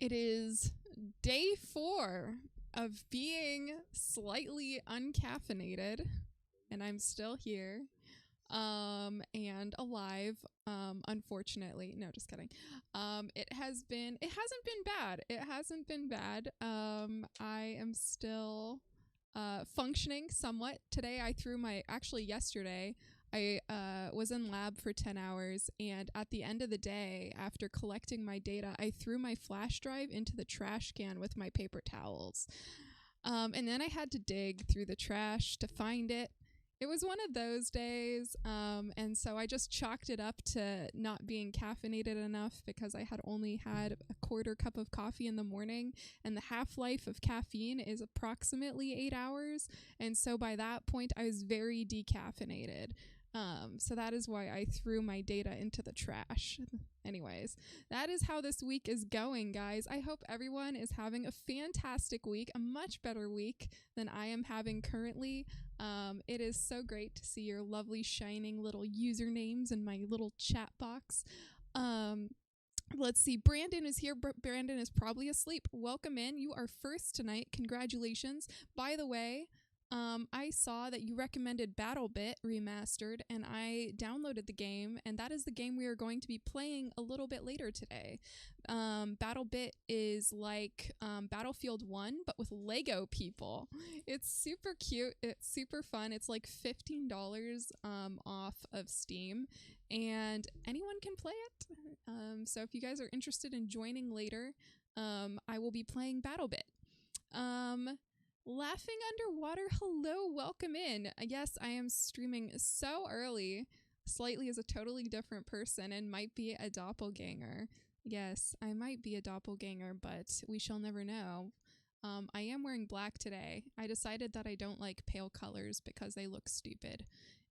It is day 4 of being slightly uncaffeinated, and I'm still here, and alive, unfortunately. No, just kidding. It hasn't been bad. It hasn't been bad. I am still functioning somewhat. Yesterday, I was in lab for 10 hours, and at the end of the day, after collecting my data, I threw my flash drive into the trash can with my paper towels. And then I had to dig through the trash to find it. It was one of those days, and so I just chalked it up to not being caffeinated enough because I had only had a quarter cup of coffee in the morning, and the half-life of caffeine is approximately 8 hours, and so by that point I was very decaffeinated. So that is why I threw my data into the trash. Anyways, that is how this week is going, guys. I hope everyone is having a fantastic week, a much better week than I am having currently. It is so great to see your lovely shining little usernames in my little chat box. Let's see. Brandon is here. Brandon is probably asleep. Welcome in. You are first tonight. Congratulations. By the way, I saw that you recommended BattleBit Remastered, and I downloaded the game, and that is the game we are going to be playing a little bit later today. BattleBit is like Battlefield 1, but with Lego people. It's super cute. It's super fun. It's like $15 off of Steam, and anyone can play it. So if you guys are interested in joining later, I will be playing BattleBit. Laughing Underwater, hello, welcome in. Yes, I am streaming so early. Slightly is a totally different person and might be a doppelganger. Yes, I might be a doppelganger, but we shall never know. I am wearing black today. I decided that I don't like pale colors because they look stupid.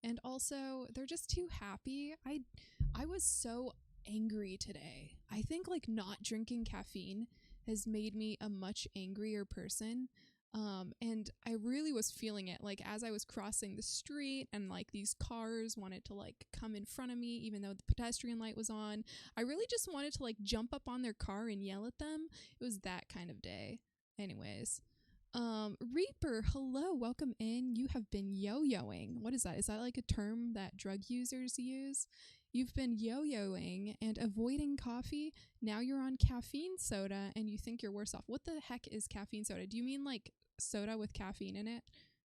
And also, they're just too happy. I was so angry today. I think like not drinking caffeine has made me a much angrier person. And I really was feeling it, like, as I was crossing the street and, like, these cars wanted to, like, come in front of me, even though the pedestrian light was on. I really just wanted to, like, jump up on their car and yell at them. It was that kind of day. Anyways. Reaper, hello, welcome in. You have been yo-yoing. What is that? Is that, like, a term that drug users use? You've been yo-yoing and avoiding coffee. Now you're on caffeine soda and you think you're worse off. What the heck is caffeine soda? Do you mean like soda with caffeine in it?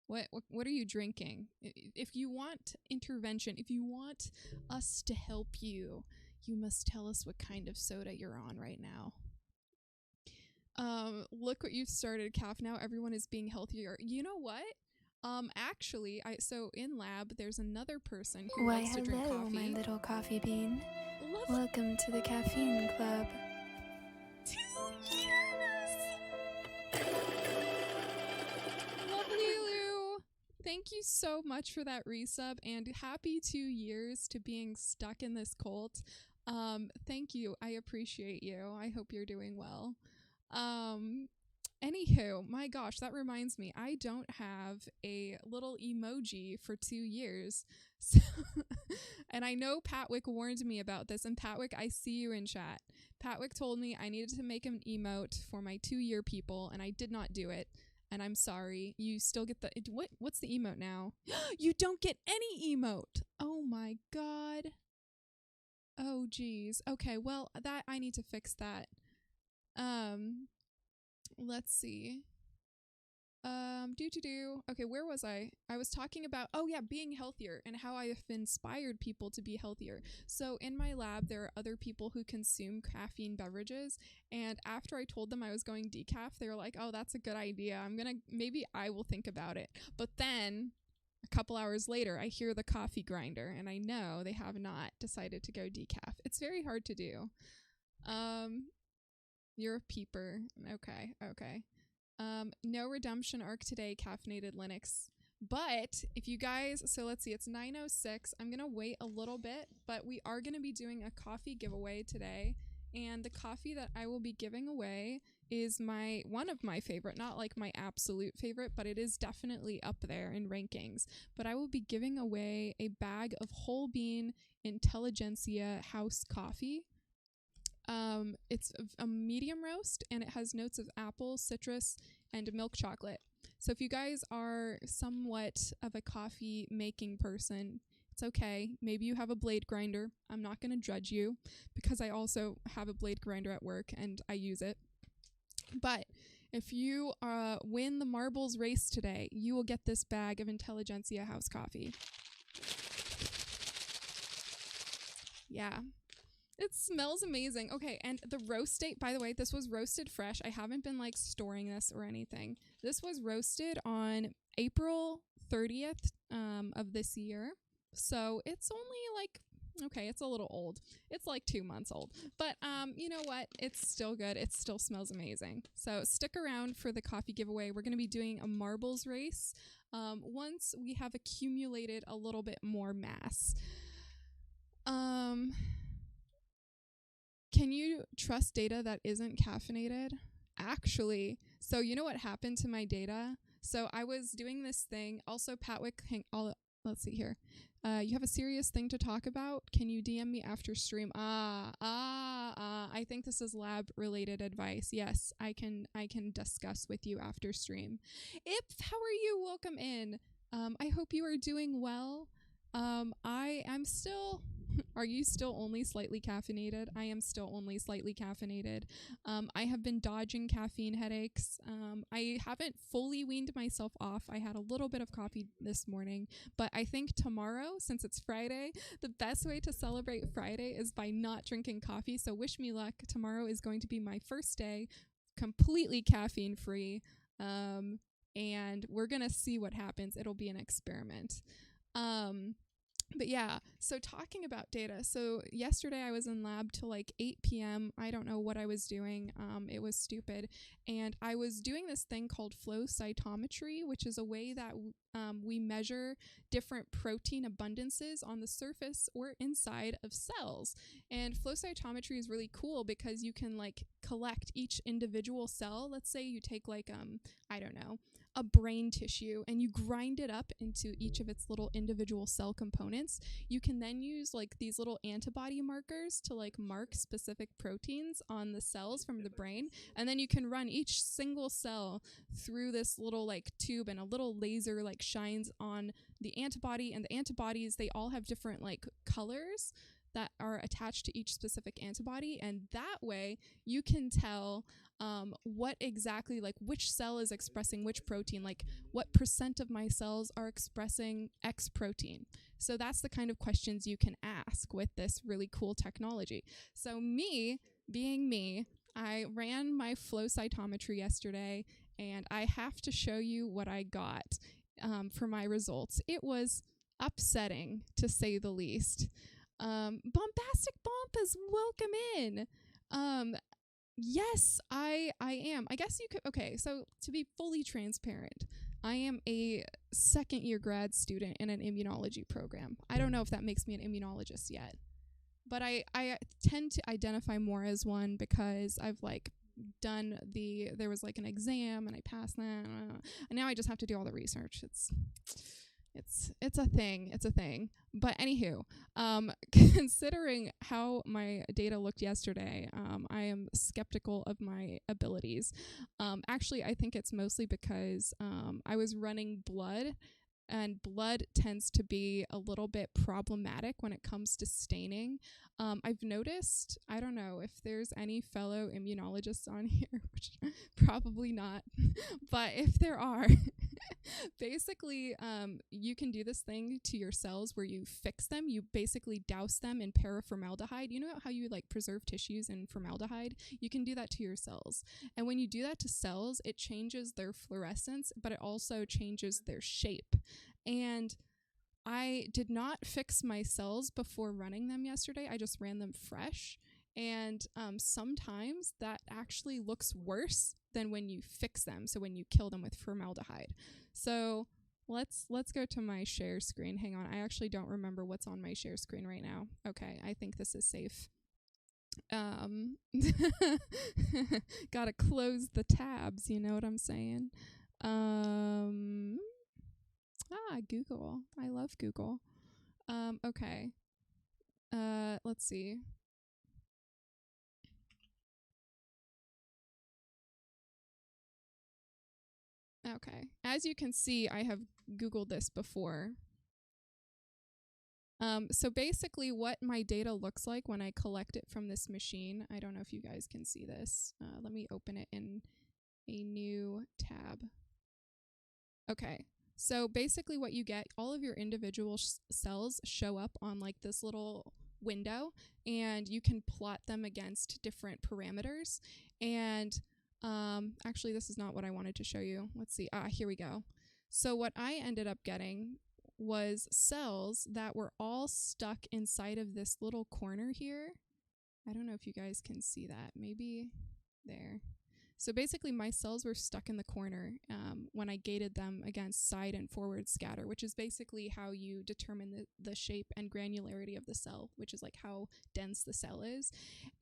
What are you drinking? If you want intervention, if you want us to help you, you must tell us what kind of soda you're on right now. Look what you've started, Calf. Now everyone is being healthier. You know what? Actually, so in lab, there's another person who likes to drink coffee. My little coffee bean. Welcome to the Caffeine Club. 2 years! Lovely Lou! Thank you so much for that resub, and happy 2 years to being stuck in this cult. Thank you. I appreciate you. I hope you're doing well. Anywho, my gosh, that reminds me, I don't have a little emoji for 2 years. So and I know Patwick warned me about this, and Patwick, I see you in chat. Patwick told me I needed to make an emote for my 2-year people, and I did not do it. And I'm sorry. You still get the... What's the emote now? You don't get any emote! Oh my god. Oh, geez. Okay, well, I need to fix that. Let's see. Okay, where was I? I was talking about, being healthier and how I have inspired people to be healthier. So in my lab, there are other people who consume caffeine beverages, and after I told them I was going decaf, they were like, oh, that's a good idea. Maybe I will think about it. But then a couple hours later, I hear the coffee grinder, and I know they have not decided to go decaf. It's very hard to do. You're a peeper. Okay. No redemption arc today, caffeinated Linux. But if you guys, so let's see, it's 9:06. I'm going to wait a little bit, but we are going to be doing a coffee giveaway today. And the coffee that I will be giving away is one of my favorite, not like my absolute favorite, but it is definitely up there in rankings. But I will be giving away a bag of whole bean Intelligentsia house coffee. It's a medium roast, and it has notes of apple, citrus, and milk chocolate. So if you guys are somewhat of a coffee making person, it's okay. Maybe you have a blade grinder. I'm not going to judge you because I also have a blade grinder at work and I use it. But if you win the marbles race today, you will get this bag of Intelligentsia house coffee. Yeah. It smells amazing. Okay, and the roast date, by the way, this was roasted fresh. I haven't been like storing this or anything. This was roasted on April 30th of this year. So it's only like, okay, it's a little old. It's like 2 months old. But you know what? It's still good. It still smells amazing. So stick around for the coffee giveaway. We're going to be doing a marbles race once we have accumulated a little bit more mass. Can you trust data that isn't caffeinated? Actually, so you know what happened to my data? So I was doing this thing. Also, Patwick, let's see here. You have a serious thing to talk about? Can you DM me after stream? I think this is lab-related advice. Yes, I can discuss with you after stream. How are you? Welcome in. I hope you are doing well. I'm still... Are you still only slightly caffeinated? I am still only slightly caffeinated. I have been dodging caffeine headaches. I haven't fully weaned myself off. I had a little bit of coffee this morning, but I think tomorrow, since it's Friday, the best way to celebrate Friday is by not drinking coffee. So wish me luck. Tomorrow is going to be my first day completely caffeine free. And we're going to see what happens. It'll be an experiment. But yeah, so talking about data. So yesterday I was in lab till like 8 p.m. I don't know what I was doing. It was stupid. And I was doing this thing called flow cytometry, which is a way that we measure different protein abundances on the surface or inside of cells. And flow cytometry is really cool because you can like collect each individual cell. Let's say you take like, I don't know, a brain tissue and you grind it up into each of its little individual cell components. You can then use like these little antibody markers to like mark specific proteins on the cells from the brain, and then you can run each single cell through this little like tube, and a little laser like shines on the antibody, and the antibodies, they all have different like colors that are attached to each specific antibody, and that way you can tell what exactly, like which cell is expressing which protein, like what percent of my cells are expressing X protein. So that's the kind of questions you can ask with this really cool technology. So me, being me, I ran my flow cytometry yesterday, and I have to show you what I got for my results. It was upsetting, to say the least. Bombastic Bompas, welcome in. Yes, I am. I guess you could. Okay, so to be fully transparent, I am a second year grad student in an immunology program. I don't know if that makes me an immunologist yet, but I tend to identify more as one because I've like done there was like an exam and I passed that, and now I just have to do all the research. It's a thing. But anywho, considering how my data looked yesterday, I am skeptical of my abilities. Actually, I think it's mostly because I was running blood, and blood tends to be a little bit problematic when it comes to staining. I've noticed, I don't know if there's any fellow immunologists on here, which probably not, but if there are, basically, you can do this thing to your cells where you fix them. You basically douse them in paraformaldehyde. You know how you like preserve tissues in formaldehyde? You can do that to your cells. And when you do that to cells, it changes their fluorescence, but it also changes their shape. And I did not fix my cells before running them yesterday. I just ran them fresh. And sometimes that actually looks worse than when you fix them. So when you kill them with formaldehyde. So let's go to my share screen. Hang on. I actually don't remember what's on my share screen right now. Okay, I think this is safe. Gotta close the tabs, you know what I'm saying? Google. I love Google. Okay. Let's see. Okay. As you can see, I have Googled this before. So basically what my data looks like when I collect it from this machine, I don't know if you guys can see this. Let me open it in a new tab. Okay. So basically what you get, all of your individual cells show up on like this little window, and you can plot them against different parameters. And actually, this is not what I wanted to show you. Let's see. Here we go. So what I ended up getting was cells that were all stuck inside of this little corner here. I don't know if you guys can see that. Maybe there. So basically my cells were stuck in the corner when I gated them against side and forward scatter, which is basically how you determine the shape and granularity of the cell, which is like how dense the cell is.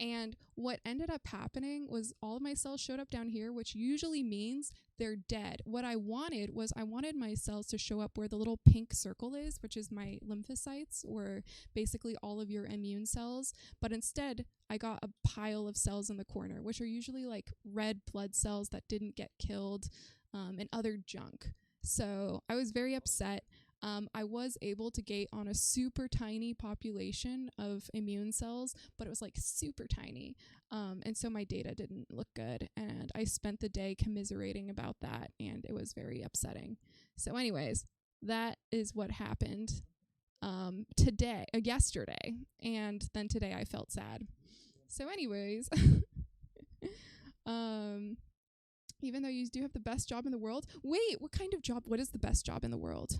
And what ended up happening was all of my cells showed up down here, which usually means they're dead. What I wanted was I wanted my cells to show up where the little pink circle is, which is my lymphocytes, or basically all of your immune cells. But instead, I got a pile of cells in the corner, which are usually like red blood cells that didn't get killed and other junk. So I was very upset. I was able to gate on a super tiny population of immune cells, but it was like super tiny. And so my data didn't look good. And I spent the day commiserating about that, and it was very upsetting. So anyways, that is what happened yesterday. And then today I felt sad. So anyways, even though you do have the best job in the world. Wait, what kind of job? What is the best job in the world?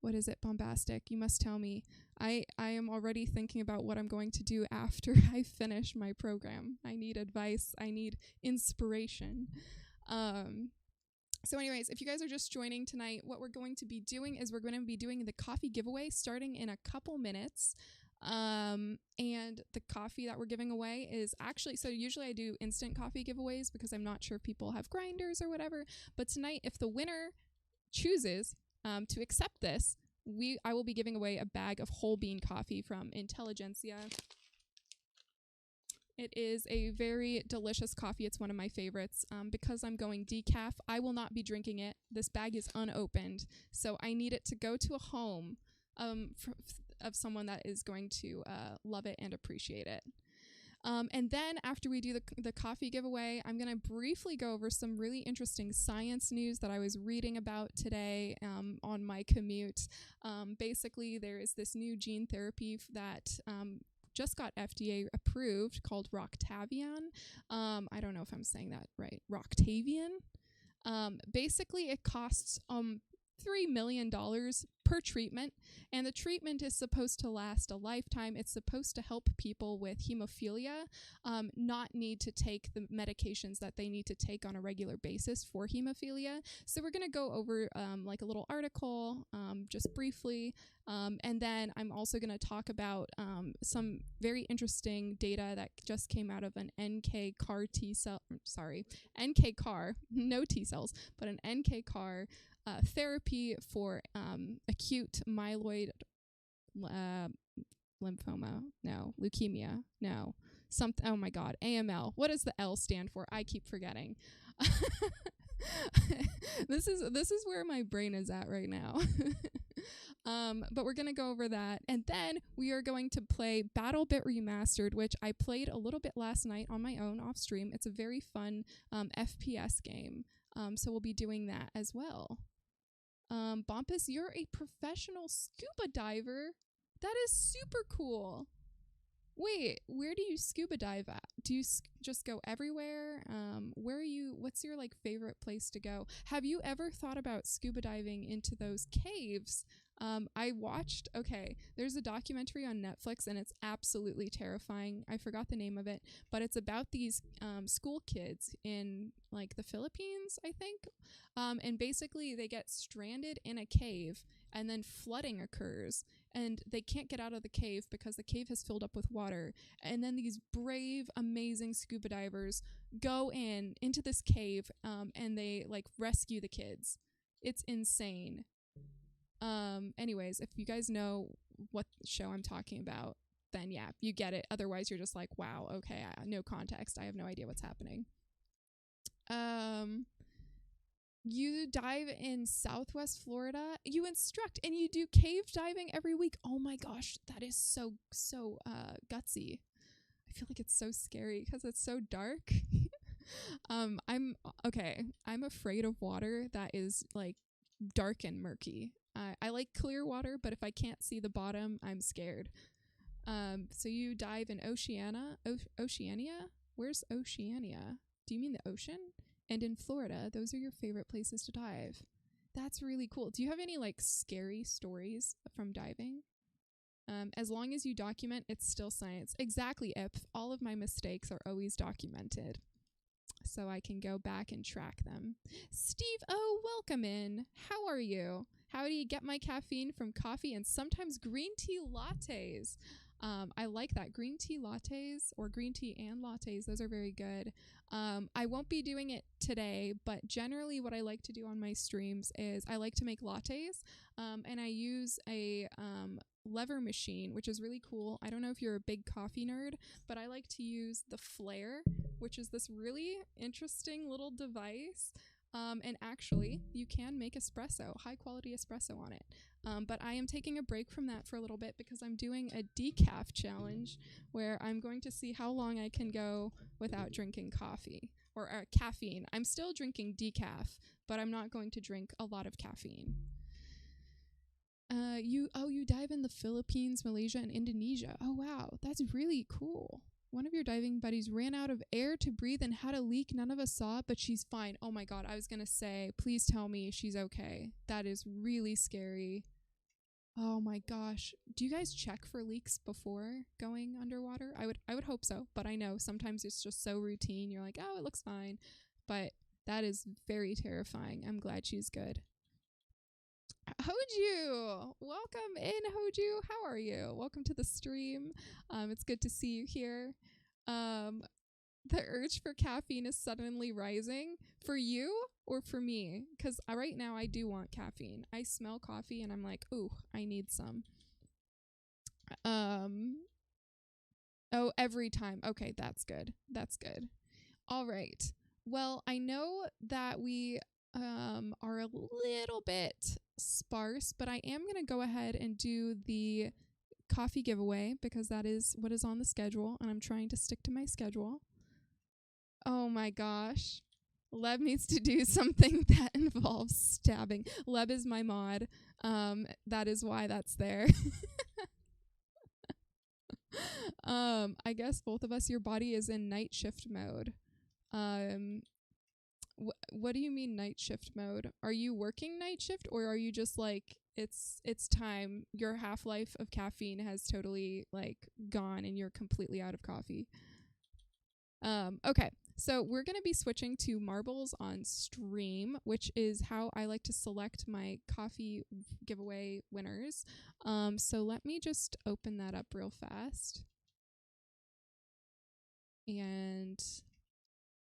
What is it? Bombastic. You must tell me. I am already thinking about what I'm going to do after I finish my program. I need advice. I need inspiration. So anyways, if you guys are just joining tonight, what we're going to be doing is we're going to be doing the coffee giveaway starting in a couple minutes. And the coffee that we're giving away is actually, so usually I do instant coffee giveaways because I'm not sure if people have grinders or whatever. But tonight, if the winner chooses to accept this, I will be giving away a bag of whole bean coffee from Intelligentsia. It is a very delicious coffee. It's one of my favorites. Because I'm going decaf, I will not be drinking it. This bag is unopened, so I need it to go to a home of someone that is going to love it and appreciate it. And then after we do the coffee giveaway, I'm going to briefly go over some really interesting science news that I was reading about today on my commute. Basically, there is this new gene therapy that just got FDA approved called Roctavian. I don't know if I'm saying that right. Roctavian. Basically, it costs $3 million per treatment, and the treatment is supposed to last a lifetime. It's supposed to help people with hemophilia not need to take the medications that they need to take on a regular basis for hemophilia. So we're going to go over like a little article just briefly, and then I'm also going to talk about some very interesting data that just came out of an NKARTA T cell, NKARTA, no T cells, but an NKARTA therapy for acute myeloid lymphoma. No. Leukemia. No. Oh my God. AML. What does the L stand for? I keep forgetting. This is where my brain is at right now. But we're going to go over that. And then we are going to play BattleBit Remastered, which I played a little bit last night on my own off stream. It's a very fun FPS game. So we'll be doing that as well. Bumpus, you're a professional scuba diver. That is super cool. Wait, where do you scuba dive at? Do you just go everywhere? What's your like favorite place to go? Have you ever thought about scuba diving into those caves? There's a documentary on Netflix and it's absolutely terrifying. I forgot the name of it, but it's about these school kids in like the Philippines, I think. And basically they get stranded in a cave and then flooding occurs and they can't get out of the cave because the cave has filled up with water. And then these brave, amazing scuba divers go into this cave and they like rescue the kids. It's insane. Anyways, if you guys know what show I'm talking about, then yeah, you get it. Otherwise, you're just like, wow, okay, no context. I have no idea what's happening. You dive in Southwest Florida. You instruct and you do cave diving every week. Oh my gosh, that is so gutsy. I feel like it's so scary because it's so dark. I'm okay. I'm afraid of water that is like dark and murky. I like clear water, but if I can't see the bottom, I'm scared. So you dive in Oceania? Where's Oceania? Do you mean the ocean? And in Florida, those are your favorite places to dive. That's really cool. Do you have any like scary stories from diving? As long as you document, it's still science. Exactly, Ip. All of my mistakes are always documented, so I can go back and track them. Steve O, welcome in. How are you? How do you get my caffeine from coffee and sometimes green tea lattes? I like that. Green tea lattes or green tea and lattes, those are very good. I won't be doing it today, but generally what I like to do on my streams is I like to make lattes, and I use a lever machine, which is really cool. I don't know if you're a big coffee nerd, but I like to use the Flare, which is this really interesting little device. And actually, you can make espresso, high quality espresso on it. But I am taking a break from that for a little bit because I'm doing a decaf challenge where I'm going to see how long I can go without drinking coffee or caffeine. I'm still drinking decaf, but I'm not going to drink a lot of caffeine. You dive in the Philippines, Malaysia, and Indonesia. Oh wow, that's really cool. One of your diving buddies ran out of air to breathe and had a leak. None of us saw it, but she's fine. Oh my god, I was gonna say, please tell me she's okay. That is really scary. Oh my gosh. Do you guys check for leaks before going underwater? I would hope so, but I know sometimes it's just so routine. You're like, oh, it looks fine. But that is very terrifying. I'm glad she's good. Hoju, welcome in, Hoju. How are you? Welcome to the stream. It's good to see you here. The urge for caffeine is suddenly rising for you or for me? Because right now I do want caffeine. I smell coffee and I'm like, ooh, I need some. Oh, every time. Okay, that's good. That's good. All right. Well, I know that we are a little bit sparse, but I am going to go ahead and do the coffee giveaway because that is what is on the schedule, and I'm trying to stick to my schedule. Oh my gosh. Leb needs to do something that involves stabbing. Leb is my mod. That is why that's there. I guess both of us, your body is in night shift mode. What do you mean night shift mode? Are you working night shift or are you just like it's time, your half-life of caffeine has totally like gone and you're completely out of coffee? Okay. So we're going to be switching to marbles on stream, which is how I like to select my coffee giveaway winners. So let me just open that up real fast. And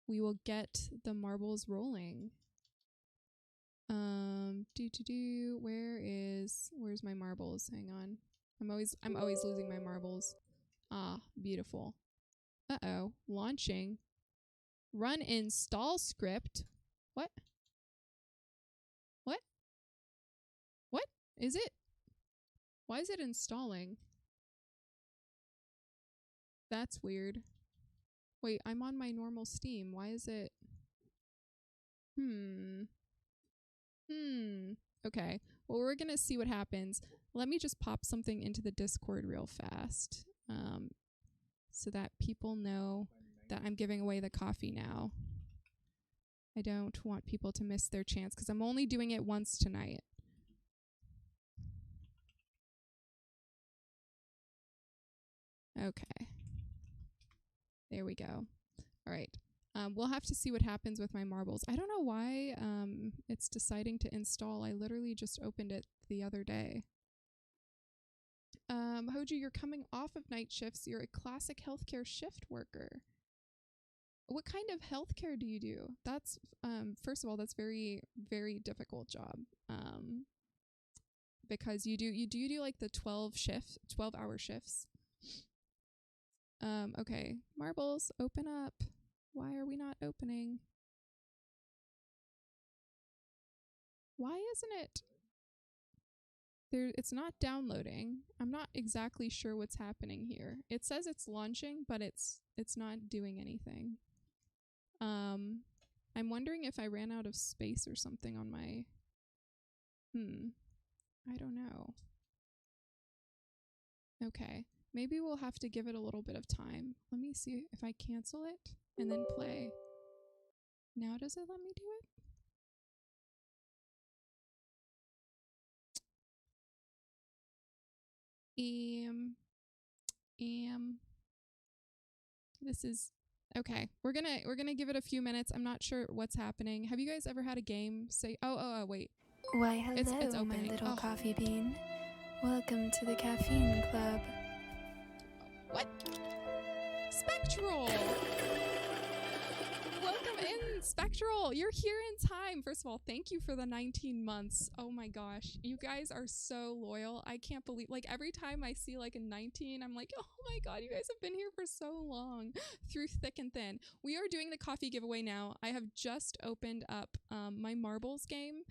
we will get the marbles rolling. Where's my marbles? Hang on. I'm always losing my marbles. Ah, beautiful. Uh-oh, launching. Run install script. What? What? What? Is it? Why is it installing? That's weird. Wait, I'm on my normal Steam. Why is it? Okay. Well, we're going to see what happens. Let me just pop something into the Discord real fast. So that people know that I'm giving away the coffee now. I don't want people to miss their chance because I'm only doing it once tonight. Okay. There we go. All right. We'll have to see what happens with my marbles. I don't know why it's deciding to install. I literally just opened it the other day. Hoju, you're coming off of night shifts. You're a classic healthcare shift worker. What kind of healthcare do you do? That's first of all, that's very, very difficult job. Because you do like the 12-hour shifts. Okay, marbles, open up. Why are we not opening? Why isn't it? It's not downloading. I'm not exactly sure what's happening here. It says it's launching, but it's not doing anything. I'm wondering if I ran out of space or something on my... I don't know. Okay. Maybe we'll have to give it a little bit of time. Let me see if I cancel it and then play. Now does it let me do it? This is okay. We're gonna give it a few minutes. I'm not sure what's happening. Have you guys ever had a game say wait. Why hello, it's my opening. little coffee bean. Welcome to the Caffeine Club. What? Spectral! Welcome in, Spectral! You're here in time! First of all, thank you for the 19 months. Oh my gosh. You guys are so loyal. I can't believe, like, every time I see, like, a 19, I'm like, oh my god, you guys have been here for so long. Through thick and thin. We are doing the coffee giveaway now. I have just opened up my marbles game.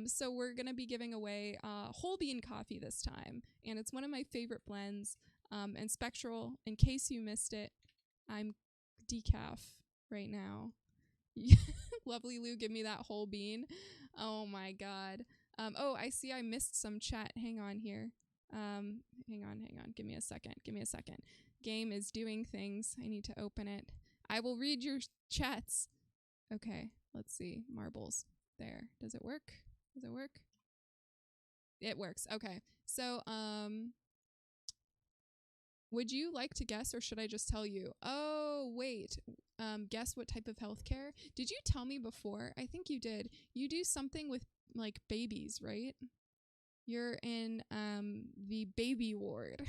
So we're gonna be giving away whole bean coffee this time. And it's one of my favorite blends. And Spectral, in case you missed it, I'm decaf right now. Lovely Lou, give me that whole bean. Oh my god. I see I missed some chat. Hang on here. Hang on. Give me a second. Game is doing things. I need to open it. I will read your chats. Okay, let's see. Marbles. There. Does it work? It works. Okay. So, would you like to guess, or should I just tell you? Oh, wait. Guess what type of healthcare? Did you tell me before? I think you did. You do something with, like, babies, right? You're in, the baby ward.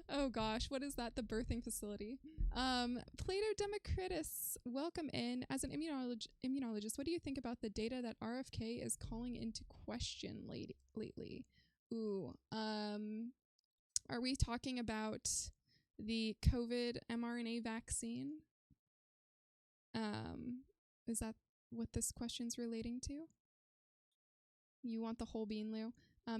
Oh gosh, what is that? The birthing facility. Plato Democritus, welcome in. As an immunologist, what do you think about the data that RFK is calling into question lately? Ooh, are we talking about the COVID mRNA vaccine? Is that what this question's relating to? You want the whole bean, Lou?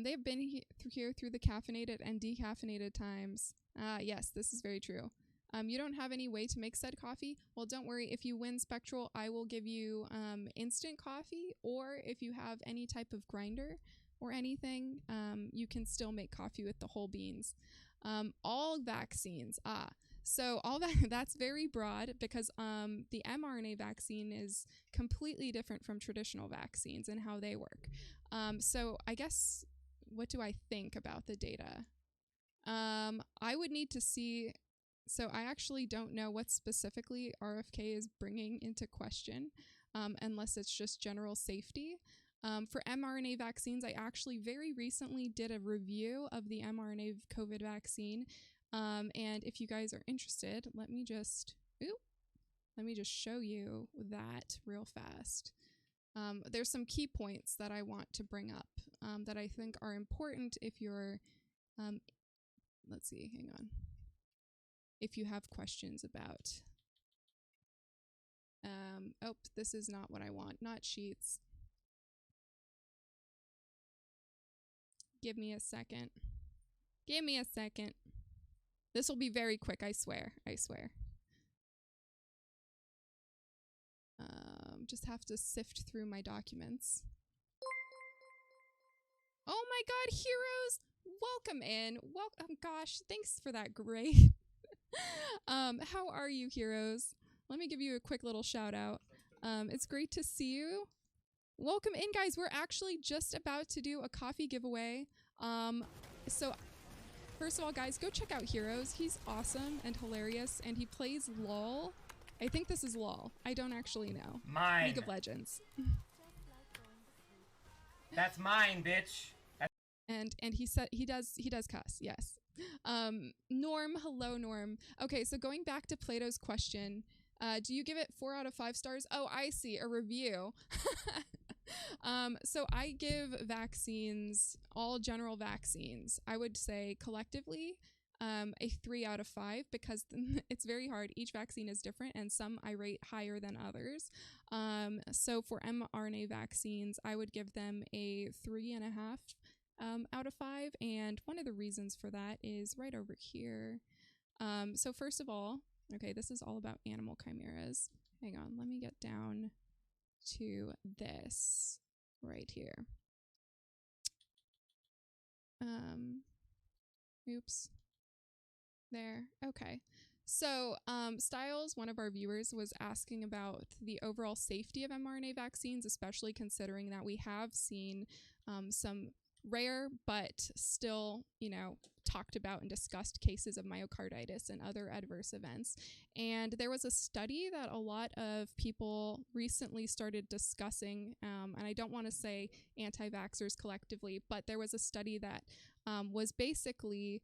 They have been here through the caffeinated and decaffeinated times. Yes, this is very true. You don't have any way to make said coffee? Well, don't worry. If you win Spectral, I will give you instant coffee, or if you have any type of grinder or anything, you can still make coffee with the whole beans. All vaccines. So all that's very broad, because the mRNA vaccine is completely different from traditional vaccines and how they work. So I guess, what do I think about the data? I would need to see. So I actually don't know what specifically RFK is bringing into question, unless it's just general safety. For mRNA vaccines, I actually very recently did a review of the mRNA COVID vaccine. And if you guys are interested, let me just show you that real fast. There's some key points that I want to bring up that I think are important if you're, let's see, hang on. If you have questions about, this is not what I want, not sheets. Give me a second. This will be very quick, I swear. Just have to sift through my documents. Oh my god, heroes! Welcome in. Welcome. Gosh, thanks for that. Great. How are you, heroes? Let me give you a quick little shout out. It's great to see you. Welcome in, guys. We're actually just about to do a coffee giveaway. So first of all, guys, go check out Heroes. He's awesome and hilarious, and he plays LOL. I think this is LOL. I don't actually know. Mine. League of Legends. That's mine, bitch. And he said he does cuss. Yes. Norm, hello, Norm. Okay, so going back to Plato's question, do you give it 4 out of 5 stars? Oh, I see, a review. So I give vaccines, all general vaccines, I would say collectively, a 3 out of 5 because it's very hard. Each vaccine is different, and some I rate higher than others. So for mRNA vaccines, I would give them a 3.5 out of 5. And one of the reasons for that is right over here. So first of all, okay, this is all about animal chimeras. Hang on, let me get down to this right here. Oops. There. Okay. So, Styles, one of our viewers, was asking about the overall safety of mRNA vaccines, especially considering that we have seen some rare but still, talked about and discussed cases of myocarditis and other adverse events. And there was a study that a lot of people recently started discussing, and I don't want to say anti-vaxxers collectively, but there was a study that was basically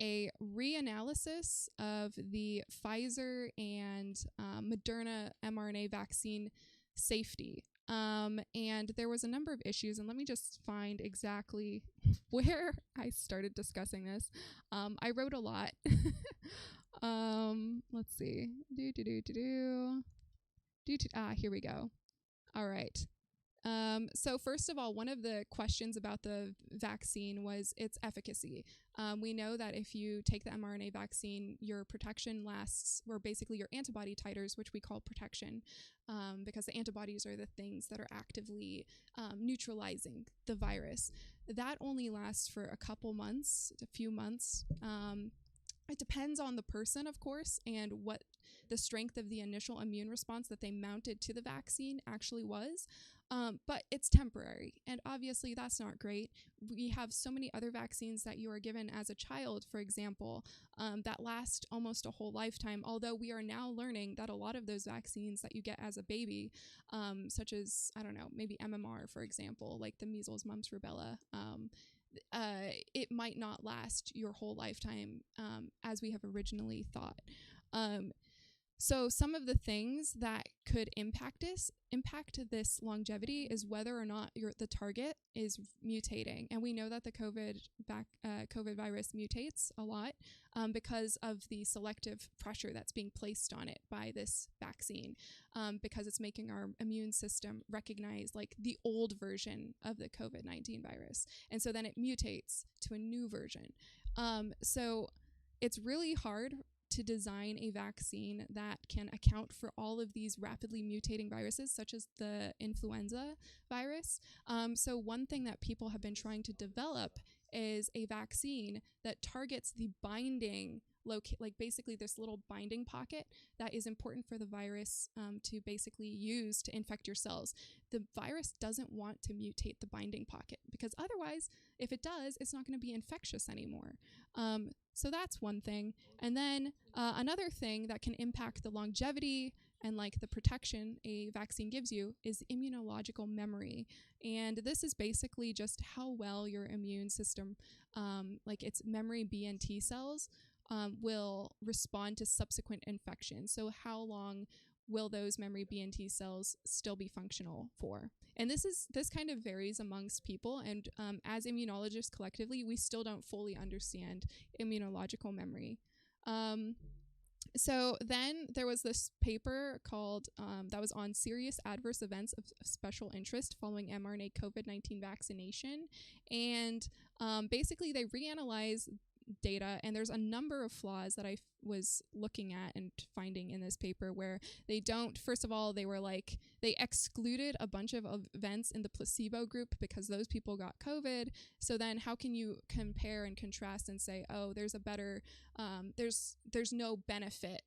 a reanalysis of the Pfizer and Moderna mRNA vaccine safety. And there was a number of issues, and let me just find exactly where I started discussing this. I wrote a lot. Let's see. Here we go. All right. So first of all, one of the questions about the vaccine was its efficacy. We know that if you take the mRNA vaccine, your protection lasts, or basically your antibody titers, which we call protection, because the antibodies are the things that are actively neutralizing the virus. That only lasts for a couple months, a few months. It depends on the person, of course, and what the strength of the initial immune response that they mounted to the vaccine actually was. But it's temporary, and obviously that's not great. We have so many other vaccines that you are given as a child, for example, that last almost a whole lifetime, although we are now learning that a lot of those vaccines that you get as a baby, such as, I don't know, maybe MMR, for example, like the measles, mumps, rubella, it might not last your whole lifetime as we have originally thought. So some of the things that could impact this longevity is whether or not the target is mutating. And we know that the COVID virus mutates a lot because of the selective pressure that's being placed on it by this vaccine, because it's making our immune system recognize like the old version of the COVID-19 virus. And so then it mutates to a new version. So it's really hard to design a vaccine that can account for all of these rapidly mutating viruses, such as the influenza virus. So one thing that people have been trying to develop is a vaccine that targets the binding like basically this little binding pocket that is important for the virus to basically use to infect your cells. The virus doesn't want to mutate the binding pocket because otherwise, if it does, it's not going to be infectious anymore. So that's one thing. And then another thing that can impact the longevity and like the protection a vaccine gives you is immunological memory. And this is basically just how well your immune system, like its memory B and T cells, will respond to subsequent infections. So how long will those memory B and T cells still be functional for? And this kind of varies amongst people. And as immunologists collectively, we still don't fully understand immunological memory. So then there was this paper called that was on serious adverse events of special interest following mRNA COVID-19 vaccination. And basically they reanalyzed data, and there's a number of flaws that I was looking at and finding in this paper where first of all, they excluded a bunch of events in the placebo group because those people got COVID. So then how can you compare and contrast and say, oh, there's a better, there's no benefit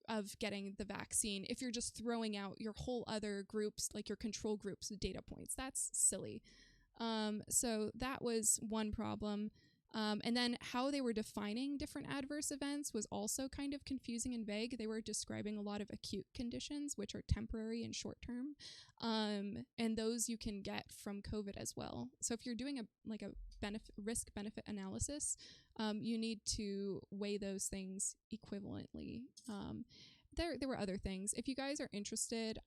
of getting the vaccine if you're just throwing out your whole other groups, like your control groups data points? That's silly. So that was one problem. And then how they were defining different adverse events was also kind of confusing and vague. They were describing a lot of acute conditions, which are temporary and short term. And those you can get from COVID as well. So if you're doing a risk-benefit analysis, you need to weigh those things equivalently. There were other things. If you guys are interested,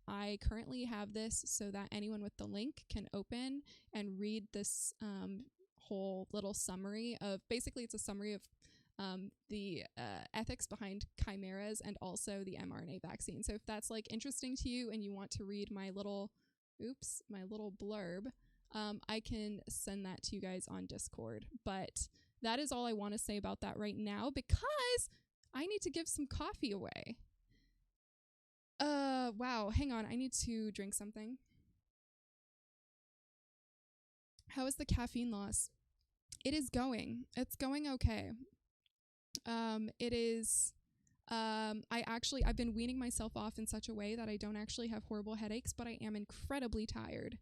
I currently have this so that anyone with the link can open and read this whole little summary of, basically it's a summary of the ethics behind chimeras and also the mRNA vaccine. So if that's like interesting to you and you want to read my little blurb, I can send that to you guys on Discord. But that is all I want to say about that right now, because I need to give some coffee away. Wow, hang on, I need to drink something. How is the caffeine loss? It's going okay. I've been weaning myself off in such a way that I don't actually have horrible headaches, but I am incredibly tired.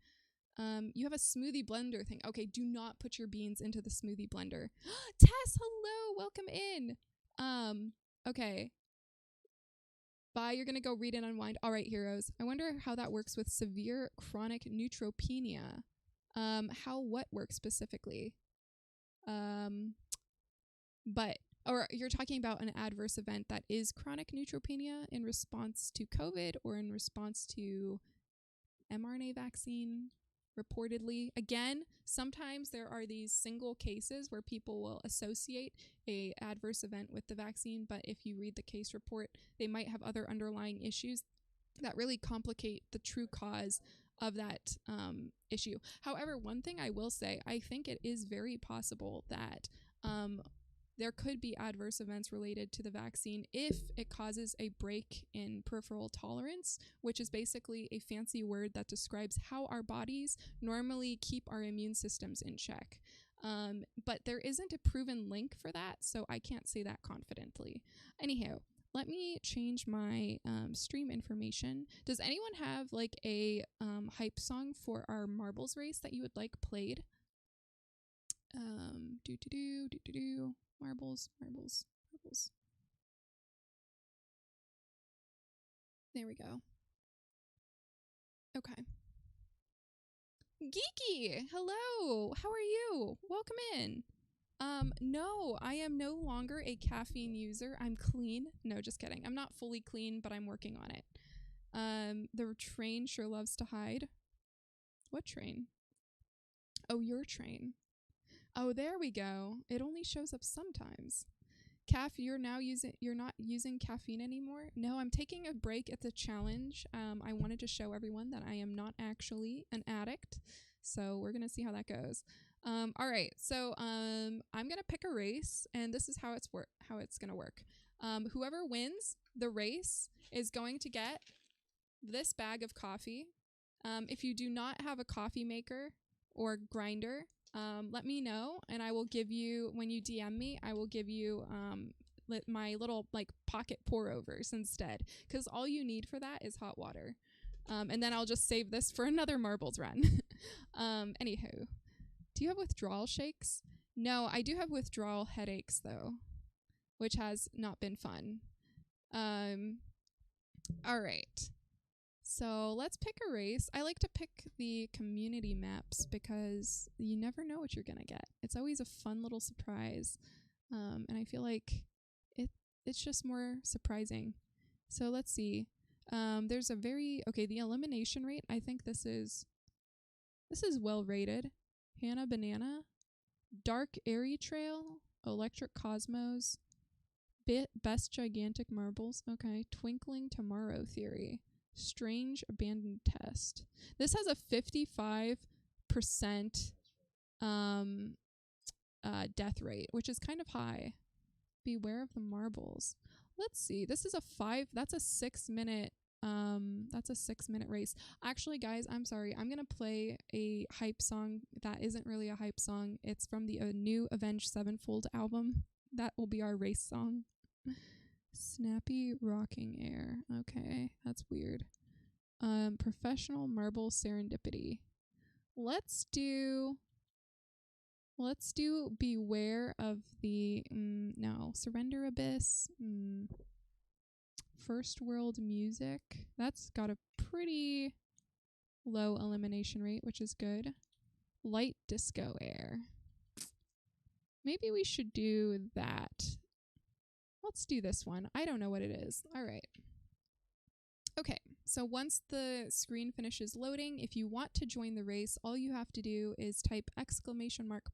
You have a smoothie blender thing. Okay, do not put your beans into the smoothie blender. Tess, hello, welcome in. Okay. Bye, you're gonna go read and unwind. All right, heroes. I wonder how that works with severe chronic neutropenia. What works specifically? Or you're talking about an adverse event that is chronic neutropenia in response to COVID or in response to mRNA vaccine, reportedly. Again, sometimes there are these single cases where people will associate a adverse event with the vaccine, but if you read the case report, they might have other underlying issues that really complicate the true cause of that issue. However, one thing I will say, I think it is very possible that there could be adverse events related to the vaccine if it causes a break in peripheral tolerance, which is basically a fancy word that describes how our bodies normally keep our immune systems in check. But there isn't a proven link for that, so I can't say that confidently. Anyhow, let me change my stream information. Does anyone have like a hype song for our marbles race that you would like played? Marbles. There we go. Okay. Geeky, hello. How are you? Welcome in. No, I am no longer a caffeine user. I'm clean. No, just kidding. I'm not fully clean, but I'm working on it. The train sure loves to hide. What train? Oh, your train. Oh, there we go. It only shows up sometimes. You're not using caffeine anymore? No, I'm taking a break at the challenge. I wanted to show everyone that I am not actually an addict. So we're going to see how that goes. All right. So I'm going to pick a race, and this is how it's going to work. Whoever wins the race is going to get this bag of coffee. If you do not have a coffee maker or grinder, let me know, and I will give you, when you DM me, I will give you my little like pocket pour overs instead, because all you need for that is hot water. And then I'll just save this for another marbles run. Anywho, do you have withdrawal shakes? No, I do have withdrawal headaches though, which has not been fun. All right. So let's pick a race. I like to pick the community maps because you never know what you're going to get. It's always a fun little surprise. And I feel like it's just more surprising. So let's see. There's the elimination rate. I think this is well rated. Hannah Banana, Dark Airy Trail, Electric Cosmos, Best Gigantic Marbles. Okay, Twinkling Tomorrow Theory. Strange Abandoned Test. This has a 55% death rate, which is kind of high. Beware of the marbles. Let's see. This is that's a 6 minute race. Actually, guys, I'm sorry. I'm going to play a hype song that isn't really a hype song. It's from the new Avenged Sevenfold album. That will be our race song. Snappy Rocking Air. Okay, that's weird. Professional Marble Serendipity. Let's do Beware of the Surrender Abyss. First World Music. That's got a pretty low elimination rate, which is good. Light Disco Air. Maybe we should do that. Let's do this one. I don't know what it is. All right. Okay, so once the screen finishes loading, if you want to join the race, all you have to do is type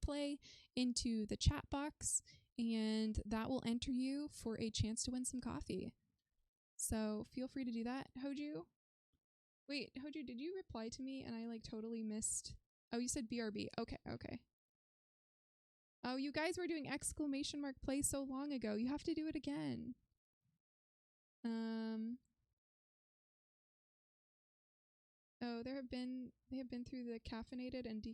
!play into the chat box, and that will enter you for a chance to win some coffee. So feel free to do that. Hoju? Wait, Hoju, did you reply to me and I like totally missed? Oh, you said BRB. Okay, okay. Oh, you guys were doing exclamation mark play so long ago. You have to do it again. Oh, they have been through the caffeinated and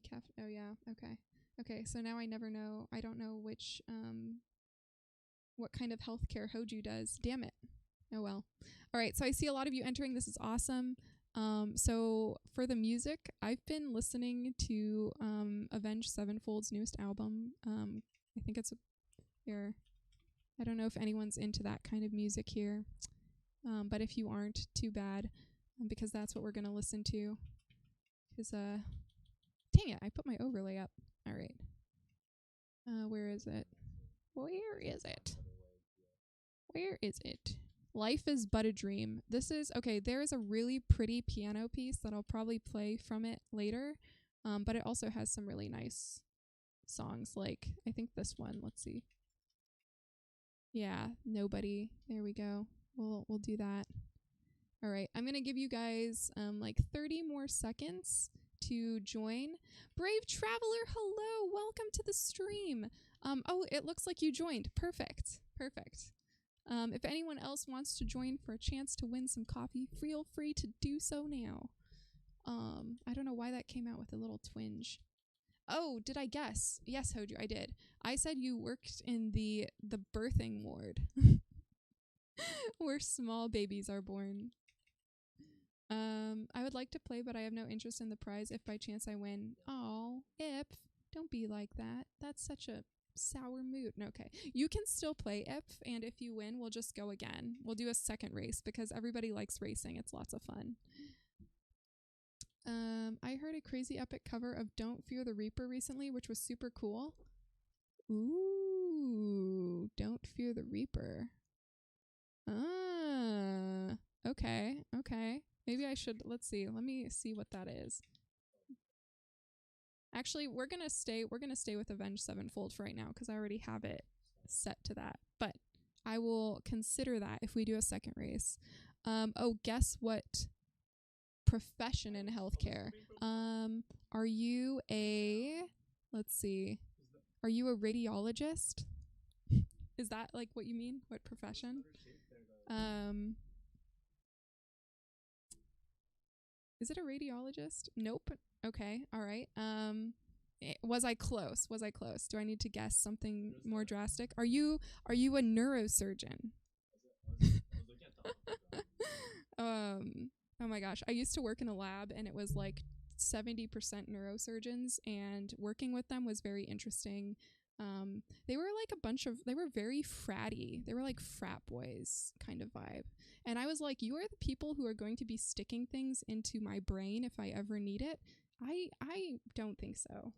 oh yeah, okay. Okay, so now I never know. I don't know which what kind of healthcare Hoju does. Damn it. Oh well. All right, so I see a lot of you entering. This is awesome. So for the music, I've been listening to Avenged Sevenfold's newest album. I think it's here. I don't know if anyone's into that kind of music here. But if you aren't, too bad, because that's what we're going to listen to. Because, dang it, I put my overlay up. All right. Where is it? Where is it? Where is it? Life is But a Dream. This is, okay, there is a really pretty piano piece that I'll probably play from it later, but it also has some really nice songs, like, I think this one, let's see. Yeah, Nobody. There we go. We'll do that. All right, I'm going to give you guys like 30 more seconds to join. Brave Traveler, hello, welcome to the stream. Oh, it looks like you joined. Perfect, perfect. If anyone else wants to join for a chance to win some coffee, feel free to do so now. I don't know why that came out with a little twinge. Oh, did I guess? Yes, Hoju, I did. I said you worked in the birthing ward, where small babies are born. I would like to play, but I have no interest in the prize if by chance I win. Oh, Ip, don't be like that. That's such a sour mood. No, okay. You can still play, Ip, and if you win, we'll just go again. We'll do a second race because everybody likes racing. It's lots of fun. I heard a crazy epic cover of Don't Fear the Reaper recently, which was super cool. Ooh, Don't Fear the Reaper. Ah, okay, okay. Maybe I should, let's see. Let me see what that is. Actually, we're gonna stay with Avenged Sevenfold for right now because I already have it set to that. But I will consider that if we do a second race. Oh, guess what profession in healthcare? Are you a, let's see, are you a radiologist? Is that like what you mean? What profession? Is it a radiologist? Nope. Okay. All right. Was I close? Was I close? Do I need to guess something more drastic? Are you a neurosurgeon? Oh my gosh. I used to work in a lab and it was like 70% neurosurgeons, and working with them was very interesting. They were like they were very fratty. They were like frat boys kind of vibe. And I was like, you are the people who are going to be sticking things into my brain if I ever need it. I don't think so.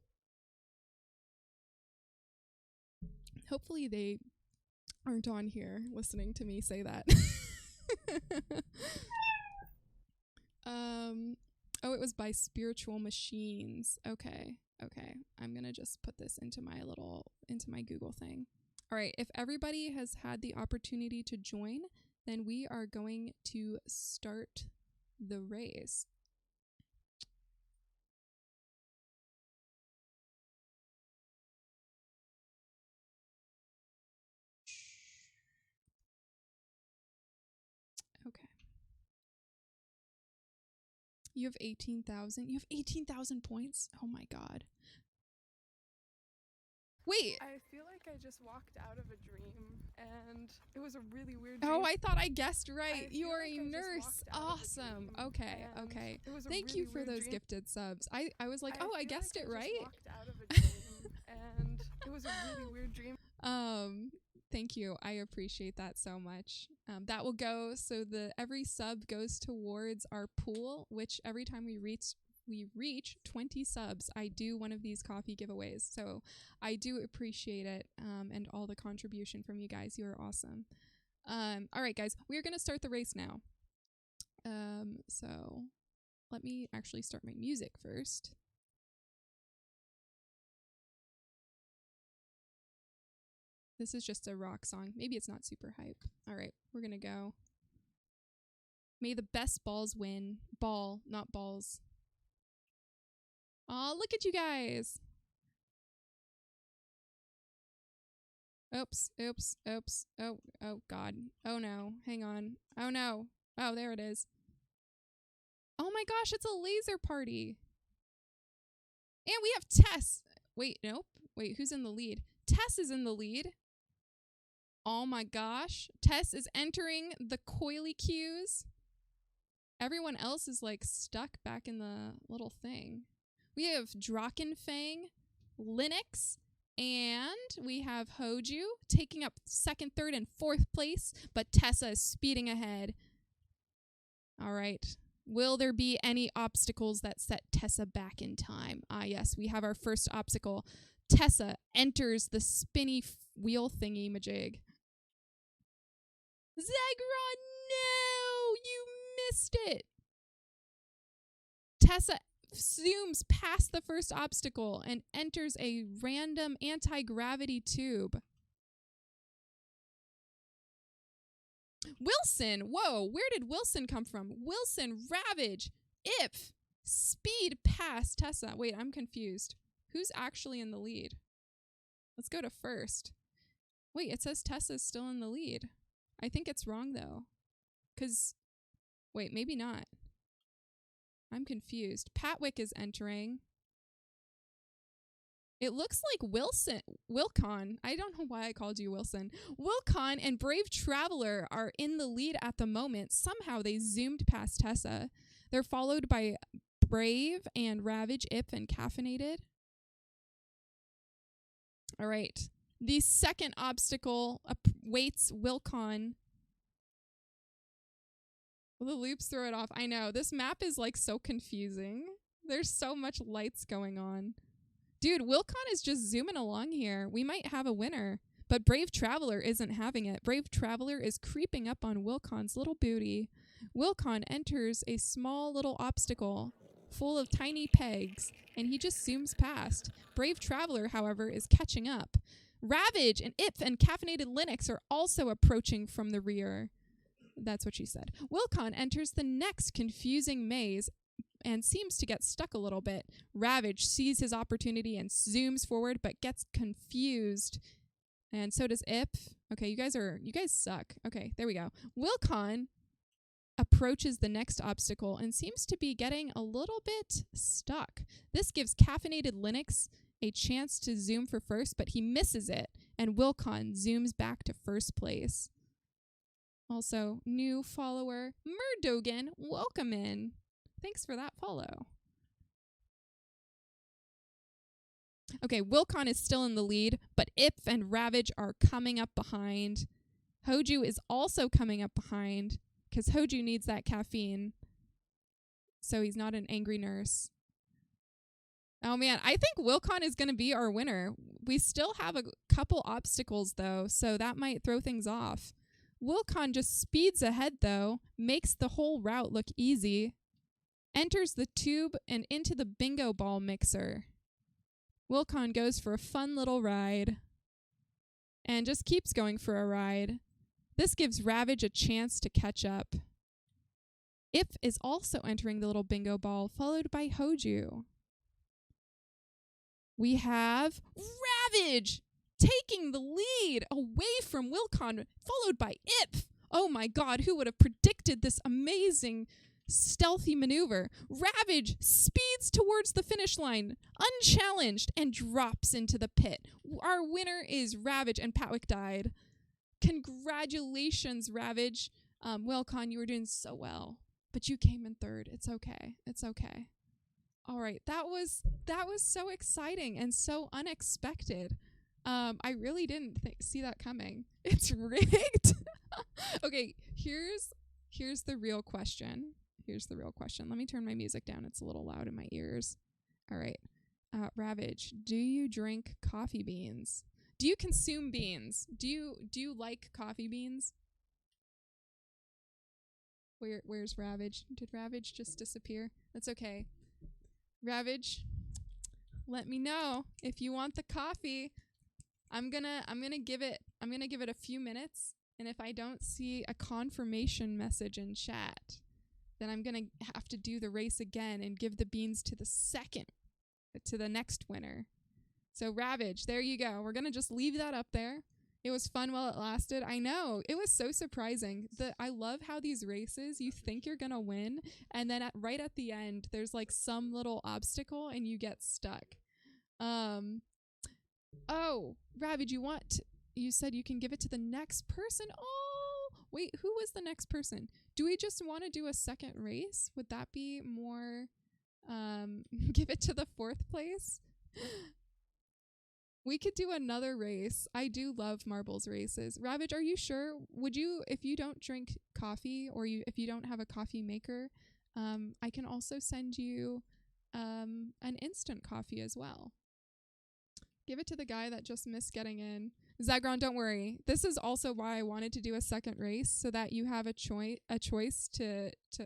Hopefully they aren't on here listening to me say that. Oh, it was by Spiritual Machines. Okay. Okay. I'm going to just put this into my Google thing. All right. If everybody has had the opportunity to join, then we are going to start the race. Okay. You have 18,000. You have 18,000 points? Oh my god. Wait. I feel like I just walked out of a dream and it was a really weird dream. Oh, I thought I guessed right. You are a nurse. Awesome. Okay, okay. Thank you for those gifted subs. I was like, oh, I guessed it right. I walked out of a dream and it was a really weird dream. Thank you. I appreciate that so much. That will go, so every sub goes towards our pool, which every time we reach 20 subs, I do one of these coffee giveaways. So I do appreciate it, and all the contribution from you guys. You are awesome. All right, guys, we are going to start the race now. So let me actually start my music first. This is just a rock song. Maybe it's not super hype. All right, we're gonna go. May the best balls win. Ball, not balls. Aw, look at you guys. Oops, oops, oops. Oh, oh God. Oh no, hang on. Oh no. Oh, there it is. Oh my gosh, it's a laser party. And we have Tess. Wait, nope. Wait, who's in the lead? Tess is in the lead. Oh my gosh. Tess is entering the coily cues. Everyone else is like stuck back in the little thing. We have Drakenfang, Linux, and we have Hoju taking up second, third, and fourth place, but Tessa is speeding ahead. All right. Will there be any obstacles that set Tessa back in time? Ah, yes, we have our first obstacle. Tessa enters the spinny wheel thingy majig. Zagron, no! You missed it! Tessa zooms past the first obstacle and enters a random anti-gravity tube. Wilson! Whoa, where did Wilson come from? Wilson, Ravage, If, speed past Tessa. Wait, I'm confused. Who's actually in the lead? Let's go to first. Wait, it says Tessa's still in the lead. I think it's wrong, though. Wait, maybe not. I'm confused. Patwick is entering. It looks like Wilcon. I don't know why I called you Wilson. Wilcon and Brave Traveler are in the lead at the moment. Somehow they zoomed past Tessa. They're followed by Brave and Ravage, Ip, and Caffeinated. All right. The second obstacle awaits Wilcon. The loops throw it off. I know. This map is like so confusing. There's so much lights going on. Dude, Wilcon is just zooming along here. We might have a winner. But Brave Traveler isn't having it. Brave Traveler is creeping up on Wilcon's little booty. Wilcon enters a small little obstacle full of tiny pegs, and he just zooms past. Brave Traveler, however, is catching up. Ravage and Ip and Caffeinated Linux are also approaching from the rear. That's what she said. Wilcon enters the next confusing maze and seems to get stuck a little bit. Ravage sees his opportunity and zooms forward, but gets confused. And so does Ip. Okay, you guys suck. Okay, there we go. Wilcon approaches the next obstacle and seems to be getting a little bit stuck. This gives Caffeinated Linux a chance to zoom for first, but he misses it, and Wilcon zooms back to first place. Also, new follower, Murdogan, welcome in. Thanks for that follow. Okay, Wilcon is still in the lead, but Ip and Ravage are coming up behind. Hoju is also coming up behind, because Hoju needs that caffeine, so he's not an angry nurse. Oh man, I think Wilcon is going to be our winner. We still have a couple obstacles, though, so that might throw things off. Wilcon just speeds ahead, though, makes the whole route look easy, enters the tube and into the bingo ball mixer. Wilcon goes for a fun little ride and just keeps going for a ride. This gives Ravage a chance to catch up. Ip is also entering the little bingo ball, followed by Hoju. We have Ravage taking the lead away from Wilcon, followed by Ip. Oh my god, who would have predicted this amazing stealthy maneuver? Ravage speeds towards the finish line, unchallenged, and drops into the pit. Our winner is Ravage, and Patwick died. Congratulations, Ravage. Wilcon, you were doing so well, but you came in third. It's okay. It's okay. All right, that was so exciting and so unexpected. I really didn't see that coming. It's rigged. Okay, here's the real question. Let me turn my music down. It's a little loud in my ears. All right. Ravage, do you drink coffee beans? Do you consume beans? Do you like coffee beans? Where's Ravage? Did Ravage just disappear? That's okay. Ravage, let me know if you want the coffee. I'm gonna give it a few minutes, and if I don't see a confirmation message in chat, then I'm gonna have to do the race again and give the beans to the next winner. So Ravage, there you go. We're gonna just leave that up there. It was fun while it lasted. I know, it was so surprising. I love how these races, you think you're gonna win, and then right at the end, there's like some little obstacle and you get stuck. Oh, Ravage, you said you can give it to the next person. Oh, wait, who was the next person? Do we just want to do a second race? Would that be more, give it to the 4th place? We could do another race. I do love marbles races. Ravage, are you sure? Would you, if you don't drink coffee or if you don't have a coffee maker, I can also send you an instant coffee as well. Give it to the guy that just missed getting in. Zagron, don't worry. This is also why I wanted to do a second race, so that you have a choice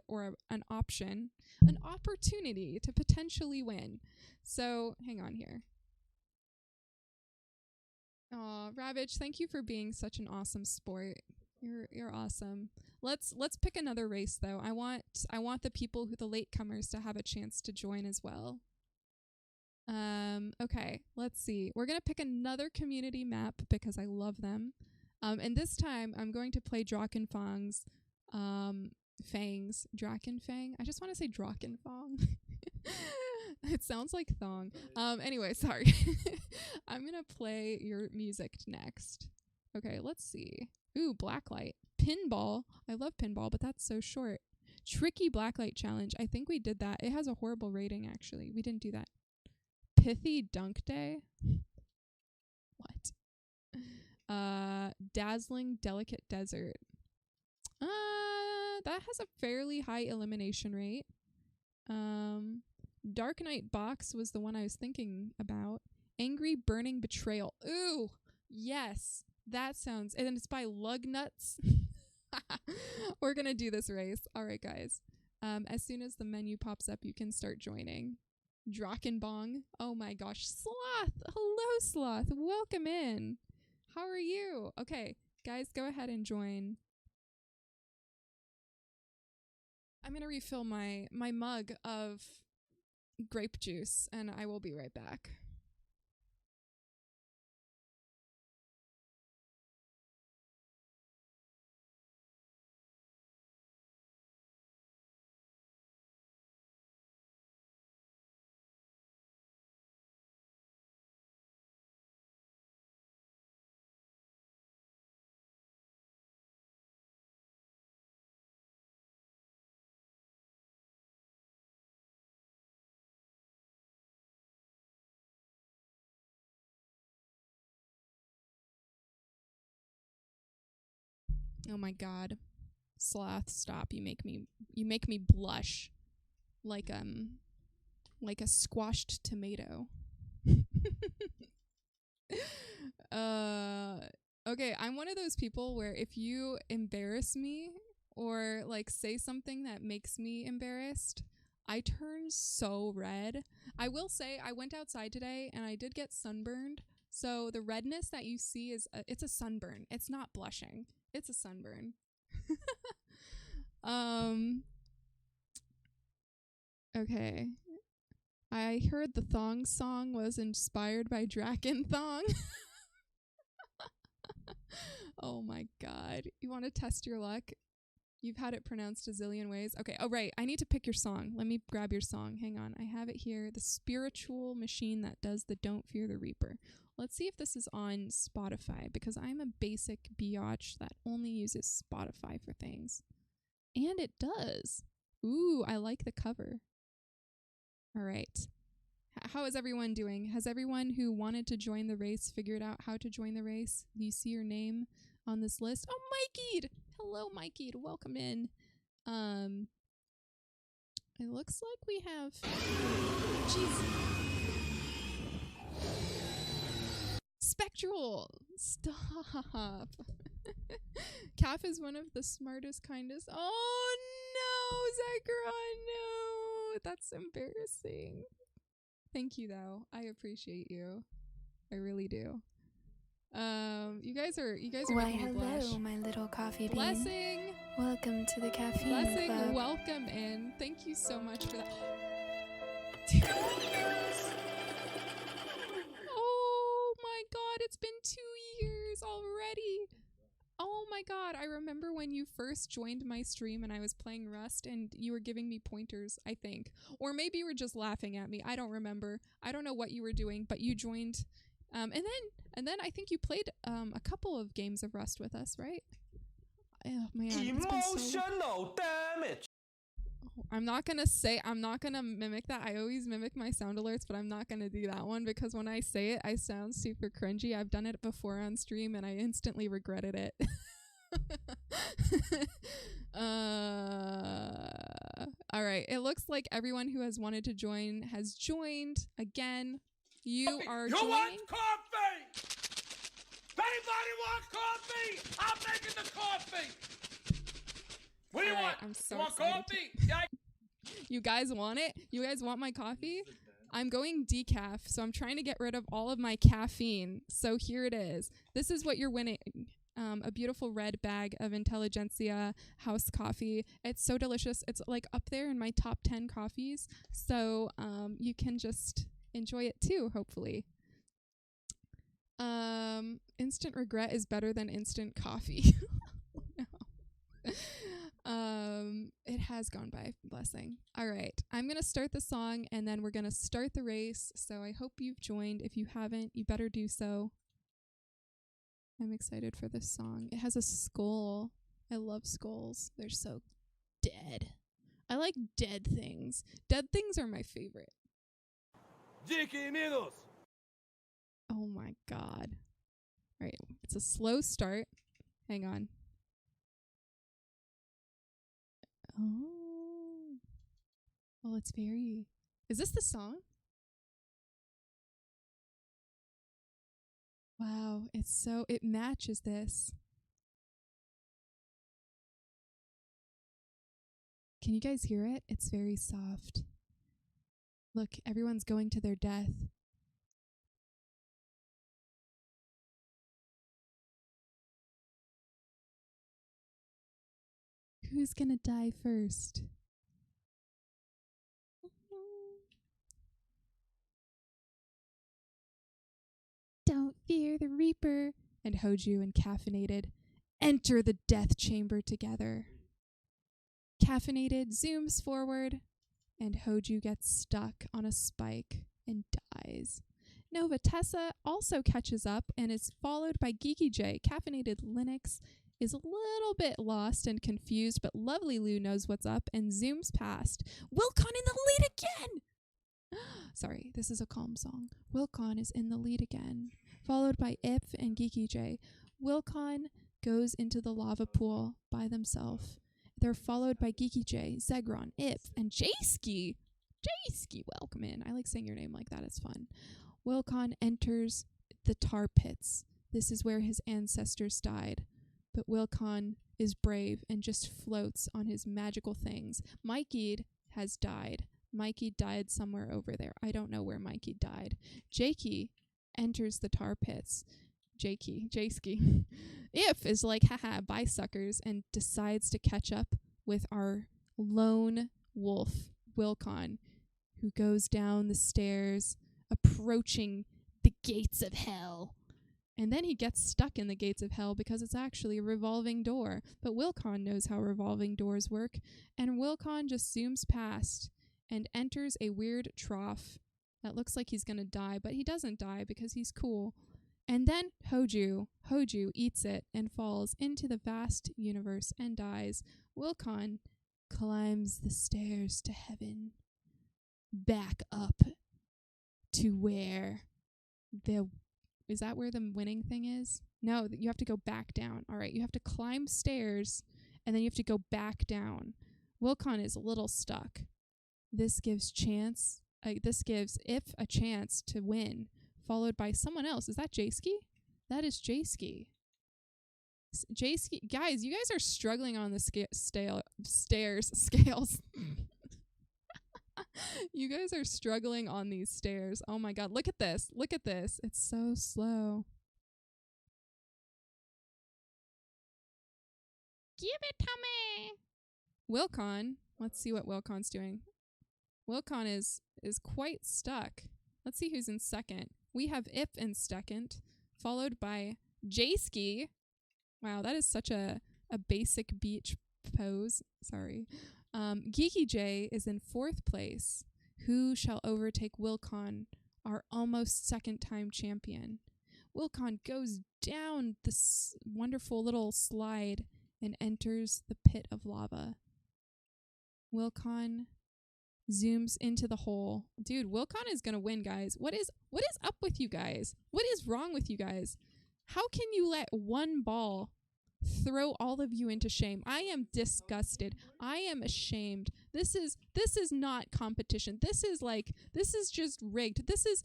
or an option, an opportunity to potentially win. So hang on here. Aw, Ravage, thank you for being such an awesome sport. You're awesome. Let's pick another race though. I want the people the latecomers to have a chance to join as well. Okay, let's see. We're gonna pick another community map because I love them. And this time I'm going to play Drakenfang's Fangs. Drakenfang? I just want to say Drakenfang. It sounds like thong. Anyway, sorry. I'm gonna play your music next. Okay, let's see. Ooh, Blacklight. Pinball. I love pinball, but that's so short. Tricky Blacklight Challenge. I think we did that. It has a horrible rating, actually. We didn't do that. Pithy Dunk Day. What? Dazzling Delicate Desert. That has a fairly high elimination rate. Dark Knight Box was the one I was thinking about. Angry Burning Betrayal. Ooh, yes. That sounds... And it's by Lugnuts. We're going to do this race. All right, guys. As soon as the menu pops up, you can start joining. Drakenbong. Oh my gosh. Sloth. Hello, Sloth. Welcome in. How are you? Okay, guys, go ahead and join. I'm going to refill my mug of grape juice, and I will be right back. Oh my god. Sloth, stop. You make me blush like a squashed tomato. Okay, I'm one of those people where if you embarrass me or like say something that makes me embarrassed, I turn so red. I will say I went outside today and I did get sunburned. So the redness that you see it's a sunburn. It's not blushing. It's a sunburn. Okay. I heard the Thong song was inspired by Draken Thong. Oh my god. You want to test your luck? You've had it pronounced a zillion ways. Okay, oh right, I need to pick your song. Let me grab your song. Hang on, I have it here. The spiritual machine that does the Don't Fear the Reaper. Let's see if this is on Spotify, because I'm a basic biatch that only uses Spotify for things. And it does. Ooh, I like the cover. All right. How is everyone doing? Has everyone who wanted to join the race figured out how to join the race? Do you see your name on this list? Oh, Mikey! Hello, Mikey. Welcome in. It looks like we have... Jeez. Spectral! Stop. Calf is one of the smartest, kindest... Oh, no, Zachron, no! That's embarrassing. Thank you, though. I appreciate you. I really do. You guys are Why, making me blush. hello, my little coffee bean. Blessing. Welcome to the caffeine Blessing, club. welcome in. Thank you so much for that. Oh my god, it's been 2 years already. Oh my god, I remember when you first joined my stream and I was playing Rust and you were giving me pointers, I think. Or maybe you were just laughing at me. I don't remember. I don't know what you were doing, but you joined. And then I think you played a couple of games of Rust with us, right? Oh man, Emotional damage. I'm not gonna mimic that. I always mimic my sound alerts, but I'm not gonna do that one because when I say it, I sound super cringy. I've done it before on stream and I instantly regretted it. All right. It looks like everyone who has wanted to join has joined again. You are joining. You want coffee? Anybody want coffee? I'm making the coffee. What do you want? I'm so you want excited coffee? Yeah. You guys want it? You guys want my coffee? I'm going decaf, so I'm trying to get rid of all of my caffeine. So here it is. This is what you're winning. A beautiful red bag of Intelligentsia house coffee. It's so delicious. It's like up there in my top 10 coffees. So you can just enjoy it too, hopefully. Instant regret is better than instant coffee. No. It has gone by, blessing. All right, I'm gonna start the song and then we're gonna start the race. So I hope you've joined. If you haven't, you better do so. I'm excited for this song. It has a skull. I love skulls. They're so dead. I like dead things. Dead things are my favorite. Oh my god. All right, it's a slow start. Hang on. Oh. Well, it's very... Is this the song? Wow, it matches this. Can you guys hear it? It's very soft. Look, everyone's going to their death. Who's gonna die first? Don't fear the Reaper. And Hoju and Caffeinated enter the death chamber together. Caffeinated zooms forward, and Hoju gets stuck on a spike and dies. Nova Tessa also catches up and is followed by Geeky J. Caffeinated Linux is a little bit lost and confused, but Lovely Lou knows what's up and zooms past. Wilcon in the lead again! Sorry, this is a calm song. Wilcon is in the lead again, followed by Ip and Geeky J. Wilcon goes into the lava pool by themselves. They're followed by Geeky J, Zegron, Ip, and Jayski. Jayski, welcome in. I like saying your name like that. It's fun. Wilcon enters the tar pits. This is where his ancestors died. But Wilcon is brave and just floats on his magical things. Mikey has died. Mikey died somewhere over there. I don't know where Mikey died. Jakey enters the tar pits. Jayski. If is like, haha, bye suckers, and decides to catch up with our lone wolf, Wilcon, who goes down the stairs, approaching the gates of hell. And then he gets stuck in the gates of hell because it's actually a revolving door. But Wilcon knows how revolving doors work, and Wilcon just zooms past and enters a weird trough that looks like he's gonna die, but he doesn't die because he's cool. And then Hoju eats it and falls into the vast universe and dies. Wilcon climbs the stairs to heaven, back up to where is that where the winning thing is? No, you have to go back down. All right, you have to climb stairs, and then you have to go back down. Wilcon is a little stuck. This gives If a chance to win, followed by someone else. Is that Jayski? That is Jayski. Jayski, guys, you guys are struggling on the scales. You guys are struggling on these stairs. Oh my god, look at this. Look at this. It's so slow. Give it to me. Wilcon. Let's see what Wilcon's doing. Wilcon is quite stuck. Let's see who's in second. We have Ip in second, followed by Jayski. Wow, that is such a basic beach pose. Sorry. Geeky J is in fourth place. Who shall overtake Wilcon, our almost second-time champion? Wilcon goes down this wonderful little slide and enters the pit of lava. Wilcon zooms into the hole. Dude, Wilcon is gonna win, guys. What is up with you guys? What is wrong with you guys? How can you let one ball throw all of you into shame? I am disgusted. I am ashamed. This is not competition. This is just rigged. This is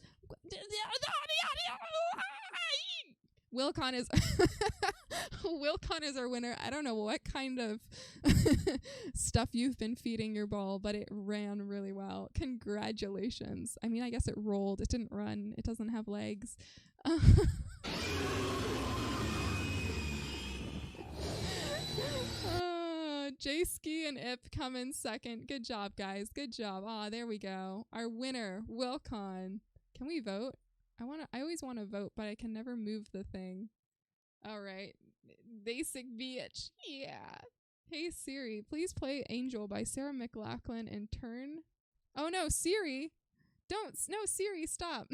Wilcon is Wilcon is our winner. I don't know what kind of stuff you've been feeding your ball, but it ran really well. Congratulations. I mean, I guess it rolled. It didn't run. It doesn't have legs. Jayski and Ip come in second. Good job, guys. Good job. There we go. Our winner, Wilcon. Can we vote? I always want to vote, but I can never move the thing. All right. Basic bitch. Yeah. Hey Siri, please play Angel by Sarah McLachlan and turn. Oh no, Siri. No, Siri, stop.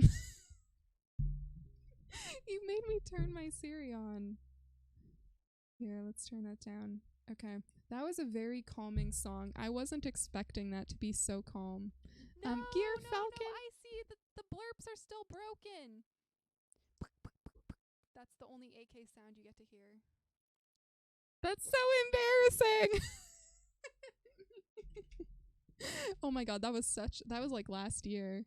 You made me turn my Siri on. Here, let's turn that down. Okay. That was a very calming song. I wasn't expecting that to be so calm. Gear Falcon. No, I see the blurps are still broken. That's the only AK sound you get to hear. That's so embarrassing. Oh my god, that was like last year.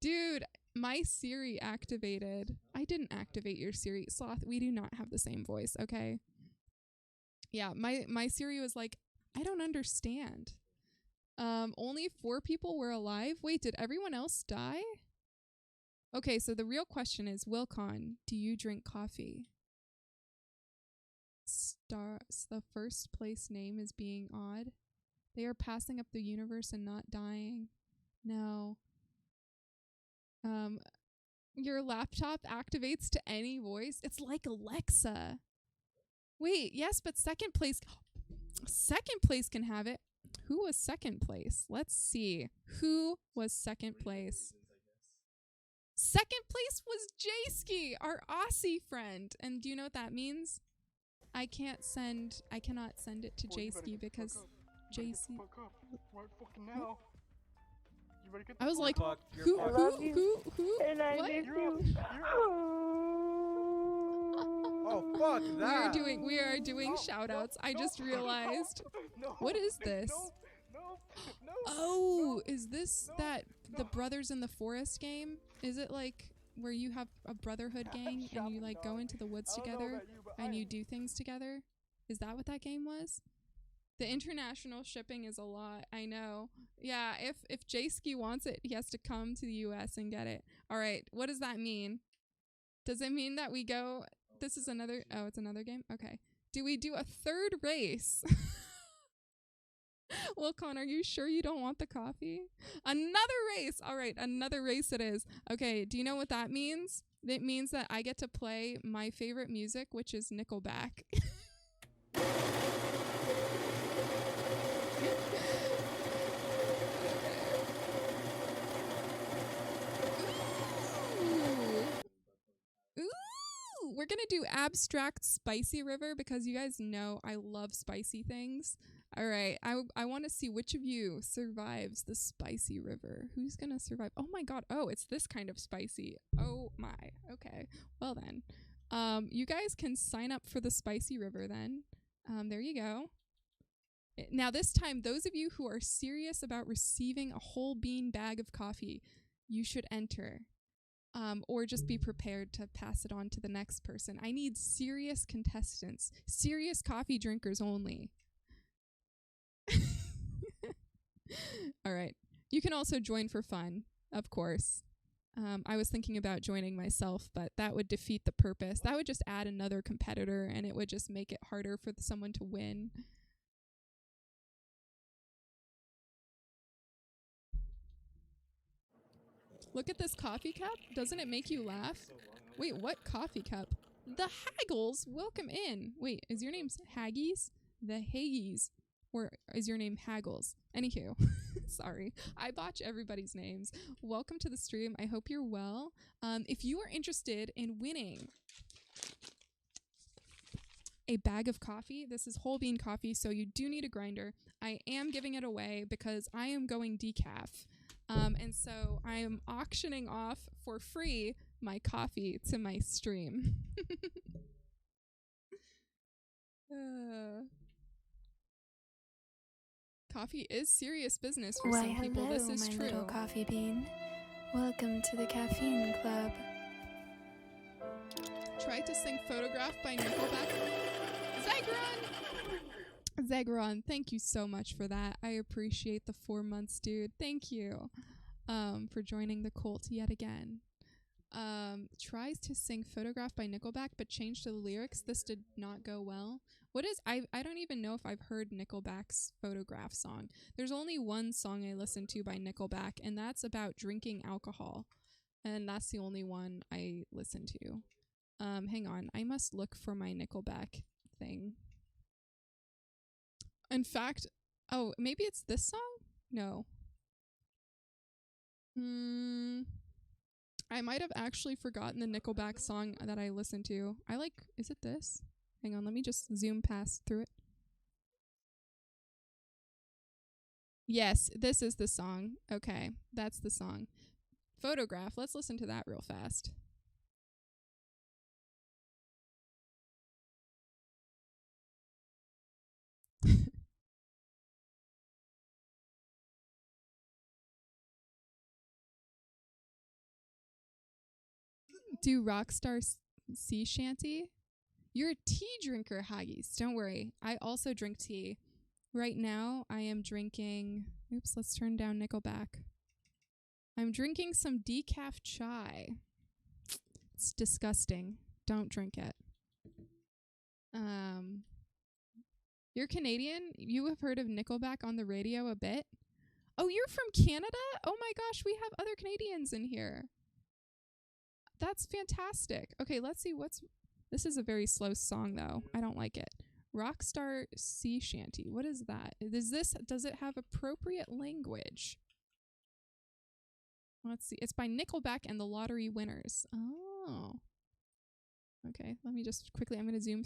Dude, my Siri activated. I didn't activate your Siri. Sloth, we do not have the same voice, okay? Yeah, my Siri was like, I don't understand. Only 4 people were alive? Wait, did everyone else die? Okay, so the real question is, Wilcon, do you drink coffee? The first place name is being odd. They are passing up the universe and not dying. No. Your laptop activates to any voice? It's like Alexa. Wait, yes, but second place can have it. Who was second place? Let's see. Who was second place? Second place was Jayski, our Aussie friend. And do you know what that means? I cannot send it to Jayski because JC. I was like, who? And I What? miss you. Oh, fuck that. We are doing shout outs. I just realized. What is this? Oh, is this that the Brothers in the Forest game? Is it like where you have a brotherhood gang and you like go into the woods together and you do things together? Is that what that game was? The international shipping is a lot. I know. Yeah, if Jayski wants it, he has to come to the US and get it. All right, what does that mean? Does it mean that we go... This is another... Oh, it's another game? Okay. Do we do a third race? Wilcon, are you sure you don't want the coffee? Another race! All right, another race it is. Okay, do you know what that means? It means that I get to play my favorite music, which is Nickelback. We're gonna do Abstract Spicy River because you guys know I love spicy things. All right, I want to see which of you survives the spicy river. Who's gonna survive? Oh my god! Oh, it's this kind of spicy. Oh my. Okay. Well then, you guys can sign up for the spicy river then. There you go. Now this time, those of you who are serious about receiving a whole bean bag of coffee, you should enter. Or just be prepared to pass it on to the next person. I need serious contestants. Serious coffee drinkers only. All right. You can also join for fun, of course. I was thinking about joining myself, but that would defeat the purpose. That would just add another competitor, and it would just make it harder for someone to win. Look at this coffee cup. Doesn't it make you laugh? Wait, what coffee cup? The Haggles, welcome in. Wait, is your name Haggies? The Haggies. Or is your name Haggles? Anywho, sorry. I botch everybody's names. Welcome to the stream. I hope you're well. If you are interested in winning a bag of coffee, this is whole bean coffee, so you do need a grinder. I am giving it away because I am going decaf. And so I am auctioning off for free my coffee to my stream. Coffee is serious business for Why, some people. hello, This is my true. little coffee bean. Welcome to the Caffeine Club. Try to sing Photograph by Nickelback. Zagron, thank you so much for that. I appreciate the 4 months, dude. Thank you for joining the cult yet again. Tries to sing Photograph by Nickelback, but changed the lyrics. This did not go well. What is, I don't even know if I've heard Nickelback's Photograph song. There's only one song I listen to by Nickelback, and that's about drinking alcohol. And that's the only one I listen to. Hang on, I must look for my Nickelback thing. In fact, oh, maybe it's this song? No. I might have actually forgotten the Nickelback song that I listened to. Is it this? Hang on, let me just zoom past through it. Yes, this is the song. Okay, that's the song. Photograph, let's listen to that real fast. Do Rockstar Sea Shanty? You're a tea drinker, Haggis. Don't worry. I also drink tea. Right now, I am drinking... Oops, let's turn down Nickelback. I'm drinking some decaf chai. It's disgusting. Don't drink it. You're Canadian? You have heard of Nickelback on the radio a bit? Oh, you're from Canada? Oh my gosh, we have other Canadians in here. That's fantastic. Okay, let's see what's... This is a very slow song, though. I don't like it. Rockstar Sea Shanty. What is that? Does it have appropriate language? Let's see. It's by Nickelback and the Lottery Winners. Oh. Okay, let me just quickly... I'm going to zoom...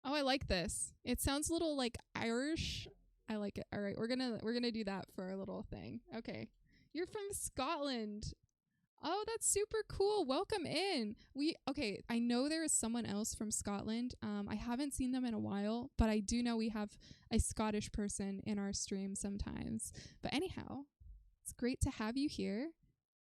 Oh, I like this. It sounds a little like Irish. I like it. All right, we're gonna do that for our little thing. Okay, you're from Scotland. Oh, that's super cool. Welcome in. I know there is someone else from Scotland. I haven't seen them in a while, but I do know we have a Scottish person in our stream sometimes. But anyhow, it's great to have you here.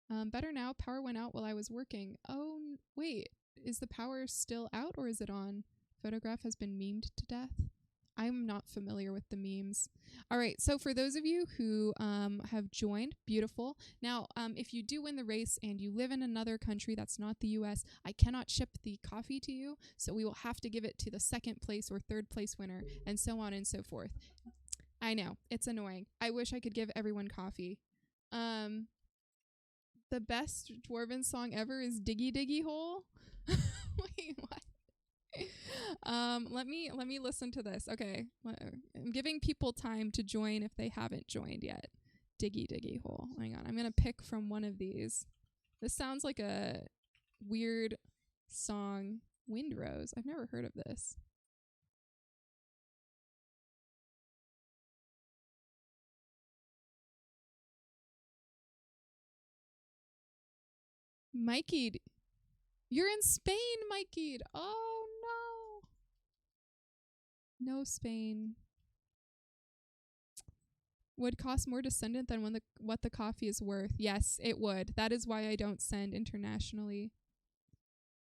Better now. Power went out while I was working. Oh, wait. Is the power still out or is it on? Photograph has been memed to death. I'm not familiar with the memes. All right, so for those of you who have joined, beautiful. Now, if you do win the race and you live in another country that's not the US, I cannot ship the coffee to you, so we will have to give it to the second place or third place winner, and so on and so forth. I know, it's annoying. I wish I could give everyone coffee. The best Dwarven song ever is Diggy Diggy Hole. Wait, what? Let me listen to this. Okay, I'm giving people time to join if they haven't joined yet. Diggy Diggy Hole. Hang on, I'm gonna pick from one of these. This sounds like a weird song. Windrose. I've never heard of this. Mikey, you're in Spain, Mikey. Oh no. No Spain. Would cost more to send it than what the coffee is worth. Yes, it would. That is why I don't send internationally.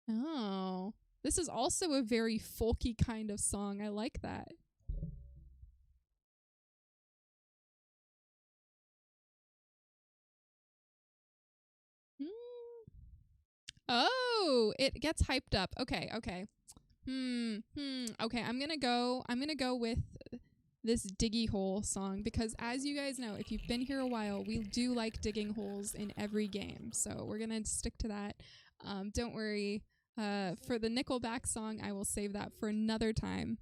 Oh. This is also a very folky kind of song. I like that. Oh, it gets hyped up. Okay. Okay, I'm gonna go with this Diggy Hole song because, as you guys know, if you've been here a while, we do like digging holes in every game. So we're gonna stick to that. Don't worry. For the Nickelback song, I will save that for another time.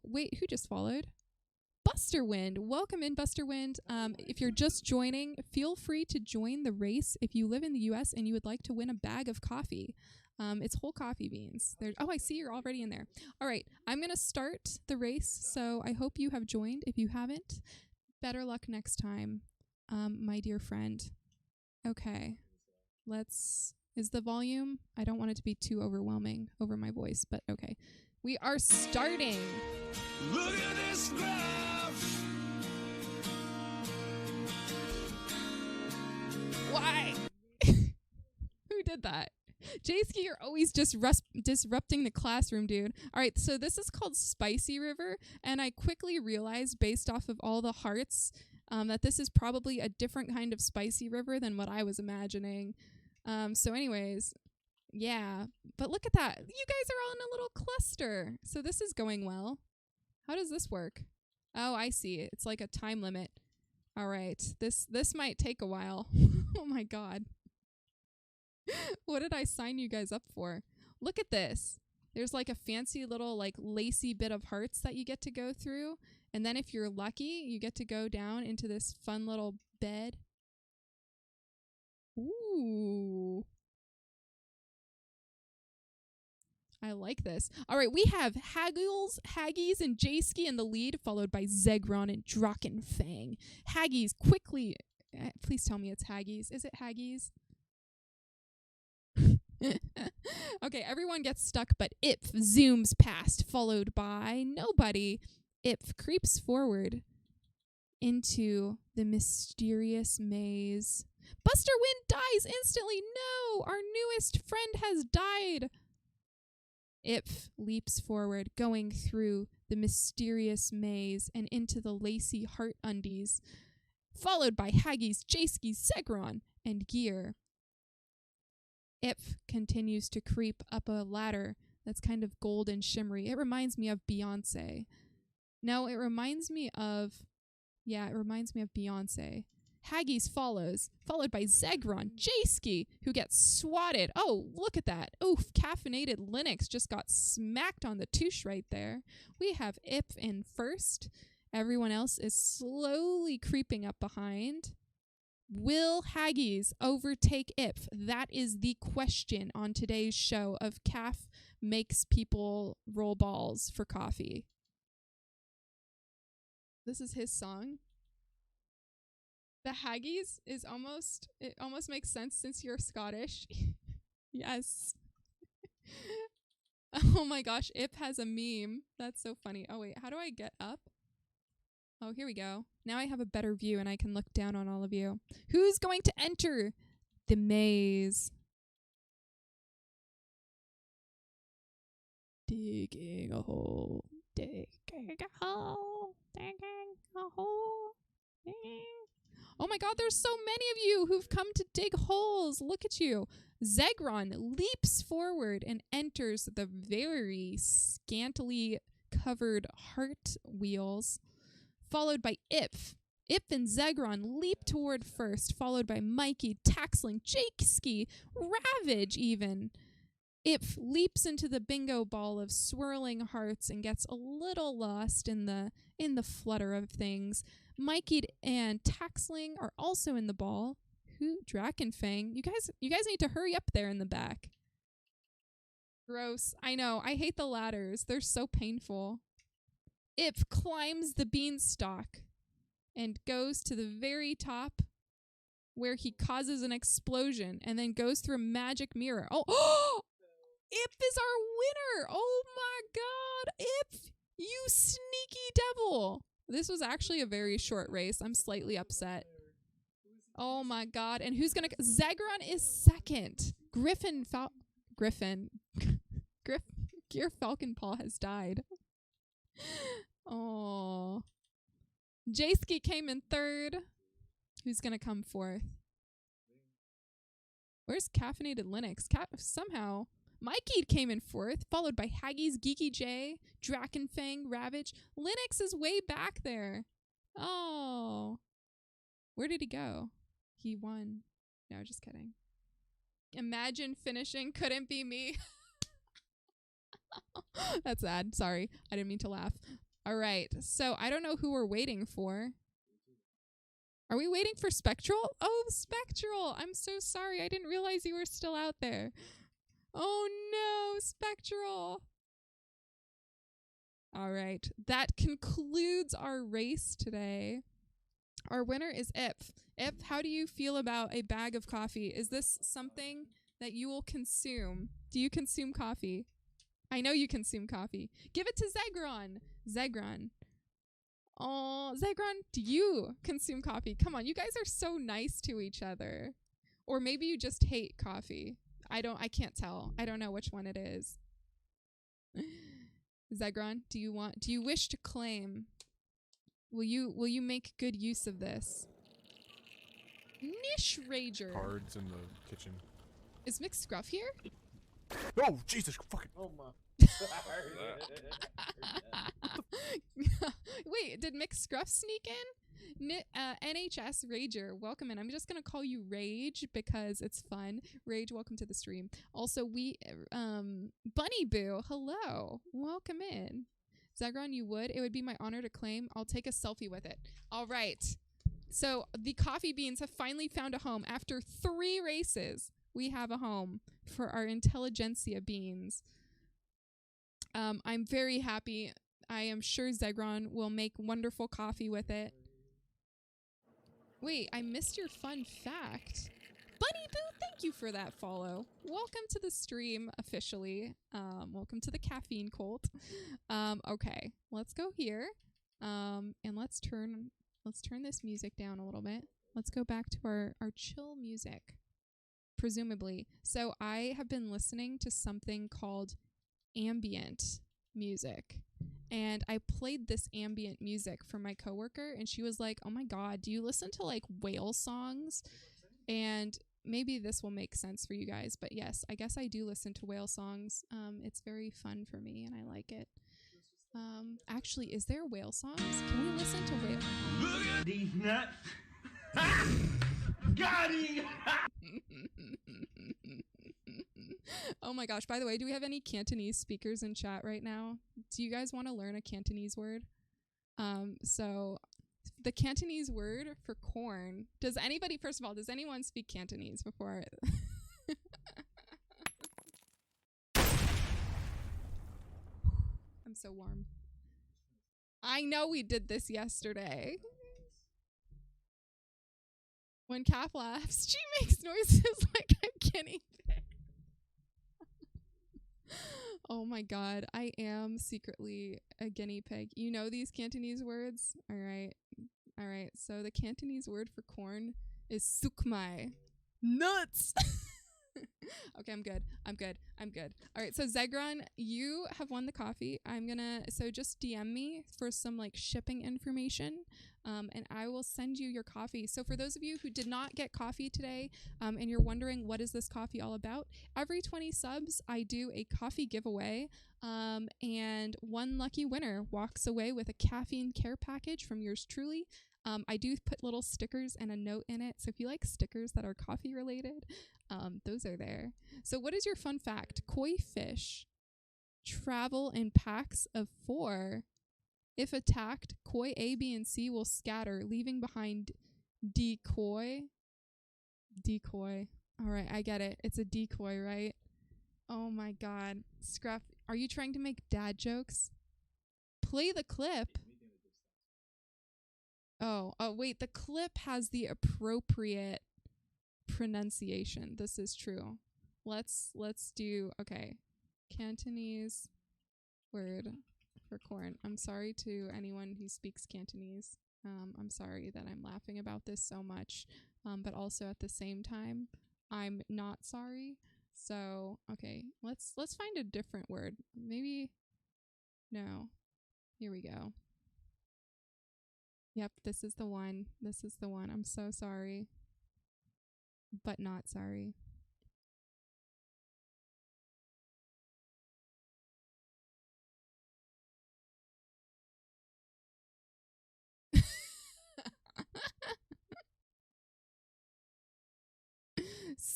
Wait, who just followed? Busterwind. Welcome in, Busterwind. If you're just joining, feel free to join the race if you live in the US and you would like to win a bag of coffee. It's whole coffee beans. I see you're already in there. All right, I'm going to start the race, so I hope you have joined. If you haven't, better luck next time, my dear friend. Okay, is the volume? I don't want it to be too overwhelming over my voice, but okay. We are starting. Look at this graph. Why? Who did that? Jayski, you're always just disrupting the classroom, dude. All right, so this is called Spicy River, and I quickly realized, based off of all the hearts, that this is probably a different kind of spicy river than what I was imagining. So anyways, yeah. But look at that. You guys are all in a little cluster. So this is going well. How does this work? Oh, I see. It's like a time limit. All right. This might take a while. Oh my god. What did I sign you guys up for? Look at this. There's like a fancy little like lacy bit of hearts that you get to go through. And then if you're lucky, you get to go down into this fun little bed. Ooh. I like this. All right, we have Haggies, and Jayski in the lead, followed by Zegron and Drachenfang. Haggies, quickly. Please tell me it's Haggies. Is it Haggies? Okay, everyone gets stuck, but Ipf zooms past, followed by nobody. Ipf creeps forward into the mysterious maze. Busterwind dies instantly. No, our newest friend has died. Ipf leaps forward, going through the mysterious maze and into the lacy heart undies, followed by Haggies, Jayski, Zegron, and Gear. Ipf continues to creep up a ladder that's kind of gold and shimmery. It reminds me of Beyonce. No, it reminds me of Beyonce. Haggies follows, followed by Zegron, Jayski, who gets swatted. Oh, look at that. Oof, caffeinated Linux just got smacked on the touche right there. We have Ipf in first. Everyone else is slowly creeping up behind. Will Haggies overtake Ipf? That is the question on today's show of Caff makes people roll balls for coffee. This is his song. The Haggies it almost makes sense since you're Scottish. Yes. Oh my gosh, Ip has a meme. That's so funny. Oh wait, how do I get up? Oh, here we go. Now I have a better view and I can look down on all of you. Who's going to enter the maze? Digging a hole. Digging a hole. Digging a hole. Digging. Oh my god, there's so many of you who've come to dig holes. Look at you. Zegron leaps forward and enters the very scantily covered heart wheels, followed by Ipf. Ipf and Zegron leap toward first, followed by Mikey, Taxling, Jayski, Ravage even. Ipf leaps into the bingo ball of swirling hearts and gets a little lost in the flutter of things. Mikey and Taxling are also in the ball. Who? Drachenfang. You guys need to hurry up there in the back. Gross. I know. I hate the ladders. They're so painful. Ipf climbs the beanstalk and goes to the very top where he causes an explosion and then goes through a magic mirror. Oh, Ipf is our winner. Oh my god. Ipf, you sneaky devil. This was actually a very short race. I'm slightly upset. Oh my god. And who's gonna... Zegron is second. Gear Falconpaw has died. Oh. Jayski came in third. Who's gonna come fourth? Where's Caffeinated Linux? Somehow Mikey came in fourth, followed by Haggie's Geeky J, Drakenfang, Ravage. Linux is way back there. Oh. Where did he go? He won. No, just kidding. Imagine finishing couldn't be me. That's sad. Sorry. I didn't mean to laugh. All right. So I don't know who we're waiting for. Are we waiting for Spectral? Oh, Spectral. I'm so sorry. I didn't realize you were still out there. Oh no, Spectral. All right. That concludes our race today. Our winner is Ip. Ip, how do you feel about a bag of coffee? Is this something that you will consume? Do you consume coffee? I know you consume coffee. Give it to Zegron. Zegron. Oh, Zegron, do you consume coffee? Come on, you guys are so nice to each other. Or maybe you just hate coffee. I can't tell. I don't know which one it is. Zegron, do you wish to claim? Will you make good use of this? Niche Rager. Cards in the kitchen. Is Mick Scruff here? Oh, Jesus fucking. Oh my. Wait, did Mick Scruff sneak in? NHS Rager, welcome in. I'm just gonna call you Rage because it's fun. Rage, welcome to the stream. Also, Bunny Boo, hello, welcome in. Zegron, you would? It would be my honor to claim. I'll take a selfie with it. All right. So the coffee beans have finally found a home. After 3 races, we have a home for our intelligentsia beans. I'm very happy. I am sure Zegron will make wonderful coffee with it. Wait, I missed your fun fact. Bunny Boo, thank you for that follow. Welcome to the stream officially. Welcome to the caffeine cult. Okay, let's go here. And let's turn this music down a little bit. Let's go back to our chill music. Presumably. So I have been listening to something called ambient music. And I played this ambient music for my coworker, and she was like, "Oh my god, do you listen to like whale songs?" And maybe this will make sense for you guys, but yes, I guess I do listen to whale songs. It's very fun for me, and I like it. Actually, is there whale songs? Can we listen to whale? Look at these nuts. Got him. Oh my gosh, by the way, do we have any Cantonese speakers in chat right now? Do you guys want to learn a Cantonese word? So the Cantonese word for corn. Does anyone speak Cantonese before? I'm so warm. I know we did this yesterday. When Cap laughs, she makes noises like a guinea pig. Oh my god, I am secretly a guinea pig. You know these Cantonese words? All right. So the Cantonese word for corn is sukmai. Nuts! Okay, I'm good. All right, so Zegron, you have won the coffee. So just DM me for some like shipping information, and I will send you your coffee. So for those of you who did not get coffee today, and you're wondering what is this coffee all about, every 20 subs, I do a coffee giveaway, and one lucky winner walks away with a caffeine care package from yours truly. I do put little stickers and a note in it, so if you like stickers that are coffee related, those are there. So what is your fun fact? Koi fish travel in packs of 4. If attacked, koi A, B, and C will scatter, leaving behind decoy. All right, I get it. It's a decoy, right? Oh my god. Scruff, are you trying to make dad jokes? Play the clip. Oh, wait, the clip has the appropriate pronunciation. This is true. Let's do, okay. Cantonese word for corn. I'm sorry to anyone who speaks Cantonese. I'm sorry that I'm laughing about this so much. But also at the same time, I'm not sorry. So, okay, let's find a different word. Maybe, no. Here we go. Yep, this is the one. I'm so sorry. But not sorry.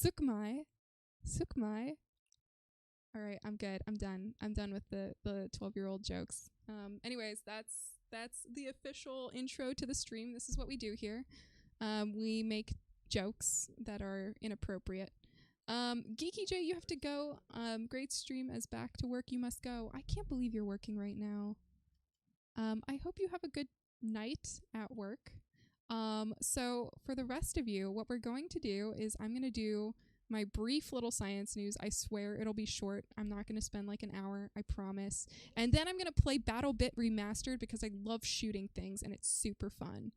Sukmai. All right, I'm good. I'm done with the 12-year-old jokes. Anyways, that's the official intro to the stream. This is what we do here. We make jokes that are inappropriate. Geeky J, you have to go. Great stream as back to work you must go. I can't believe you're working right now. I hope you have a good night at work. So for the rest of you, what we're going to do is I'm going to do my brief little science news. I swear it'll be short. I'm not going to spend like an hour, I promise. And then I'm going to play BattleBit Remastered because I love shooting things and it's super fun.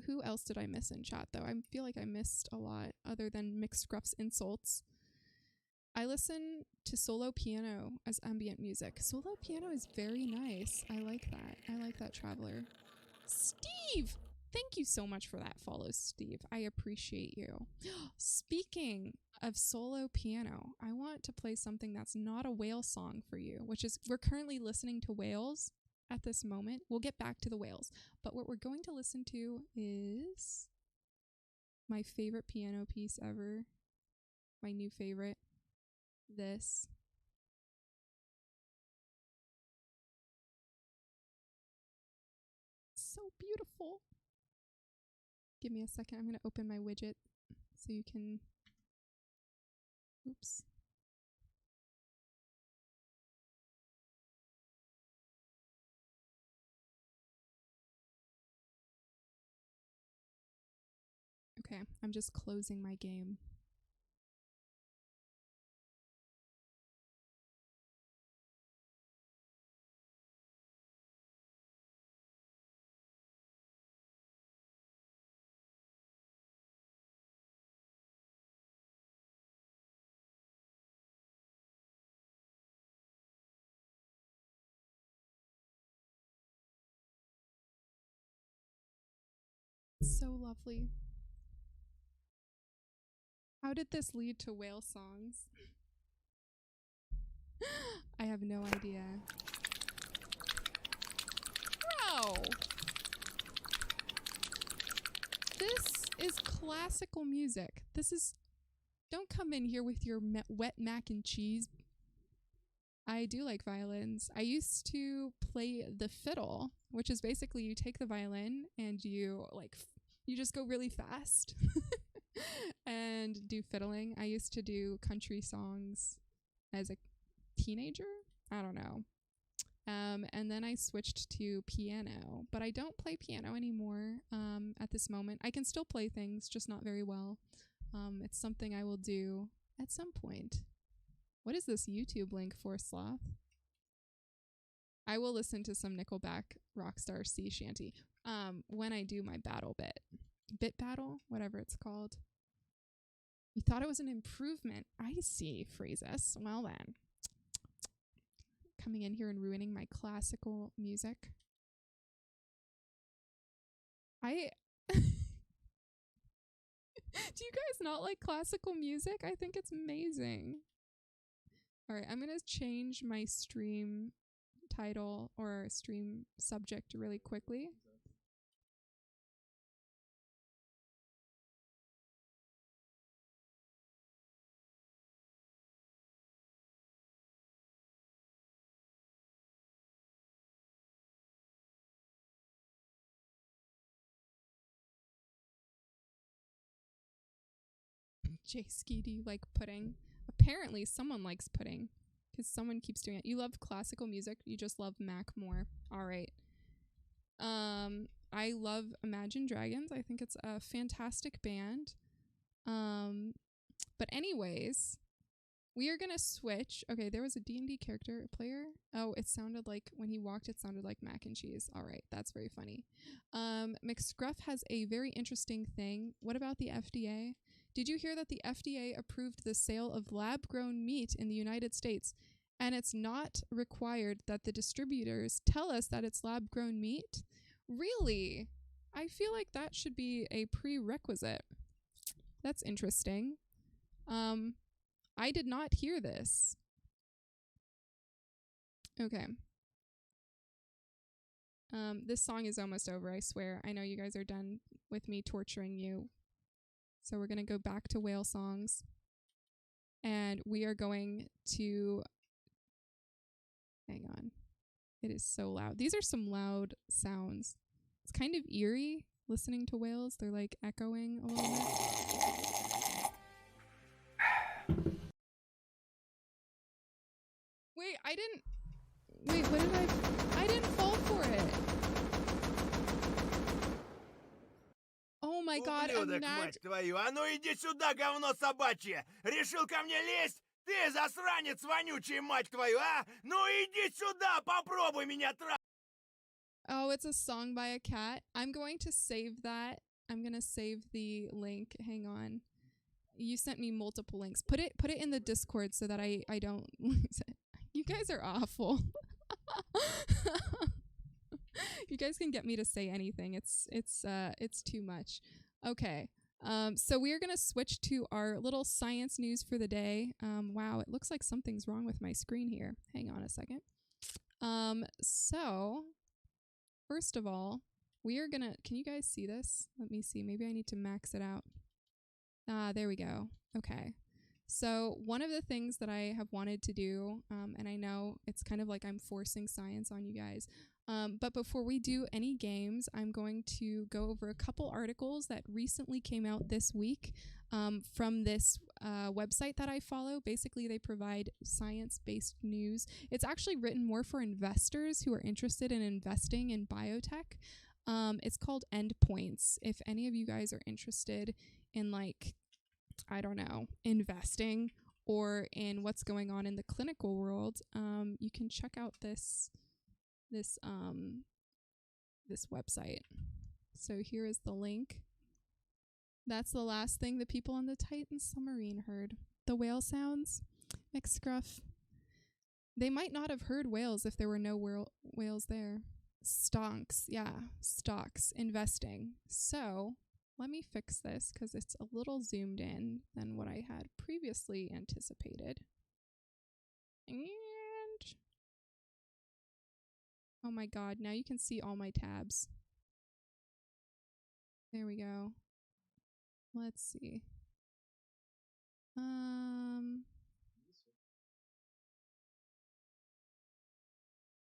Who else did I miss in chat though? I feel like I missed a lot other than McScruff's insults. I listen to solo piano as ambient music. Solo piano is very nice. I like that. I like that, Traveler. Steve! Thank you so much for that follow, Steve. I appreciate you. Speaking of solo piano, I want to play something that's not a whale song for you, which is we're currently listening to whales at this moment. We'll get back to the whales, but what we're going to listen to is my favorite piano piece ever. My new favorite. This. So beautiful. Give me a second. I'm going to open my widget so you can. Oops. Okay, I'm just closing my game. So lovely. How did this lead to whale songs? I have no idea. Bro! This is classical music. This is... Don't come in here with your wet mac and cheese. I do like violins. I used to play the fiddle, which is basically you take the violin and you just go really fast and do fiddling. I used to do country songs as a teenager. I don't know. And then I switched to piano, but I don't play piano anymore at this moment. I can still play things, just not very well. It's something I will do at some point. What is this YouTube link for, Sloth? I will listen to some Nickelback Rockstar Sea Shanty when I do my Bit Battle, whatever it's called. You thought it was an improvement. I see, Phrases. Well then. Coming in here and ruining my classical music. Do you guys not like classical music? I think it's amazing. Alright, I'm gonna change my stream title or stream subject really quickly. J-Ski, do you like pudding? Apparently someone likes pudding because someone keeps doing it. You love classical music, you just love Mac more. All right. I love Imagine Dragons. I think it's a fantastic band. But anyways, we are going to switch. Okay, there was a D&D character player. Oh, it sounded like when he walked, it sounded like mac and cheese. All right, that's very funny. McScruff has a very interesting thing. What about the FDA? Did you hear that the FDA approved the sale of lab-grown meat in the United States, and it's not required that the distributors tell us that it's lab-grown meat? Really? I feel like that should be a prerequisite. That's interesting. I did not hear this. Okay. This song is almost over, I swear. I know you guys are done with me torturing you So we're going to go back to whale songs. And we are going to... Hang on. It is so loud. These are some loud sounds. It's kind of eerie listening to whales. They're like echoing a little bit. Wait, what did I didn't fall for it. Oh my god, Ублюдок, мать твою! А ну иди сюда, говно собачье! Решил ко мне лезть? Ты засранец вонючий, мать твою, а? Ну иди сюда, попробуй меня Oh, it's a song by a cat. I'm going to save that. I'm going to save the link. Hang on. You sent me multiple links. Put it in the Discord so that I don't lose it. You guys are awful. You guys can get me to say anything. It's too much. Okay. So we are going to switch to our little science news for the day. Wow, it looks like something's wrong with my screen here. Hang on a second. So first of all, we are going to, can you guys see this? Let me see. Maybe I need to max it out. There we go. Okay. So one of the things that I have wanted to do, and I know it's kind of like I'm forcing science on you guys, but before we do any games, I'm going to go over a couple articles that recently came out this week from this website that I follow. Basically, they provide science-based news. It's actually written more for investors who are interested in investing in biotech. It's called Endpoints. If any of you guys are interested in, like, I don't know, investing or in what's going on in the clinical world, you can check out this website. So here is the link. That's the last thing the people on the Titan submarine heard. The whale sounds. McScruff. They might not have heard whales if there were no whales there. Stonks. Yeah, stocks. Investing. So let me fix this because it's a little zoomed in than what I had previously anticipated. And oh my god, now you can see all my tabs. There we go. Let's see.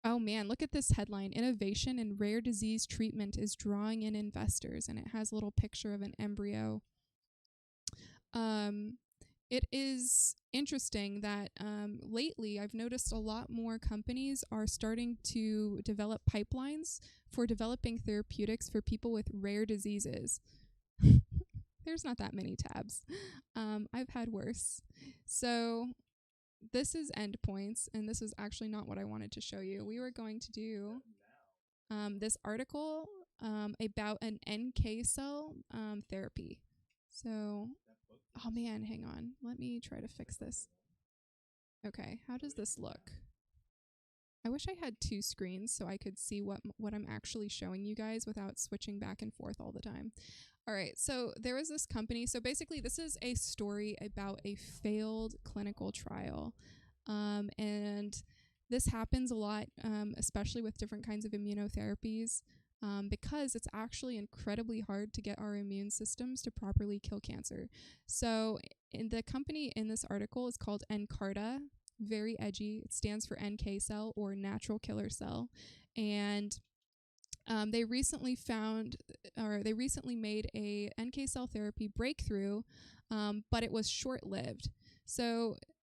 Oh man, look at this headline. Innovation in rare disease treatment is drawing in investors, and it has a little picture of an embryo. It is interesting that lately I've noticed a lot more companies are starting to develop pipelines for developing therapeutics for people with rare diseases. There's not that many tabs. I've had worse. So this is Endpoints, and this is actually not what I wanted to show you. We were going to do this article about an NK cell therapy. So, oh man, hang on. Let me try to fix this. Okay, how does this look? I wish I had two screens so I could see what I'm actually showing you guys without switching back and forth all the time. All right, so there was this company. So basically, this is a story about a failed clinical trial. And this happens a lot, especially with different kinds of immunotherapies, because it's actually incredibly hard to get our immune systems to properly kill cancer. So the company in this article is called NKARTA, very edgy. It stands for NK cell, or natural killer cell. And they recently made a NK cell therapy breakthrough, but it was short-lived. So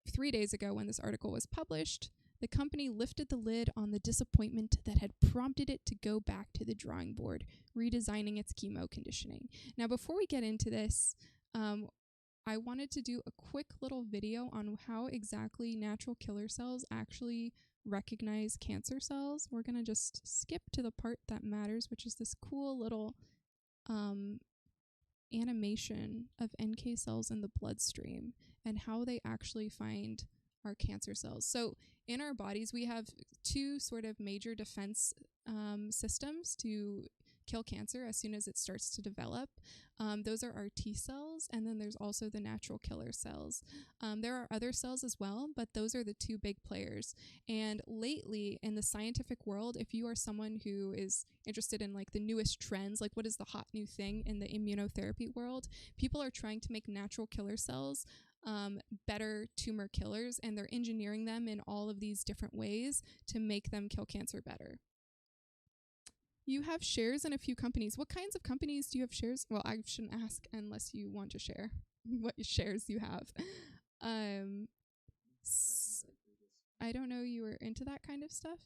3 days ago, when this article was published, the company lifted the lid on the disappointment that had prompted it to go back to the drawing board, redesigning its chemo conditioning. Now, before we get into this, I wanted to do a quick little video on how exactly natural killer cells actually recognize cancer cells. We're going to just skip to the part that matters, which is this cool little animation of NK cells in the bloodstream and how they actually find our cancer cells. So in our bodies, we have two sort of major defense systems to kill cancer as soon as it starts to develop. Those are our T cells, and then there's also the natural killer cells. There are other cells as well, but those are the two big players. And lately in the scientific world, if you are someone who is interested in like the newest trends, like what is the hot new thing in the immunotherapy world, people are trying to make natural killer cells better tumor killers, and they're engineering them in all of these different ways to make them kill cancer better. You have shares in a few companies. What kinds of companies do you have shares? Well, I shouldn't ask unless you want to share what shares you have. I don't know you were into that kind of stuff.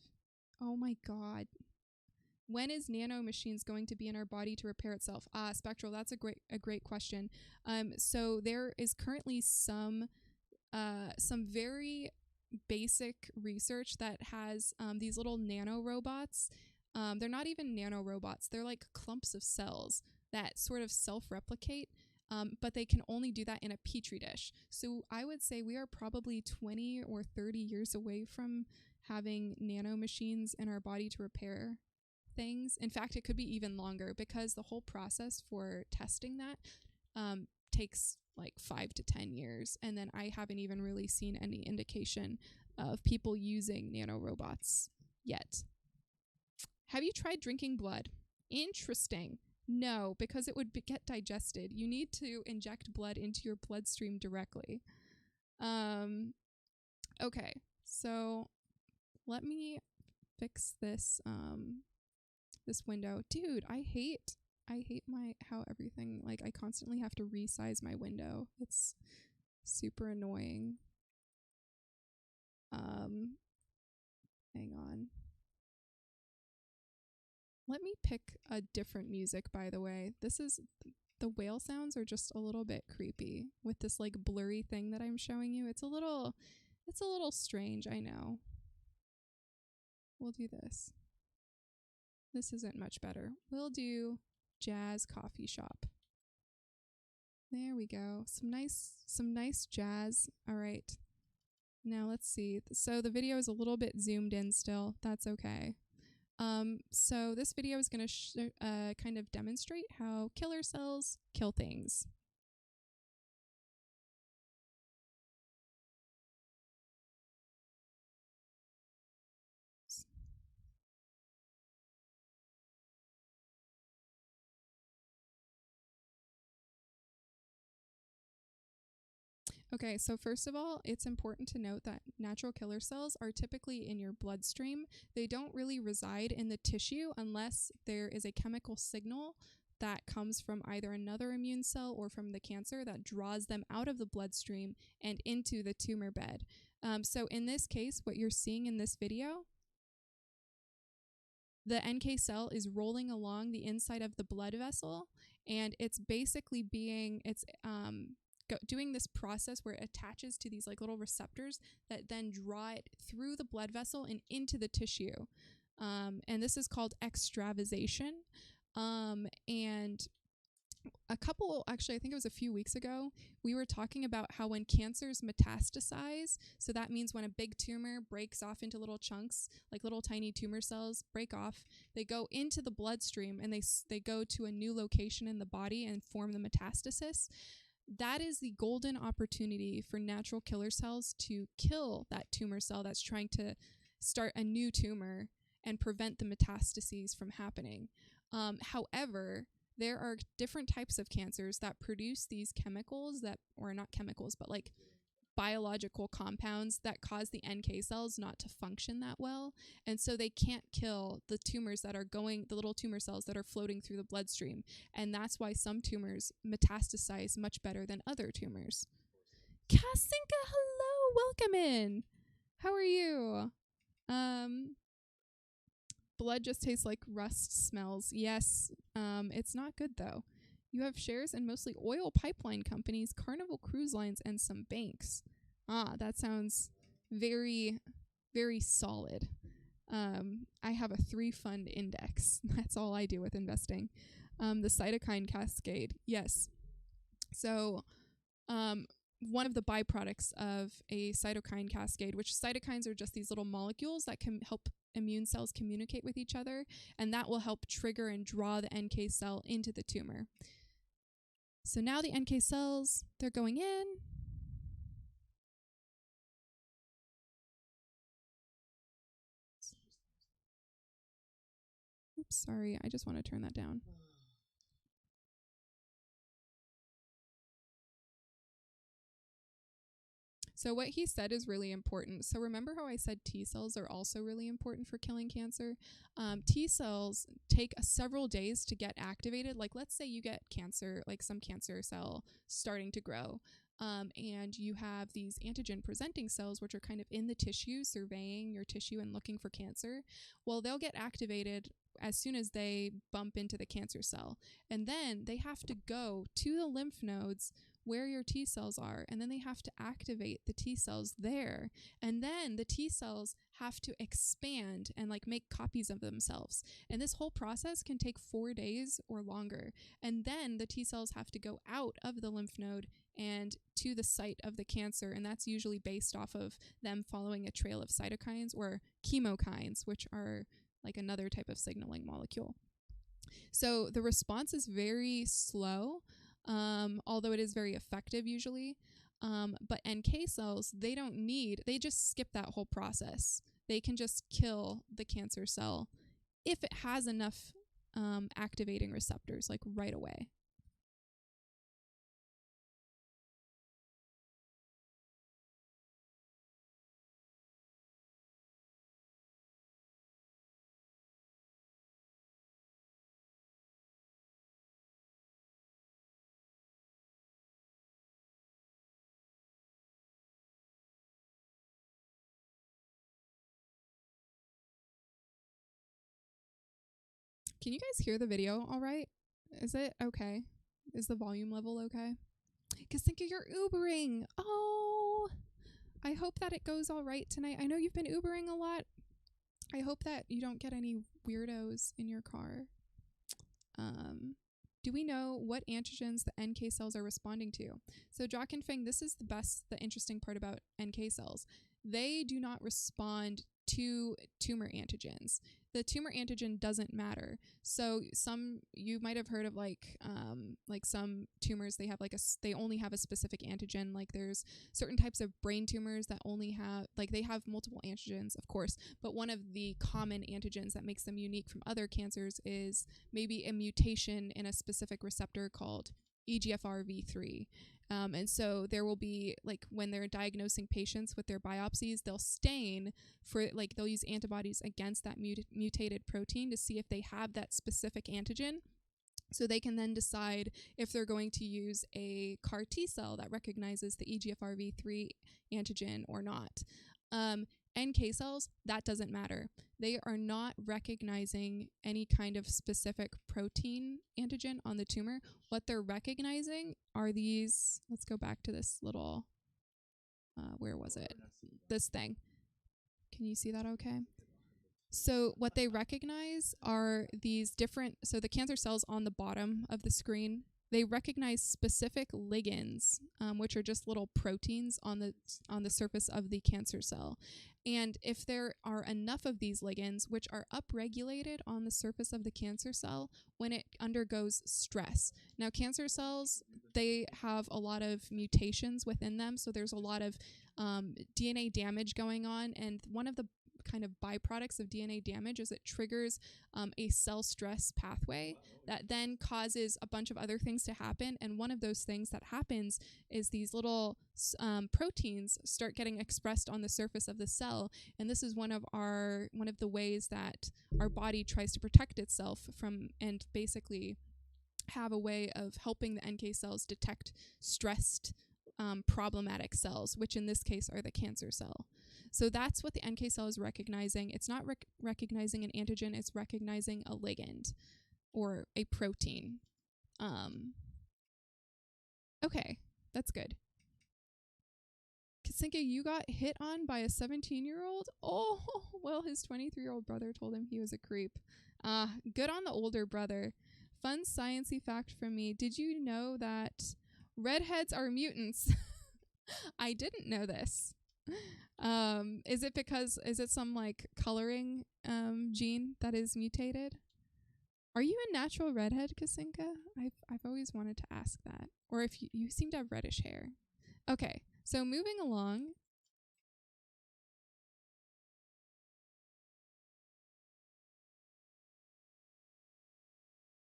Oh my God. When is nano machines going to be in our body to repair itself? Spectral, that's a great question. So there is currently some very basic research that has these little nano robots. They're not even nano robots. They're like clumps of cells that sort of self-replicate, but they can only do that in a petri dish. So I would say we are probably 20 or 30 years away from having nano machines in our body to repair things. In fact, it could be even longer, because the whole process for testing that takes like 5 to 10 years. And then I haven't even really seen any indication of people using nanorobots yet. Have you tried drinking blood? Interesting. No, because it would get digested. You need to inject blood into your bloodstream directly. Okay, so let me fix this this window. Dude, I hate how everything, like, I constantly have to resize my window. It's super annoying. Hang on. Let me pick a different music, by the way. The whale sounds are just a little bit creepy with this like blurry thing that I'm showing you. It's a little strange, I know. We'll do this. This isn't much better. We'll do jazz coffee shop. There we go. Some nice jazz. All right. Now let's see. So the video is a little bit zoomed in still. That's okay. So this video is going to kind of demonstrate how killer cells kill things. Okay, so first of all, it's important to note that natural killer cells are typically in your bloodstream. They don't really reside in the tissue unless there is a chemical signal that comes from either another immune cell or from the cancer that draws them out of the bloodstream and into the tumor bed. So in this case, what you're seeing in this video, the NK cell is rolling along the inside of the blood vessel, and it's basically doing this process where it attaches to these like little receptors that then draw it through the blood vessel and into the tissue. And this is called extravasation. And I think it was a few weeks ago, we were talking about how when cancers metastasize, so that means when a big tumor breaks off into little chunks, like little tiny tumor cells break off, they go into the bloodstream and they go to a new location in the body and form the metastasis. That is the golden opportunity for natural killer cells to kill that tumor cell that's trying to start a new tumor and prevent the metastases from happening. However, there are different types of cancers that produce these chemicals or not chemicals, but like biological compounds that cause the NK cells not to function that well. And so they can't kill the tumors that are the little tumor cells that are floating through the bloodstream. And that's why some tumors metastasize much better than other tumors. Kasinka, hello, welcome in. How are you? Blood just tastes like rust smells. Yes, it's not good though. You have shares in mostly oil pipeline companies, Carnival Cruise Lines, and some banks. That sounds very, very solid. I have a 3-fund index. That's all I do with investing. The cytokine cascade. Yes. So one of the byproducts of a cytokine cascade, which cytokines are just these little molecules that can help immune cells communicate with each other, and that will help trigger and draw the NK cell into the tumor. So now the NK cells, they're going in. Oops, sorry, I just want to turn that down. So what he said is really important. So remember how I said T cells are also really important for killing cancer? T cells take several days to get activated. Like let's say you get cancer, like some cancer cell starting to grow. And you have these antigen presenting cells, which are kind of in the tissue, surveying your tissue and looking for cancer. Well, they'll get activated as soon as they bump into the cancer cell. And then they have to go to the lymph nodes where your T cells are, and then they have to activate the T cells there. And then the T cells have to expand and like make copies of themselves. And this whole process can take 4 days or longer. And then the T cells have to go out of the lymph node and to the site of the cancer, and that's usually based off of them following a trail of cytokines or chemokines, which are like another type of signaling molecule. So the response is very slow, although it is very effective usually. But NK cells, they just skip that whole process. They can just kill the cancer cell if it has enough activating receptors, like right away. Can you guys hear the video all right? Is it okay? Is the volume level okay? Because think of your Ubering. Oh, I hope that it goes all right tonight. I know you've been Ubering a lot. I hope that you don't get any weirdos in your car. Do we know what antigens the NK cells are responding to? So Jock and Feng, this is the interesting part about NK cells. They do not respond to tumor antigens. The tumor antigen doesn't matter. So you might have heard of like some tumors, they only have a specific antigen. Like there's certain types of brain tumors that only have, like they have multiple antigens, of course, but one of the common antigens that makes them unique from other cancers is maybe a mutation in a specific receptor called EGFRV3. And so there will be, like, when they're diagnosing patients with their biopsies, they'll stain for, like, they'll use antibodies against that mutated protein to see if they have that specific antigen. So they can then decide if they're going to use a CAR T cell that recognizes the EGFRV3 antigen or not. NK cells, that doesn't matter. They are not recognizing any kind of specific protein antigen on the tumor. What they're recognizing are these, let's go back to this little, where was it? This thing. Can you see that okay? So what they recognize are these different, so the cancer cells on the bottom of the screen, they recognize specific ligands, which are just little proteins on the surface of the cancer cell. And if there are enough of these ligands, which are upregulated on the surface of the cancer cell when it undergoes stress. Now, cancer cells, they have a lot of mutations within them, so there's a lot of DNA damage going on, and one of the kind of byproducts of DNA damage is it triggers a cell stress pathway that then causes a bunch of other things to happen. And one of those things that happens is these little proteins start getting expressed on the surface of the cell. And this is one of the ways that our body tries to protect itself from, and basically have a way of helping the NK cells detect stressed problematic cells, which in this case are the cancer cell. So that's what the NK cell is recognizing. It's not recognizing an antigen, it's recognizing a ligand or a protein. Okay, that's good. Kasinka, you got hit on by a 17-year-old? Oh, well, his 23-year-old brother told him he was a creep. Good on the older brother. Fun sciencey fact from me. Did you know that redheads are mutants? I didn't know this. Is it some like coloring gene that is mutated? Are you a natural redhead, Kasinka? I've always wanted to ask that. Or if you seem to have reddish hair. Okay, so moving along.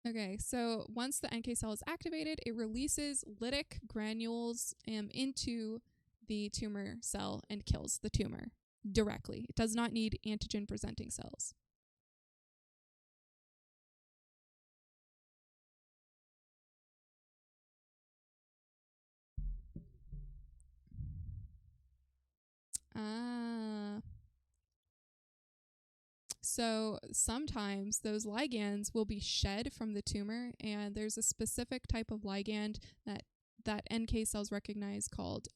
Okay, so once the NK cell is activated, it releases lytic granules into the tumor cell and kills the tumor directly. It does not need antigen presenting cells. So sometimes those ligands will be shed from the tumor, and there's a specific type of ligand that NK cells recognize called,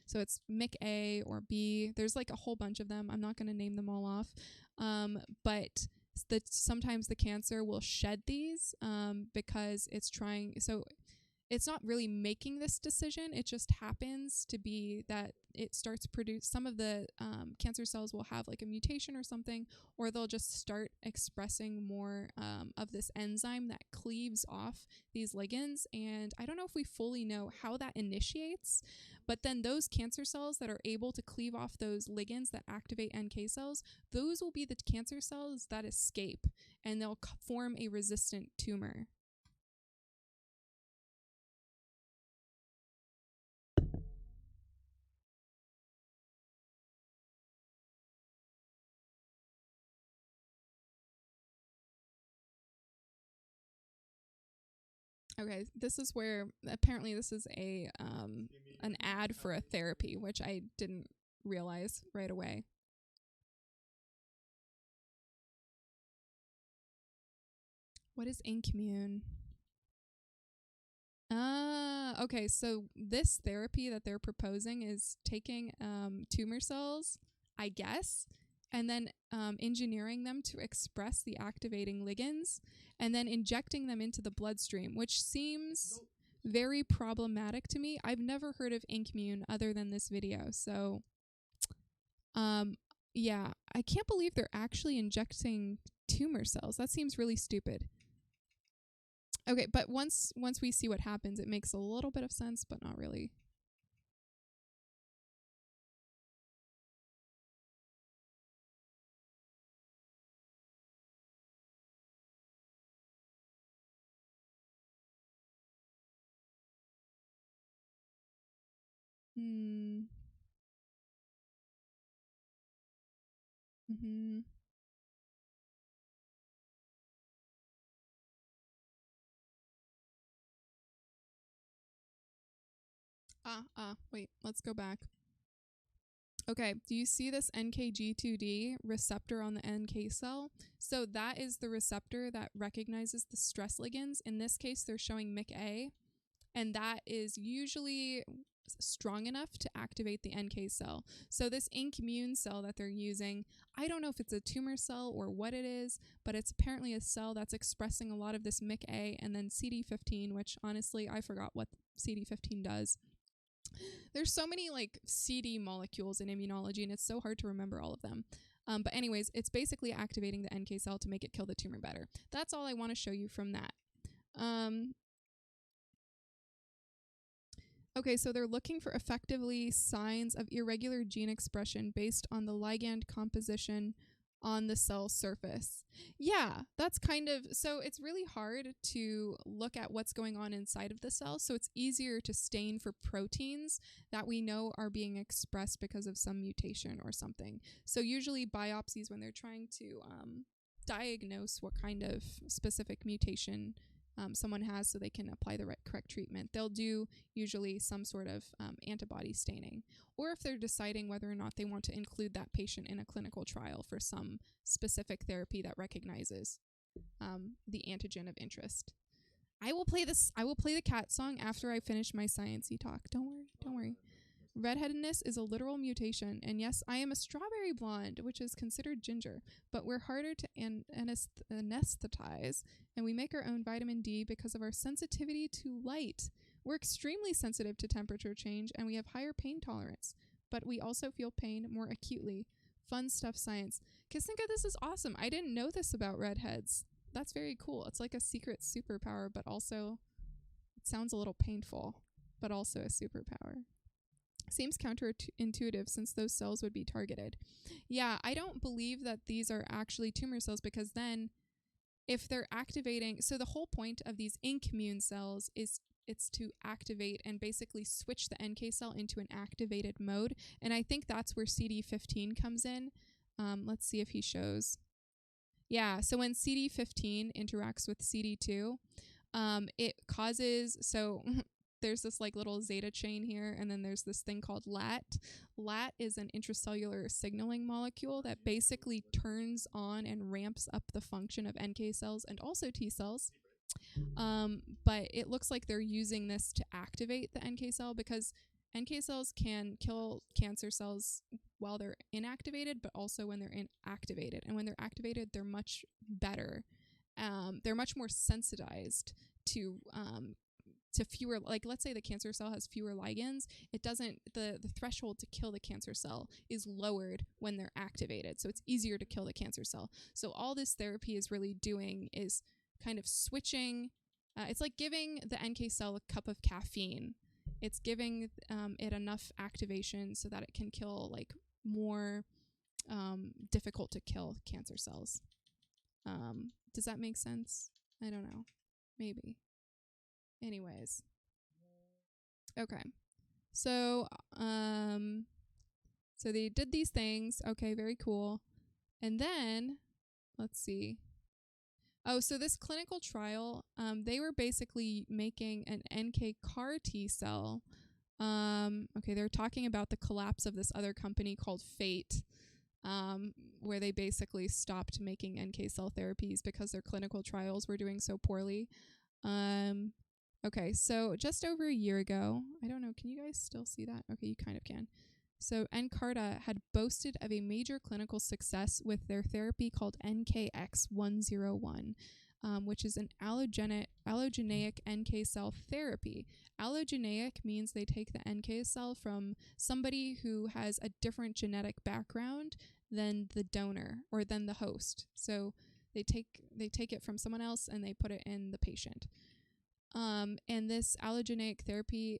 so it's MIC-A or B. There's like a whole bunch of them. I'm not going to name them all off, but sometimes the cancer will shed these because it's trying. So it's not really making this decision. It just happens to be that it starts produce. Some of the cancer cells will have like a mutation or something, or they'll just start expressing more of this enzyme that cleaves off these ligands. And I don't know if we fully know how that initiates, but then those cancer cells that are able to cleave off those ligands that activate NK cells, those will be the cancer cells that escape, and they'll form a resistant tumor. Okay, this is where apparently this is a an ad for a therapy, which I didn't realize right away. What is Inkmune? Okay, so this therapy that they're proposing is taking tumor cells, I guess, and then engineering them to express the activating ligands, and then injecting them into the bloodstream, which seems very problematic to me. I've never heard of Inkmune other than this video, so yeah, I can't believe they're actually injecting tumor cells. That seems really stupid. Okay, but once we see what happens, it makes a little bit of sense, but not really. Wait, let's go back. Okay, do you see this NKG2D receptor on the NK cell? So that is the receptor that recognizes the stress ligands. In this case, they're showing MIC-A, and that is usually strong enough to activate the NK cell. So this Inkmune cell that they're using, I don't know if it's a tumor cell or what it is, but it's apparently a cell that's expressing a lot of this MIC-A and then CD15, which honestly, I forgot what CD15 does. There's so many like CD molecules in immunology, and it's so hard to remember all of them. But anyways, it's basically activating the NK cell to make it kill the tumor better. That's all I want to show you from that. Okay, so they're looking for effectively signs of irregular gene expression based on the ligand composition on the cell surface. Yeah, that's kind of, so it's really hard to look at what's going on inside of the cell, so it's easier to stain for proteins that we know are being expressed because of some mutation or something. So usually biopsies, when they're trying to diagnose what kind of specific mutation someone has so they can apply the correct treatment, they'll do usually some sort of antibody staining, or if they're deciding whether or not they want to include that patient in a clinical trial for some specific therapy that recognizes the antigen of interest. I will play the cat song after I finish my sciencey talk. Don't worry. Redheadedness is a literal mutation, and yes, I am a strawberry blonde, which is considered ginger, but we're harder to anesthetize, and we make our own vitamin D because of our sensitivity to light. We're extremely sensitive to temperature change, and we have higher pain tolerance, but we also feel pain more acutely. Fun stuff, science. Kisinka, this is awesome. I didn't know this about redheads. That's very cool. It's like a secret superpower, but also it sounds a little painful, but also a superpower. Seems counterintuitive since those cells would be targeted. Yeah, I don't believe that these are actually tumor cells, because then if they're activating, so the whole point of these immune cells is it's to activate and basically switch the NK cell into an activated mode. And I think that's where CD15 comes in. Let's see if he shows. Yeah, so when CD15 interacts with CD2, it causes, so there's this like little zeta chain here, and then there's this thing called LAT. LAT is an intracellular signaling molecule that basically turns on and ramps up the function of NK cells and also T cells. But it looks like they're using this to activate the NK cell, because NK cells can kill cancer cells while they're inactivated, but also when they're inactivated. And when they're activated, they're much better. They're much more sensitized to fewer, like let's say the cancer cell has fewer ligands, it doesn't, the threshold to kill the cancer cell is lowered when they're activated. So it's easier to kill the cancer cell. So all this therapy is really doing is kind of switching, it's like giving the NK cell a cup of caffeine. It's giving it enough activation so that it can kill like more difficult to kill cancer cells. Does that make sense? I don't know. Maybe. Anyways. Okay. So so they did these things. Okay, very cool. And then let's see. Oh, so this clinical trial, they were basically making an NKARTA T cell. Okay, they're talking about the collapse of this other company called Fate, where they basically stopped making NK cell therapies because their clinical trials were doing so poorly. Okay, so just over a year ago, I don't know, can you guys still see that? Okay, you kind of can. So NKARTA had boasted of a major clinical success with their therapy called NKX101, which is an allogeneic NK cell therapy. Allogeneic means they take the NK cell from somebody who has a different genetic background than the donor or than the host. So they take it from someone else and they put it in the patient. And this allogeneic therapy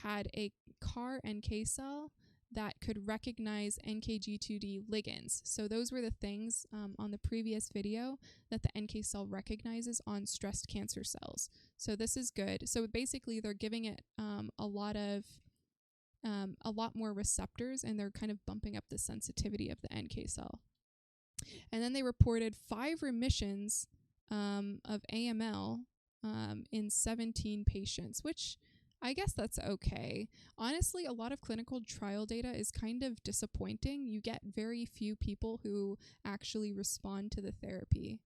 had a CAR NK cell that could recognize NKG2D ligands. So those were the things on the previous video that the NK cell recognizes on stressed cancer cells. So this is good. So basically they're giving it a lot more receptors, and they're kind of bumping up the sensitivity of the NK cell. And then they reported 5 remissions of AML in 17 patients, which I guess that's okay. Honestly, a lot of clinical trial data is kind of disappointing. You get very few people who actually respond to the therapy.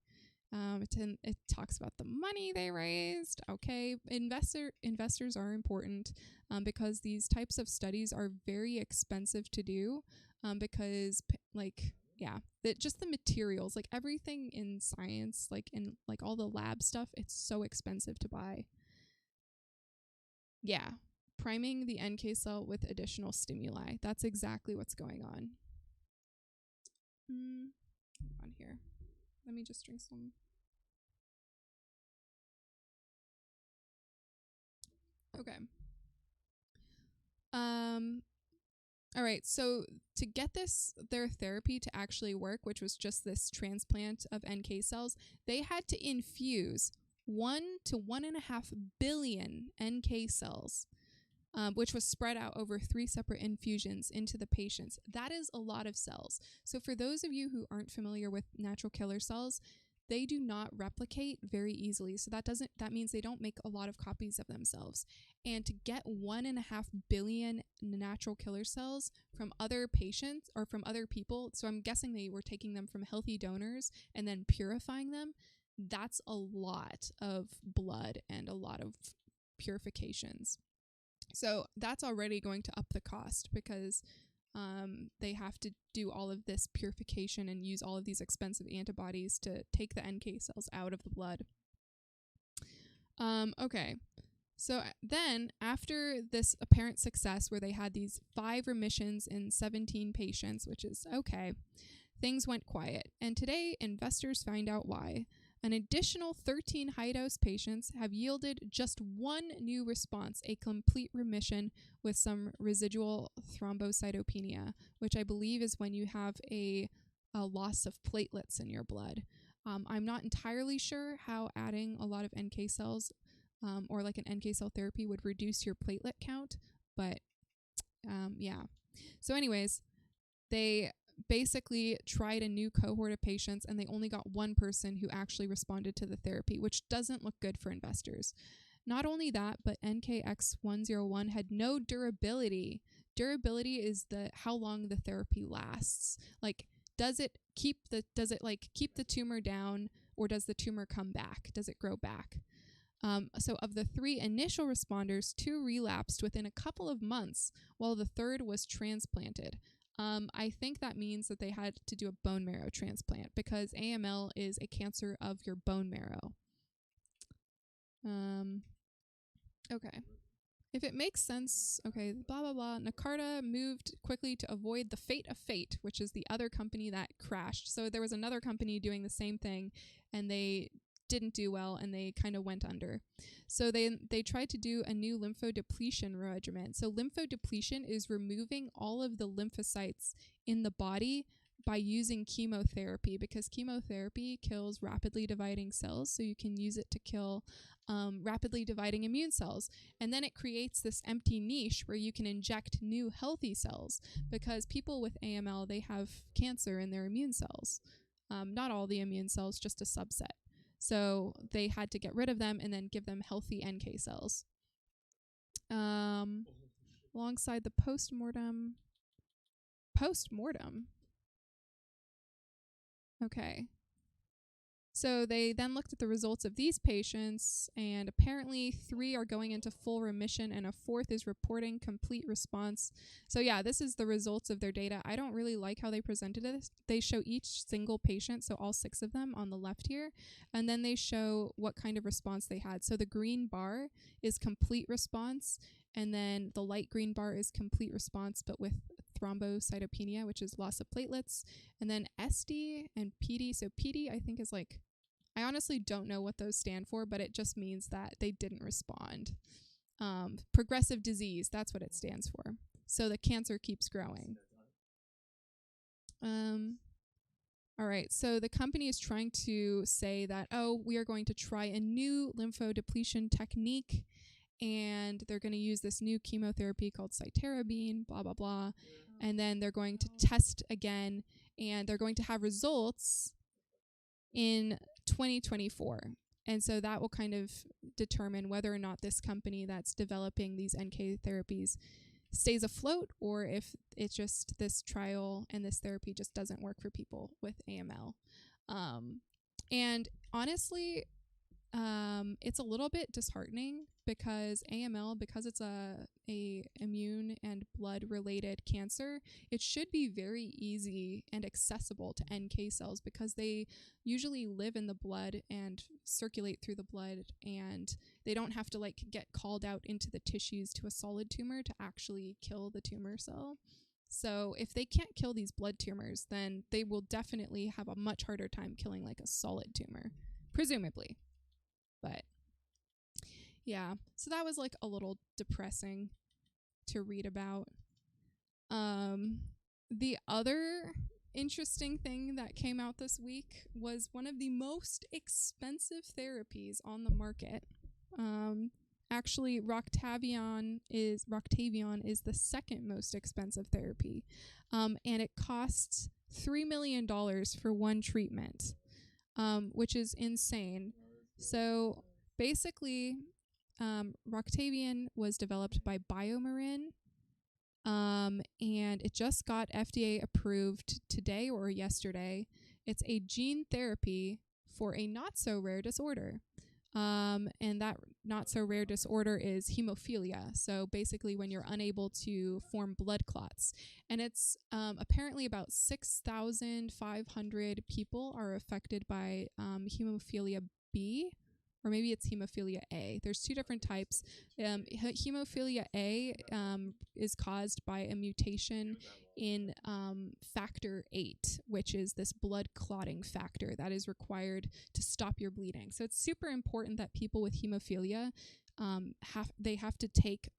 It talks about the money they raised. Okay, investors are important because these types of studies are very expensive to do because just the materials, like everything in science, like in like all the lab stuff, it's so expensive to buy. Yeah, priming the NK cell with additional stimuli. That's exactly what's going on. On here. Let me just drink some. Okay. All right, so to get their therapy to actually work, which was just this transplant of NK cells, they had to infuse 1 to 1.5 billion NK cells, which was spread out over 3 separate infusions into the patients. That is a lot of cells. So for those of you who aren't familiar with natural killer cells, they do not replicate very easily. So that means they don't make a lot of copies of themselves. And to get 1.5 billion natural killer cells from other patients or from other people, so I'm guessing they were taking them from healthy donors and then purifying them, that's a lot of blood and a lot of purifications. So that's already going to up the cost because they have to do all of this purification and use all of these expensive antibodies to take the NK cells out of the blood. Okay, So then, after this apparent success where they had these 5 remissions in 17 patients, which is okay, things went quiet. And today, investors find out why. An additional 13 high-dose patients have yielded just 1 new response, a complete remission with some residual thrombocytopenia, which I believe is when you have a loss of platelets in your blood. I'm not entirely sure how adding a lot of NK cells or like an NK cell therapy would reduce your platelet count, but yeah. So anyways, they basically tried a new cohort of patients and they only got 1 person who actually responded to the therapy, which doesn't look good for investors. Not only that, but NKX101 had no durability. Durability is how long the therapy lasts. Like, does it keep the tumor down, or does the tumor come back? Does it grow back? So of the 3 initial responders, 2 relapsed within a couple of months, while the 3rd was transplanted. I think that means that they had to do a bone marrow transplant because AML is a cancer of your bone marrow. Okay. If it makes sense, okay, blah, blah, blah. NKARTA moved quickly to avoid the fate of Fate, which is the other company that crashed. So there was another company doing the same thing, and they didn't do well, and they kind of went under. So they tried to do a new lymphodepletion regimen. So lymphodepletion is removing all of the lymphocytes in the body by using chemotherapy, because chemotherapy kills rapidly dividing cells, so you can use it to kill rapidly dividing immune cells. And then it creates this empty niche where you can inject new healthy cells, because people with AML, they have cancer in their immune cells. Not all the immune cells, just a subset. So they had to get rid of them and then give them healthy NK cells. Alongside the postmortem. Okay. So they then looked at the results of these patients, and apparently 3 are going into full remission and a 4th is reporting complete response. So yeah, this is the results of their data. I don't really like how they presented this. They show each single patient, so all 6 of them on the left here, and then they show what kind of response they had. So the green bar is complete response, and then the light green bar is complete response, but with thrombocytopenia, which is loss of platelets, and then SD and PD. So PD, I think, is like, I honestly don't know what those stand for, but it just means that they didn't respond. Progressive disease, that's what it stands for. So the cancer keeps growing. All right, so the company is trying to say that, oh, we are going to try a new lymphodepletion technique, and they're going to use this new chemotherapy called cytarabine, blah, blah, blah. And then they're going to test again, and they're going to have results in 2024. And so that will kind of determine whether or not this company that's developing these NK therapies stays afloat, or if it's just this trial and this therapy just doesn't work for people with AML. And honestly, it's a little bit disheartening because AML, because it's a immune and blood related cancer, it should be very easy and accessible to NK cells because they usually live in the blood and circulate through the blood, and they don't have to like get called out into the tissues to a solid tumor to actually kill the tumor cell. So if they can't kill these blood tumors, then they will definitely have a much harder time killing like a solid tumor, presumably. But yeah, so that was like a little depressing to read about. The other interesting thing that came out this week was one of the most expensive therapies on the market. Actually, Roctavian is the second most expensive therapy, and it costs $3 million for one treatment, which is insane. So basically, Roctavian was developed by BioMarin, and it just got FDA approved today or yesterday. It's a gene therapy for a not-so-rare disorder. And that not-so-rare disorder is hemophilia. So basically when you're unable to form blood clots. And it's apparently about 6,500 people are affected by hemophilia B, or maybe it's hemophilia A. There's two different types. Hemophilia A is caused by a mutation in factor 8, which is this blood clotting factor that is required to stop your bleeding. So it's super important that people with hemophilia have to take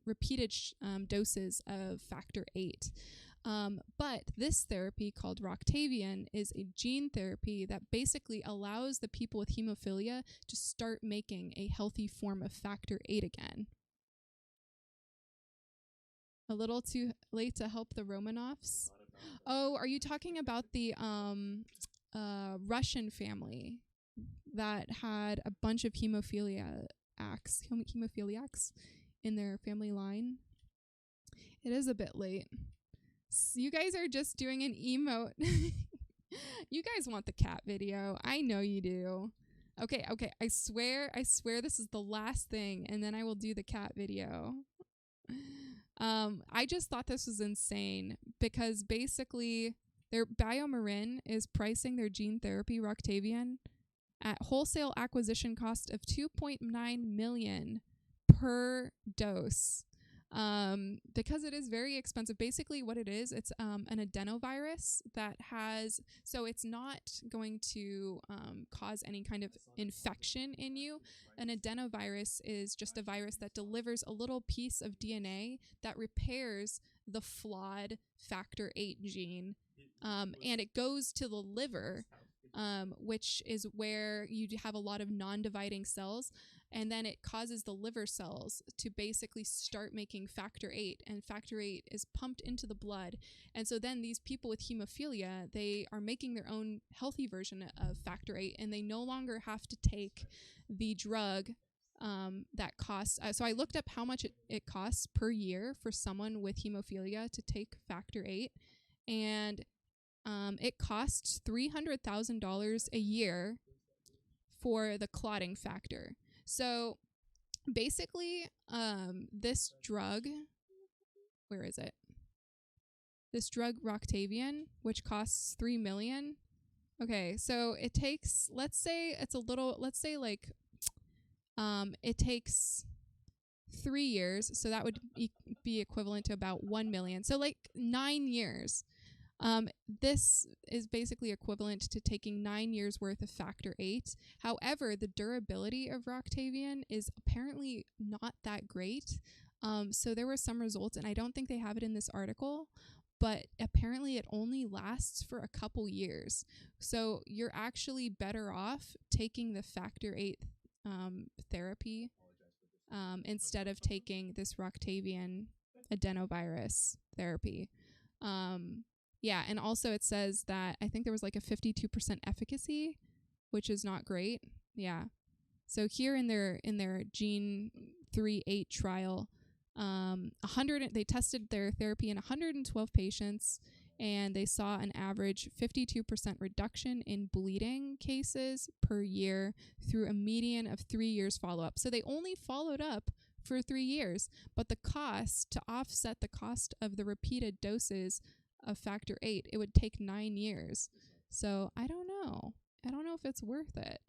repeated doses of factor 8. But this therapy called Roctavian is a gene therapy that basically allows the people with hemophilia to start making a healthy form of factor 8 again. A little too late to help the Romanovs? Oh, are you talking about the Russian family that had a bunch of hemophiliacs in their family line? It is a bit late. So you guys are just doing an emote. You guys want the cat video. I know you do. Okay. I swear this is the last thing, and then I will do the cat video. I just thought this was insane because basically their BioMarin is pricing their gene therapy Roctavian at wholesale acquisition cost of $2.9 million per dose. Because it is very expensive. Basically what it is, it's an adenovirus that has, so it's not going to cause any kind of infection in you. An adenovirus is just a virus that delivers a little piece of DNA that repairs the flawed factor 8 gene, and it goes to the liver, which is where you have a lot of non-dividing cells. And then it causes the liver cells to basically start making factor 8, and factor 8 is pumped into the blood. And so then these people with hemophilia, they are making their own healthy version of factor 8, and they no longer have to take the drug that costs. So I looked up how much it costs per year for someone with hemophilia to take factor 8, and it costs $300,000 a year for the clotting factor. So basically, this drug, where is it? This drug Roctavian, which costs $3 million. Okay, so it takes, it takes 3 years. So that would be equivalent to about 1 million. So like 9 years. This is basically equivalent to taking 9 years worth of factor 8. However, the durability of Roctavian is apparently not that great. So there were some results, and I don't think they have it in this article, but apparently it only lasts for a couple years. So you're actually better off taking the factor 8 therapy instead of taking this Roctavian adenovirus therapy. Yeah, and also it says that I think there was like a 52% efficacy, which is not great. Yeah. So here in their Gene 3-8 trial, they tested their therapy in 112 patients, and they saw an average 52% reduction in bleeding cases per year through a median of 3 years follow-up. So they only followed up for 3 years, but the cost to offset the cost of the repeated doses of factor 8, it would take 9 years. So I don't know if it's worth it.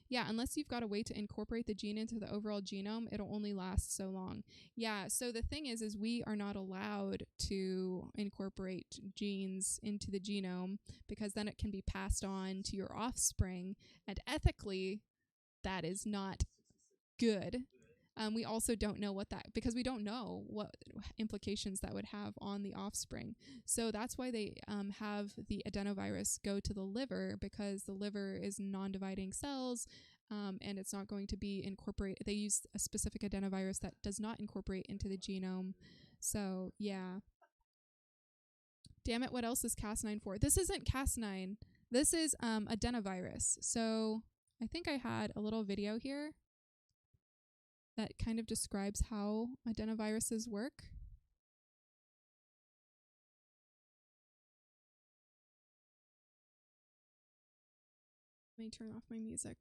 Yeah, unless you've got a way to incorporate the gene into the overall genome, it'll only last so long. Yeah, so the thing is we are not allowed to incorporate genes into the genome because then it can be passed on to your offspring, and ethically that is not good. We also don't know because we don't know what implications that would have on the offspring. So that's why they have the adenovirus go to the liver, because the liver is non-dividing cells, and it's not going to be incorporated. They use a specific adenovirus that does not incorporate into the genome. So, yeah. Damn it, what else is Cas9 for? This isn't Cas9. This is adenovirus. So I think I had a little video here that kind of describes how adenoviruses work. Let me turn off my music.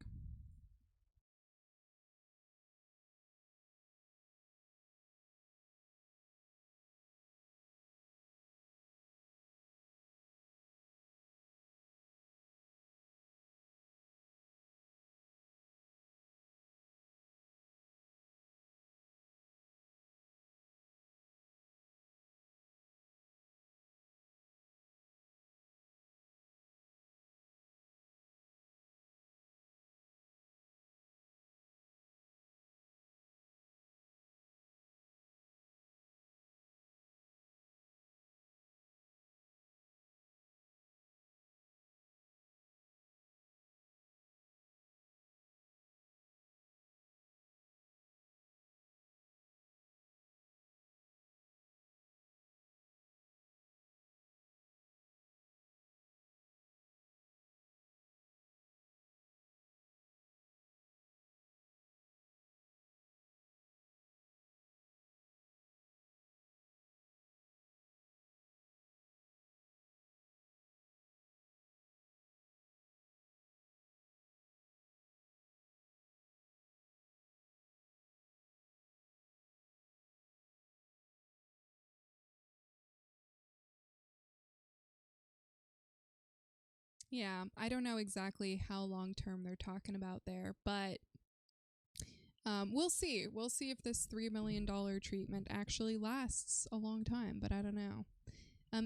Yeah, I don't know exactly how long term they're talking about there, but we'll see. We'll see if this $3 million treatment actually lasts a long time, but I don't know.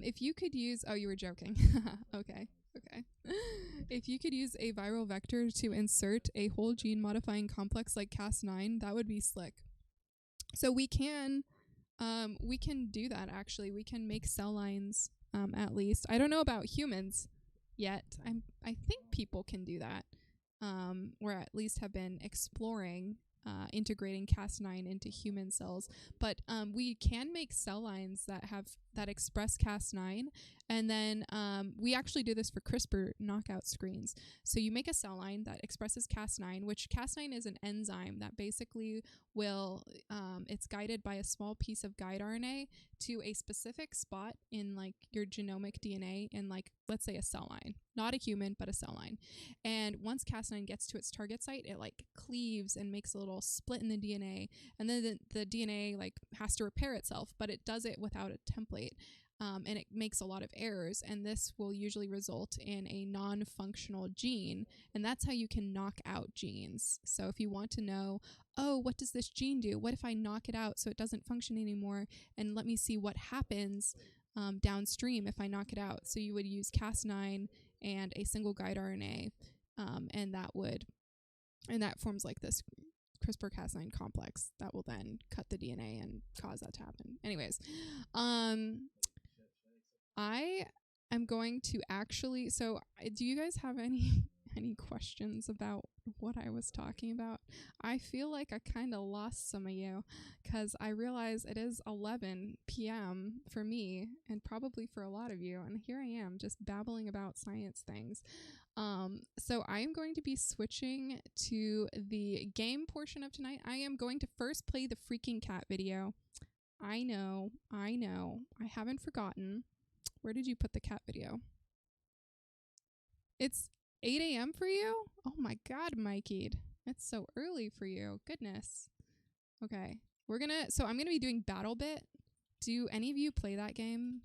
If you could use, oh, you were joking. Okay. If you could use a viral vector to insert a whole gene modifying complex like Cas9, that would be slick. So we can do that actually. We can make cell lines, at least. I don't know about humans yet. I think people can do that. Or at least have been exploring integrating Cas9 into human cells, but we can make cell lines that express Cas9, and then we actually do this for CRISPR knockout screens. So you make a cell line that expresses Cas9, which Cas9 is an enzyme that basically will it's guided by a small piece of guide RNA to a specific spot in like your genomic DNA in like, let's say, a cell line, not a human but a cell line. And once Cas9 gets to its target site, it like cleaves and makes a little split in the DNA, and then the DNA like has to repair itself, but it does it without a template. And it makes a lot of errors, and this will usually result in a non-functional gene, and that's how you can knock out genes. So if you want to know, oh, what does this gene do? What if I knock it out so it doesn't function anymore, and let me see what happens downstream if I knock it out. So you would use Cas9 and a single guide RNA, and that forms like this CRISPR-Cas9 complex that will then cut the DNA and cause that to happen. Anyways, I am going to actually, so do you guys have any questions about what I was talking about? I feel like I kind of lost some of you because I realize it is 11 p.m. for me and probably for a lot of you, and here I am just babbling about science things. So I am going to be switching to the game portion of tonight. I am going to first play the freaking cat video. I know, I haven't forgotten. Where did you put the cat video? It's 8 a.m. for you? Oh my god, Mikey. It's so early for you. Goodness. Okay. I'm gonna be doing BattleBit. Do any of you play that game?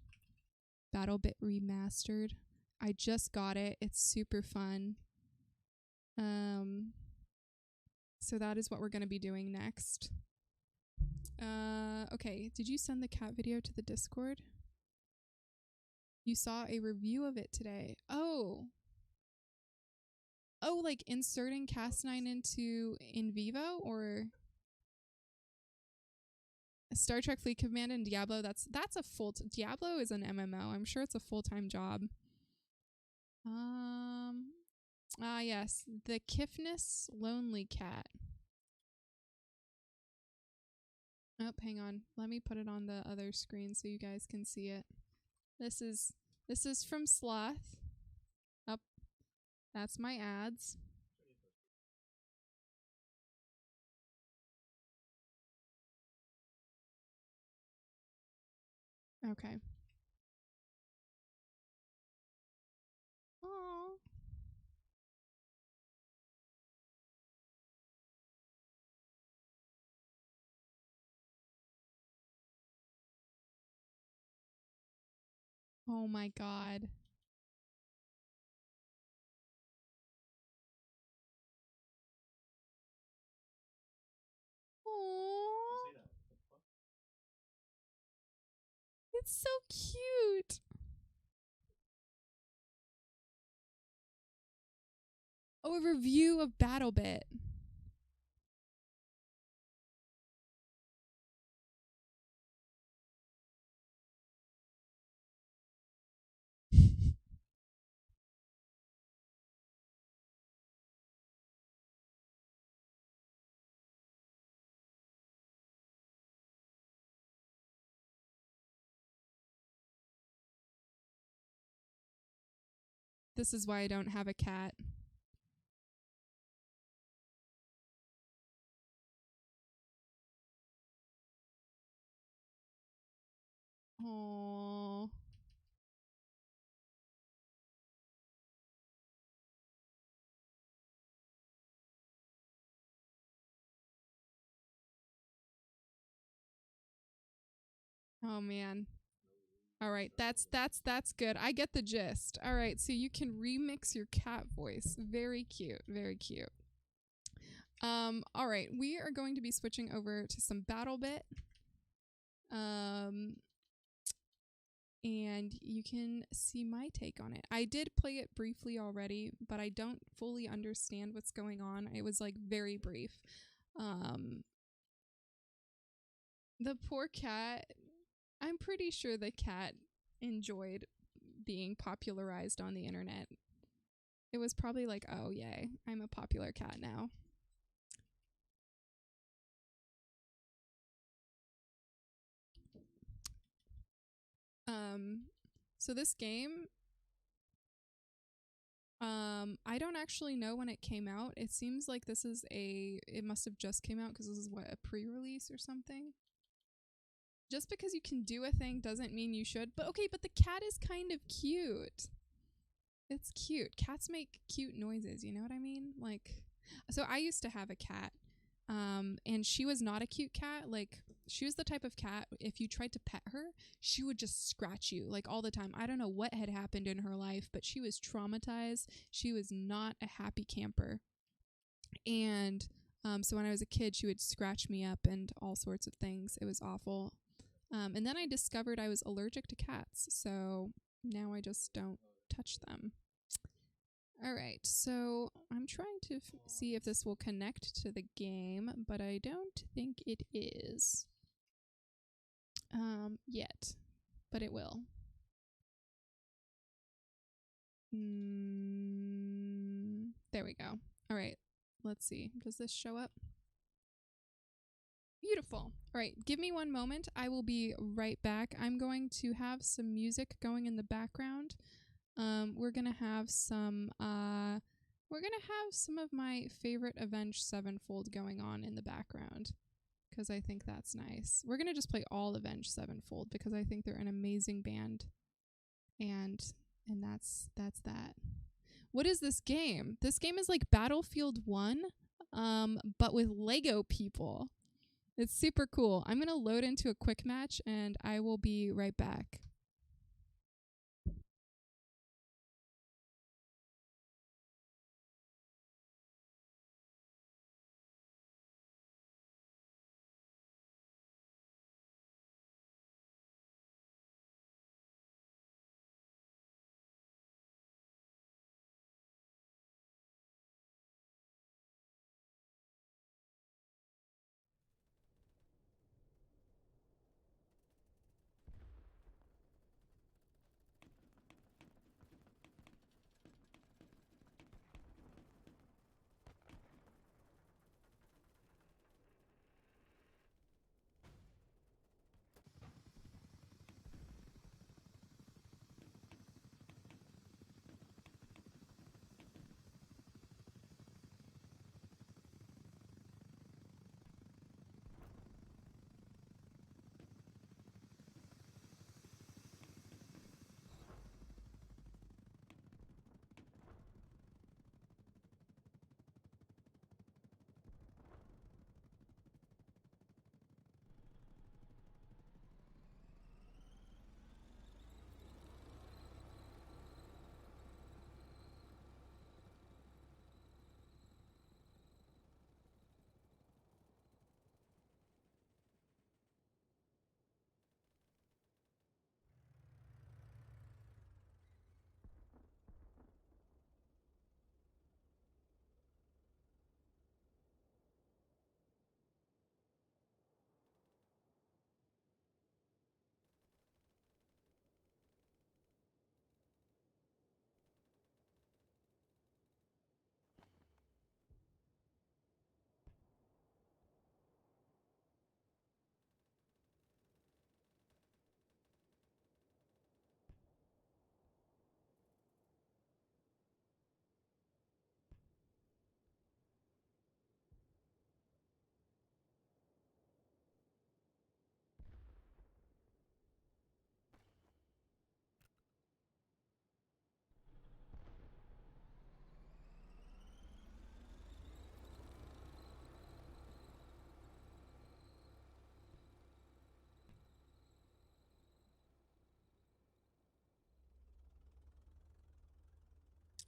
BattleBit Remastered. I just got it. It's super fun. So that is what we're gonna be doing next. Okay. Did you send the cat video to the Discord? You saw a review of it today. Oh, like inserting Cas9 into in vivo, or Star Trek Fleet Command and Diablo. That's a Diablo is an MMO. I'm sure it's a full-time job. Yes, the Kifness Lonely Cat. Oh, hang on. Let me put it on the other screen so you guys can see it. This is from Sloth. Up. That's my ads. Okay. Aww. Oh my god. Aww. It's so cute. Oh, a review of BattleBit. This is why I don't have a cat. Aww. Oh man. All right, that's good. I get the gist. All right, so you can remix your cat voice. Very cute, very cute. All right, we are going to be switching over to some BattleBit. And you can see my take on it. I did play it briefly already, but I don't fully understand what's going on. It was like very brief. The poor cat, I'm pretty sure the cat enjoyed being popularized on the internet. It was probably like, oh yay, I'm a popular cat now. So this game, I don't actually know when it came out. It seems like this is it must have just came out because this is what, a pre-release or something? Just because you can do a thing doesn't mean you should. But okay, but the cat is kind of cute. It's cute. Cats make cute noises, you know what I mean? Like, so I used to have a cat, and she was not a cute cat. Like, she was the type of cat, if you tried to pet her, she would just scratch you, like, all the time. I don't know what had happened in her life, but she was traumatized. She was not a happy camper. And so when I was a kid, she would scratch me up and all sorts of things. It was awful. And then I discovered I was allergic to cats, so now I just don't touch them. All right, so I'm trying to see if this will connect to the game, but I don't think it is yet, but it will. There we go. All right, let's see. Does this show up? Beautiful. All right, give me one moment. I will be right back. I'm going to have some music going in the background. We're gonna have some of my favorite Avenged Sevenfold going on in the background, because I think that's nice. We're gonna just play all Avenged Sevenfold because I think they're an amazing band, and that's that. What is this game? This game is like Battlefield 1, but with Lego people. It's super cool. I'm gonna load into a quick match, and I will be right back.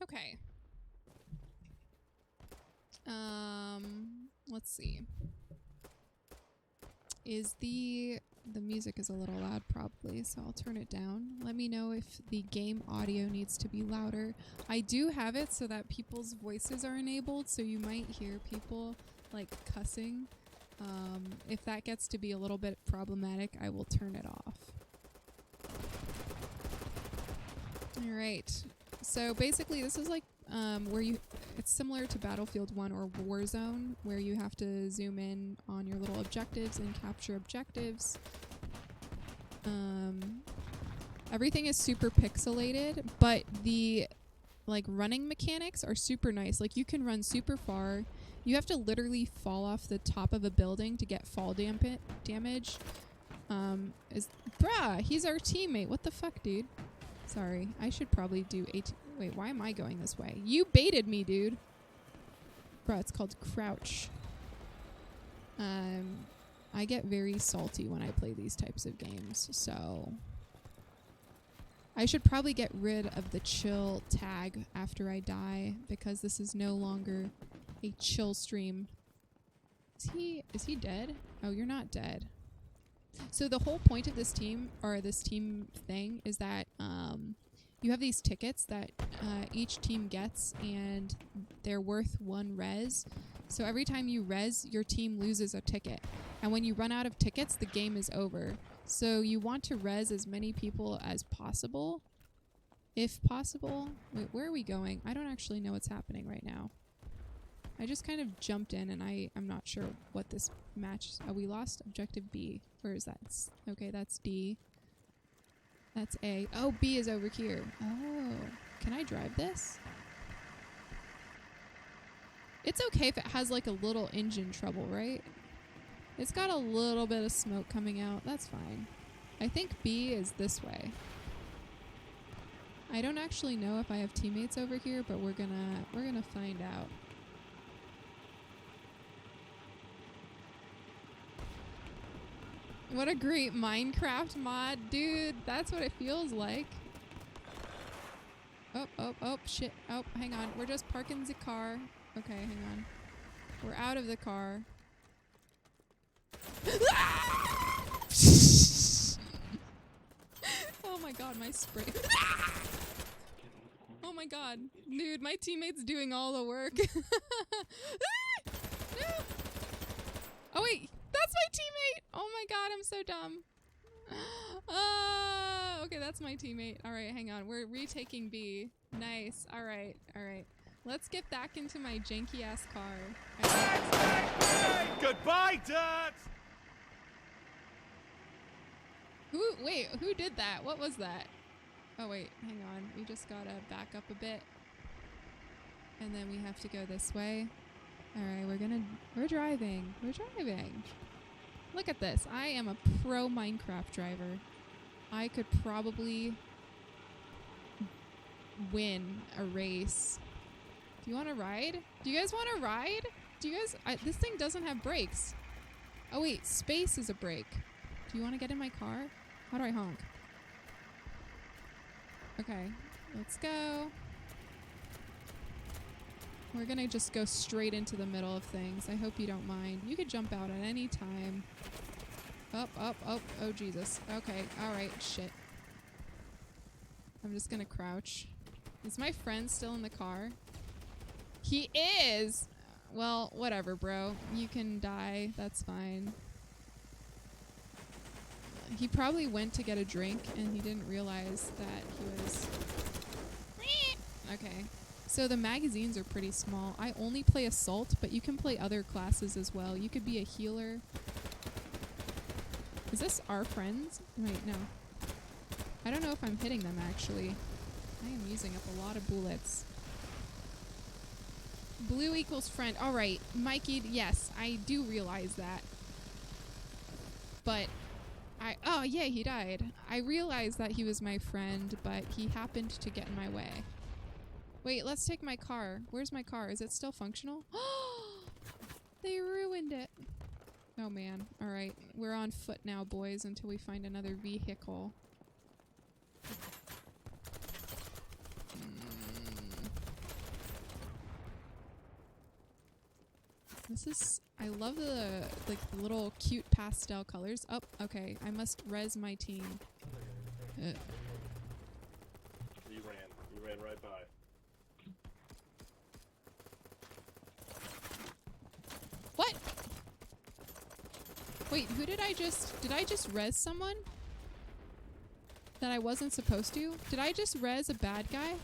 Okay. Let's see. Is the music is a little loud probably, so I'll turn it down. Let me know if the game audio needs to be louder. I do have it so that people's voices are enabled, so you might hear people like cussing. If that gets to be a little bit problematic, I will turn it off. Alright, so basically this is like where it's similar to Battlefield 1 or Warzone, where you have to zoom in on your little objectives and capture objectives. Everything is super pixelated, but the like running mechanics are super nice. Like you can run super far. You have to literally fall off the top of a building to get fall damage. Bruh, he's our teammate. What the fuck, dude? Sorry, I should probably do wait, why am I going this way? You baited me, dude. Bruh, it's called crouch. I get very salty when I play these types of games, so I should probably get rid of the chill tag after I die, because this is no longer a chill stream. Is he dead? Oh, you're not dead. So the whole point of this team, or this team thing, is that you have these tickets that each team gets, and they're worth 1 res. So every time you res, your team loses a ticket. And when you run out of tickets, the game is over. So you want to res as many people as possible, if possible. Wait, where are we going? I don't actually know what's happening right now. I just kind of jumped in, and I'm not sure what this match... Oh, we lost objective B. Where is that? Okay, that's D. That's A. Oh, B is over here. Oh. Can I drive this? It's okay if it has like a little engine trouble, right? It's got a little bit of smoke coming out. That's fine. I think B is this way. I don't actually know if I have teammates over here, but we're gonna find out. What a great Minecraft mod, dude. That's what it feels like. Oh, shit. Oh, hang on. We're just parking the car. Okay, hang on. We're out of the car. Oh my god, my spray. Oh my god. Dude, my teammate's doing all the work. No. Oh wait. That's my teammate! Oh my god, I'm so dumb. Okay, that's my teammate. Alright, hang on. We're retaking B. Nice. Alright, alright. Let's get back into my janky-ass car. Goodbye, dirt! Who did that? What was that? Oh wait, hang on. We just gotta back up a bit. And then we have to go this way. Alright, we're driving. We're driving. Look at this. I am a pro Minecraft driver. I could probably win a race. Do you want to ride? Do you guys want to ride? Do you guys... this thing doesn't have brakes. Oh wait, space is a brake. Do you want to get in my car? How do I honk? Okay, let's go. We're gonna just go straight into the middle of things. I hope you don't mind. You could jump out at any time. Oh, Jesus. Okay, alright, shit. I'm just gonna crouch. Is my friend still in the car? He is! Well, whatever, bro. You can die. That's fine. He probably went to get a drink and he didn't realize that he was... Okay. So the magazines are pretty small. I only play assault, but you can play other classes as well. You could be a healer. Is this our friends? Wait, no. I don't know if I'm hitting them, actually. I am using up a lot of bullets. Blue equals friend. Alright, Mikey, yes, I do realize that. But oh yeah, he died. I realized that he was my friend, but he happened to get in my way. Wait, let's take my car. Where's my car? Is it still functional? They ruined it. Oh man. Alright. We're on foot now, boys, until we find another vehicle. This is, I love the like little cute pastel colors. Oh, okay. I must res my team. You ran right by. What? Wait, who did I just res someone? That I wasn't supposed to? Did I just res a bad guy?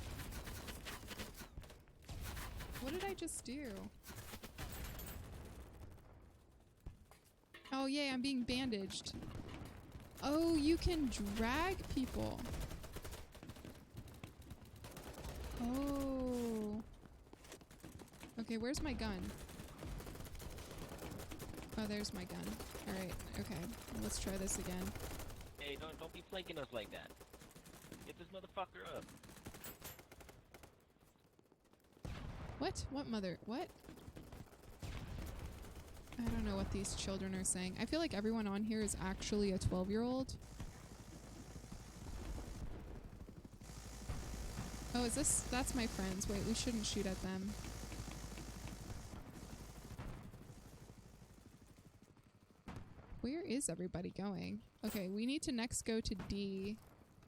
What did I just do? Oh yay, I'm being bandaged. Oh, you can drag people. Oh. Okay, where's my gun? Oh, there's my gun. Alright, okay. Let's try this again. Hey, don't be flanking us like that. Get this motherfucker up. What? What mother? What? I don't know what these children are saying. I feel like everyone on here is actually a 12-year-old. Oh, is this? That's my friends. Wait, we shouldn't shoot at them. Where is everybody going? Okay, we need to next go to D.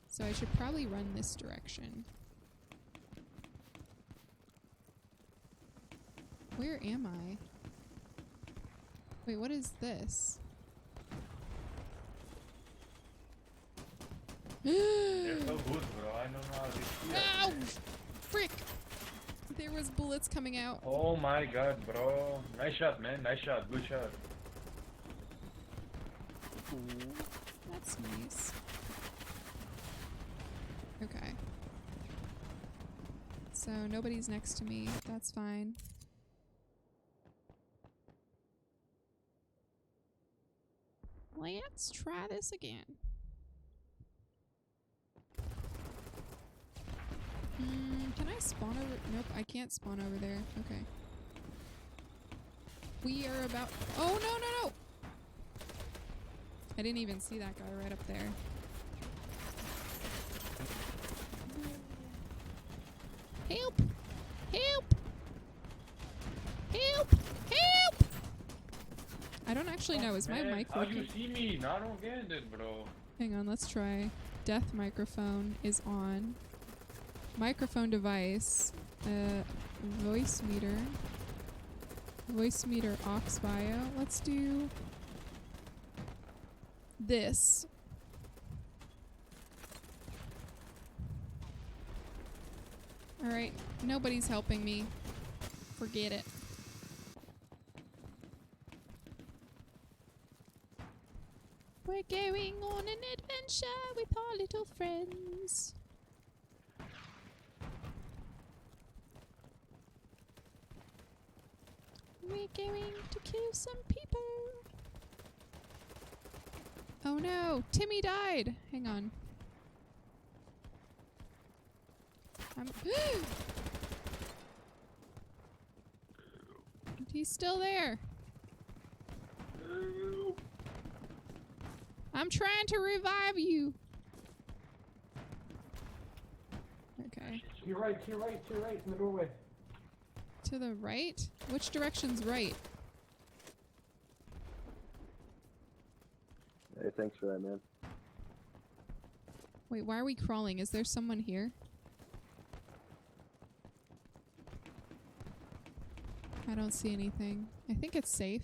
So I should probably run this direction. Where am I? Wait, what is this? They're so good, bro. I don't know how they feel. Ow! Frick! There was bullets coming out. Oh my god, bro. Nice shot, man. Nice shot. Good shot. Ooh, that's nice. Okay. So nobody's next to me. That's fine. Let's try this again. Can I spawn over? Nope, I can't spawn over there. Okay. We are about. Oh, no, no, no! I didn't even see that guy right up there. Help! Help! Help! Help! I don't actually know. Is my mic How working? you see me? No, I don't get it, bro. Hang on, let's try. Death microphone is on. Microphone device. Voice meter. Voice meter aux bio. Let's do this. Alright, nobody's helping me. Forget it. We're going on an adventure with our little friends. We're going to kill some people. Oh no, Timmy died. Hang on. He's still there. I'm trying to revive you. Okay. To your right, to your right, to your right, in the doorway. To the right? Which direction's right? Hey, thanks for that, man. Wait, why are we crawling? Is there someone here? I don't see anything. I think it's safe.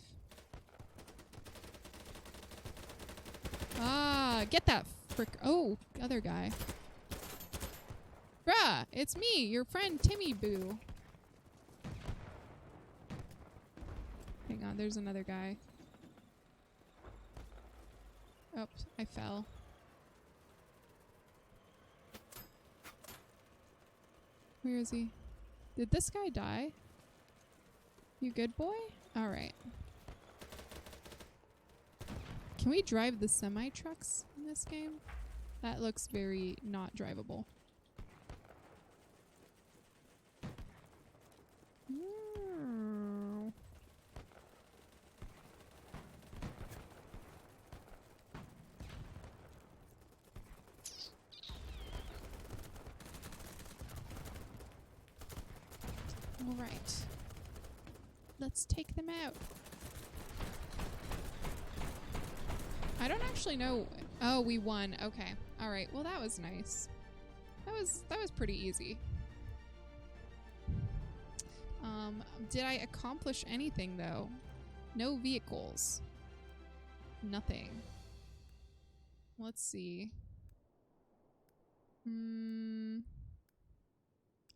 Ah, get that frick. Oh, other guy. Bruh, it's me, your friend Timmy Boo. Hang on, there's another guy. Oh, I fell. Where is he? Did this guy die? You good, boy? Alright. Can we drive the semi-trucks in this game? That looks very not drivable. Alright. Let's take them out. I don't actually know. Oh, we won. Okay. All right. Well, that was nice. That was pretty easy. Did I accomplish anything though? No vehicles. Nothing. Let's see. I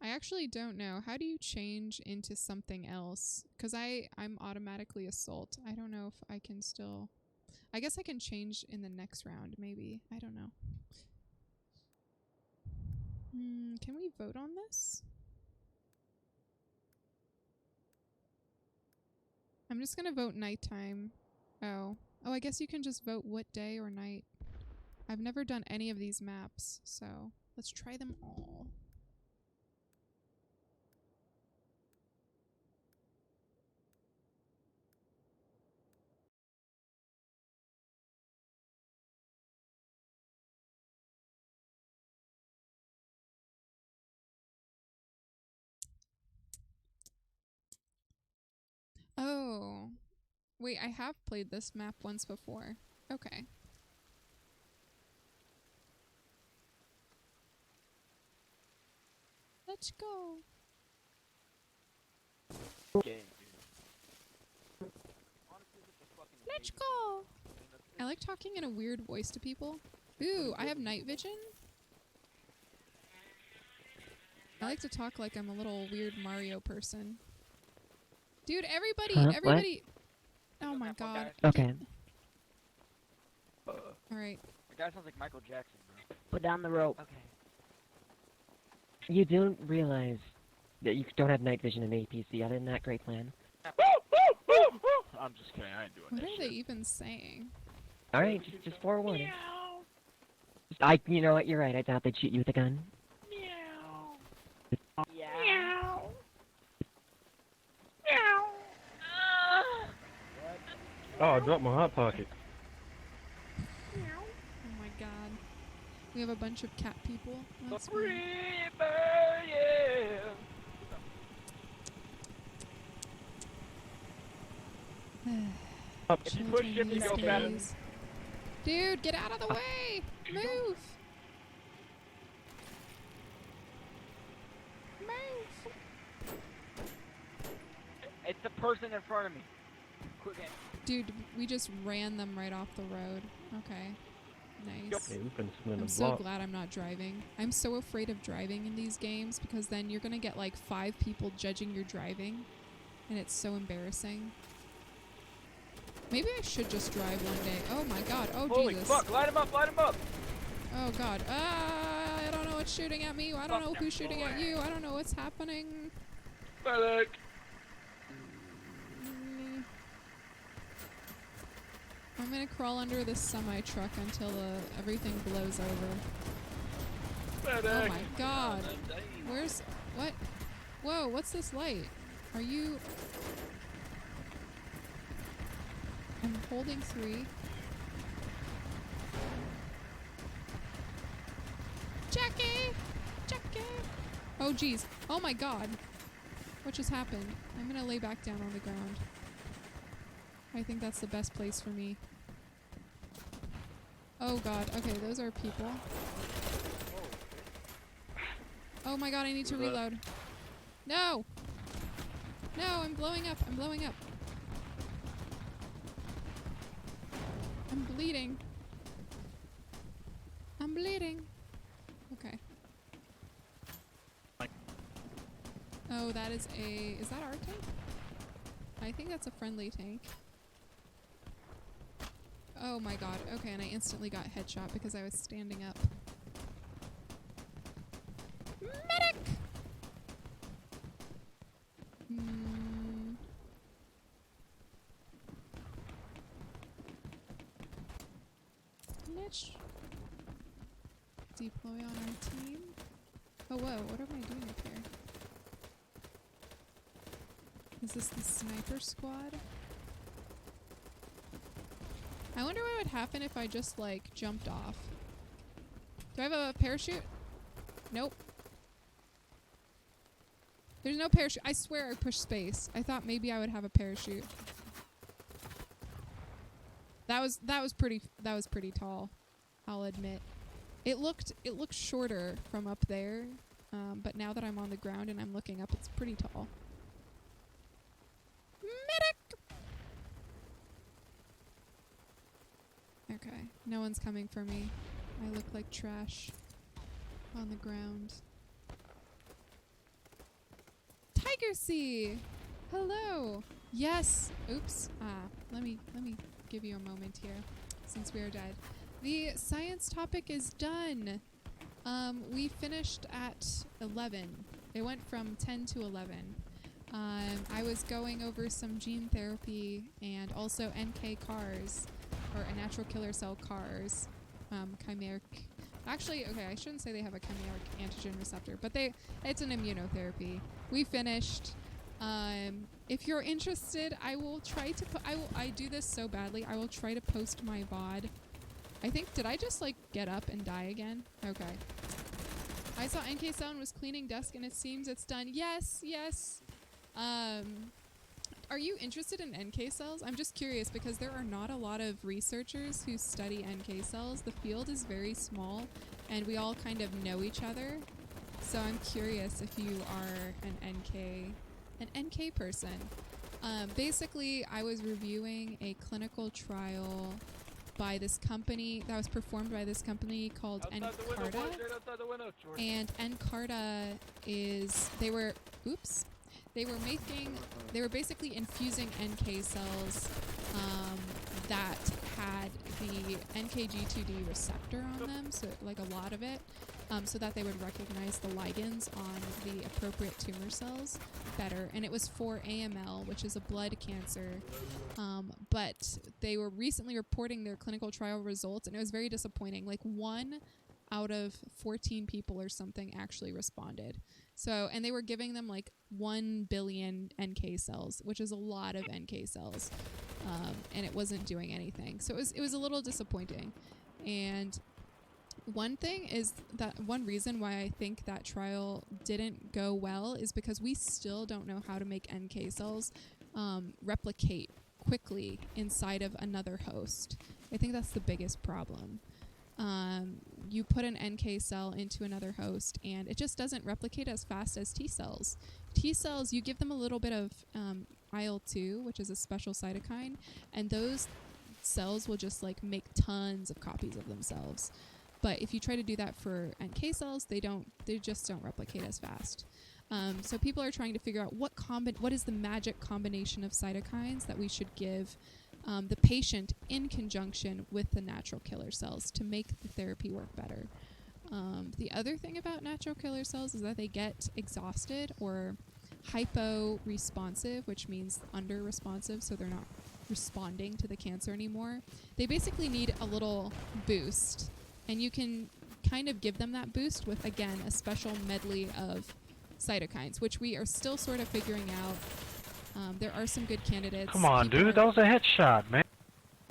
actually don't know. How do you change into something else? Because I'm automatically assault. I don't know if I can still... I guess I can change in the next round, maybe. I don't know. Can we vote on this? I'm just gonna vote nighttime. Oh, I guess you can just vote what day or night. I've never done any of these maps, so let's try them all. Oh, wait, I have played this map once before. Okay. Let's go. Okay. Let's go. I like talking in a weird voice to people. Ooh, I have night vision. I like to talk like I'm a little weird Mario person. Dude, everybody. What? Oh my god. Okay. Alright. The guy sounds like Michael Jackson, bro. Put down the rope. Okay. You don't realize that you don't have night vision in APC. Other than that, great plan. I'm just kidding. I ain't doing What that are shit. they even saying? All right, just forewarning. You know what? You're right. I thought they'd shoot you with a gun. Yeah. Oh, I dropped my hot pocket. Oh my god. We have a bunch of cat people. That's The weird. If you push shift, you Children go these faster. days. Dude, get out of the way! Move! Move! It's the person in front of me. Quick in. Dude, we just ran them right off the road. Okay. Nice. Hey, we've been spinning I'm the so block. glad I'm not driving. I'm so afraid of driving in these games because then you're gonna get like 5 people judging your driving and it's so embarrassing. Maybe I should just drive one day. Oh my god. Oh Holy Jesus. fuck, light him up, light him up! Oh god. I don't know what's shooting at me. I don't know who's shooting at you. I don't know what's happening. Medic! I'm gonna crawl under this semi-truck until everything blows over. Medic! Oh my god. Where's... What? Whoa, what's this light? Are you... I'm holding 3. Jackie! Jackie! Oh jeez. Oh my god. What just happened? I'm gonna lay back down on the ground. I think that's the best place for me. Oh god. Okay, those are people. Oh my god, I need to reload. No! No, I'm blowing up. I'm blowing up. I'm bleeding. I'm bleeding. Okay. Oh, that is a... Is that our tank? I think that's a friendly tank. Oh my god. Okay, and I instantly got headshot because I was standing up. Medic! Let's deploy on our team. Oh whoa, what am I doing up here? Is this the sniper squad? I wonder what would happen if I just like jumped off. Do I have a parachute? Nope. There's no parachute. I swear I pushed space. I thought maybe I would have a parachute. That was pretty tall, I'll admit. It looked shorter from up there, but now that I'm on the ground and I'm looking up, it's pretty tall. Medic! Okay, no one's coming for me. I look like trash on the ground. Tiger Sea! Hello! Yes! Oops. Let me give you a moment here, since we are dead. The science topic is done. We finished at 11. It went from 10 to 11. I was going over some gene therapy and also NKARTAs, or a natural killer cell CARs, chimeric. Actually, okay, I shouldn't say they have a chimeric antigen receptor, but it's an immunotherapy. We finished. If you're interested, I will try to I do this so badly. I will try to post my VOD. I think, did I just like get up and die again? Okay. I saw NK Sound was cleaning desk and it seems it's done. Yes, yes. Are you interested in NK cells? I'm just curious because there are not a lot of researchers who study NK cells. The field is very small and we all kind of know each other. So I'm curious if you are an NK person. Basically, I was reviewing a clinical trial by this company that was performed by this company called NKARTA. And NKARTA is, they were basically infusing NK cells that had the NKG2D receptor on them, so like a lot of it, so that they would recognize the ligands on the appropriate tumor cells better. And it was for AML, which is a blood cancer, but they were recently reporting their clinical trial results, and it was very disappointing. Like 1 out of 14 people or something actually responded. So, and they were giving them like 1 billion NK cells, which is a lot of NK cells, and it wasn't doing anything. So it was a little disappointing. And one thing is that one reason why I think that trial didn't go well is because we still don't know how to make NK cells replicate quickly inside of another host. I think that's the biggest problem. You put an NK cell into another host and it just doesn't replicate as fast as T cells. T cells, you give them a little bit of IL-2, which is a special cytokine, and those cells will just like make tons of copies of themselves. But if you try to do that for NK cells, they just don't replicate as fast. So people are trying to figure out what is the magic combination of cytokines that we should give the patient in conjunction with the natural killer cells to make the therapy work better. The other thing about natural killer cells is that they get exhausted or hypo-responsive, which means under-responsive, so they're not responding to the cancer anymore. They basically need a little boost, and you can kind of give them that boost with, again, a special medley of cytokines, which we are still sort of figuring out. There are some good candidates. Come on, dude, that was a headshot, man.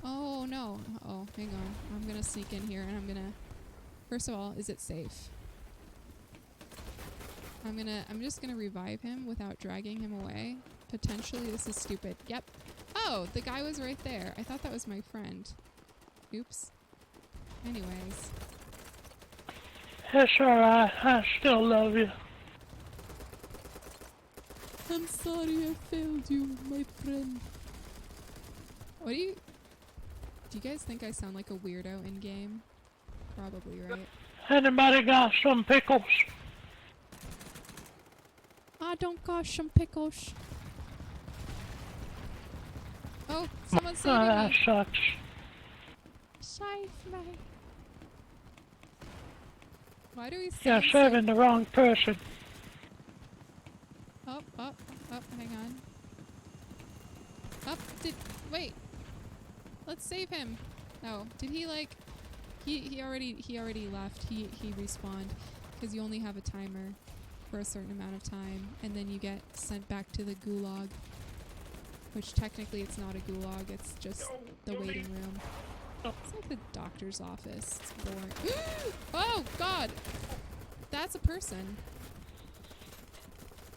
Oh, no. Uh-oh, hang on. I'm gonna sneak in here and I'm gonna... First of all, is it safe? I'm just gonna revive him without dragging him away. Potentially, this is stupid. Yep. Oh, the guy was right there. I thought that was my friend. Oops. Anyways. It's alright, I still love you. I'm sorry I failed you, my friend. Do you guys think I sound like a weirdo in game? Probably, right? Anybody got some pickles? I don't got some pickles. Oh, someone's saving that me. sucks. Save me. Why do we You're saving the wrong person. Oh, hang on. Wait. Let's save him. No, did he like, he already left. He respawned because you only have a timer for a certain amount of time and then you get sent back to the gulag, which technically it's not a gulag, it's just the waiting room. It's like the doctor's office. It's boring. Oh, God! That's a person.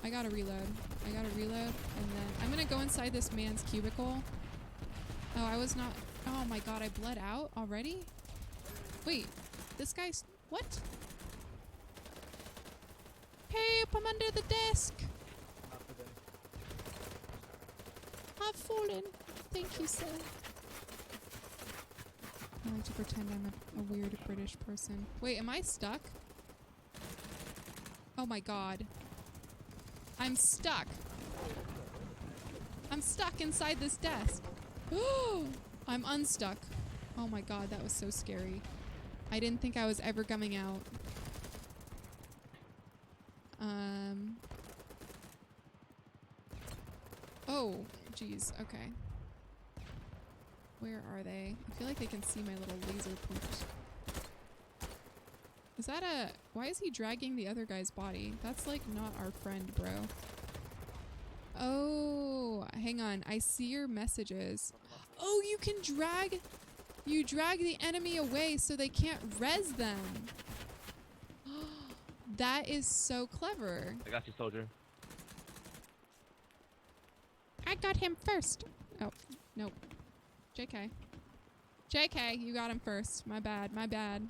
I gotta reload. And then I'm gonna go inside this man's cubicle. Oh, I was not. Oh my god, I bled out already? Wait, this guy's. What? Help, I'm under the desk. I've fallen. Thank you, sir. I like to pretend I'm a weird British person. Wait, am I stuck? Oh my god. I'm stuck. I'm stuck inside this desk. I'm unstuck. Oh my god, that was so scary. I didn't think I was ever coming out. Oh, geez. Okay. Where are they? I feel like they can see my little laser points. Is that a... Why is he dragging the other guy's body? That's like not our friend, bro. Oh, hang on. I see your messages. Oh, you can drag... You drag the enemy away so they can't res them. That is so clever. I got you, soldier. I got him first. Oh, nope. JK. JK, you got him first. My bad, my bad.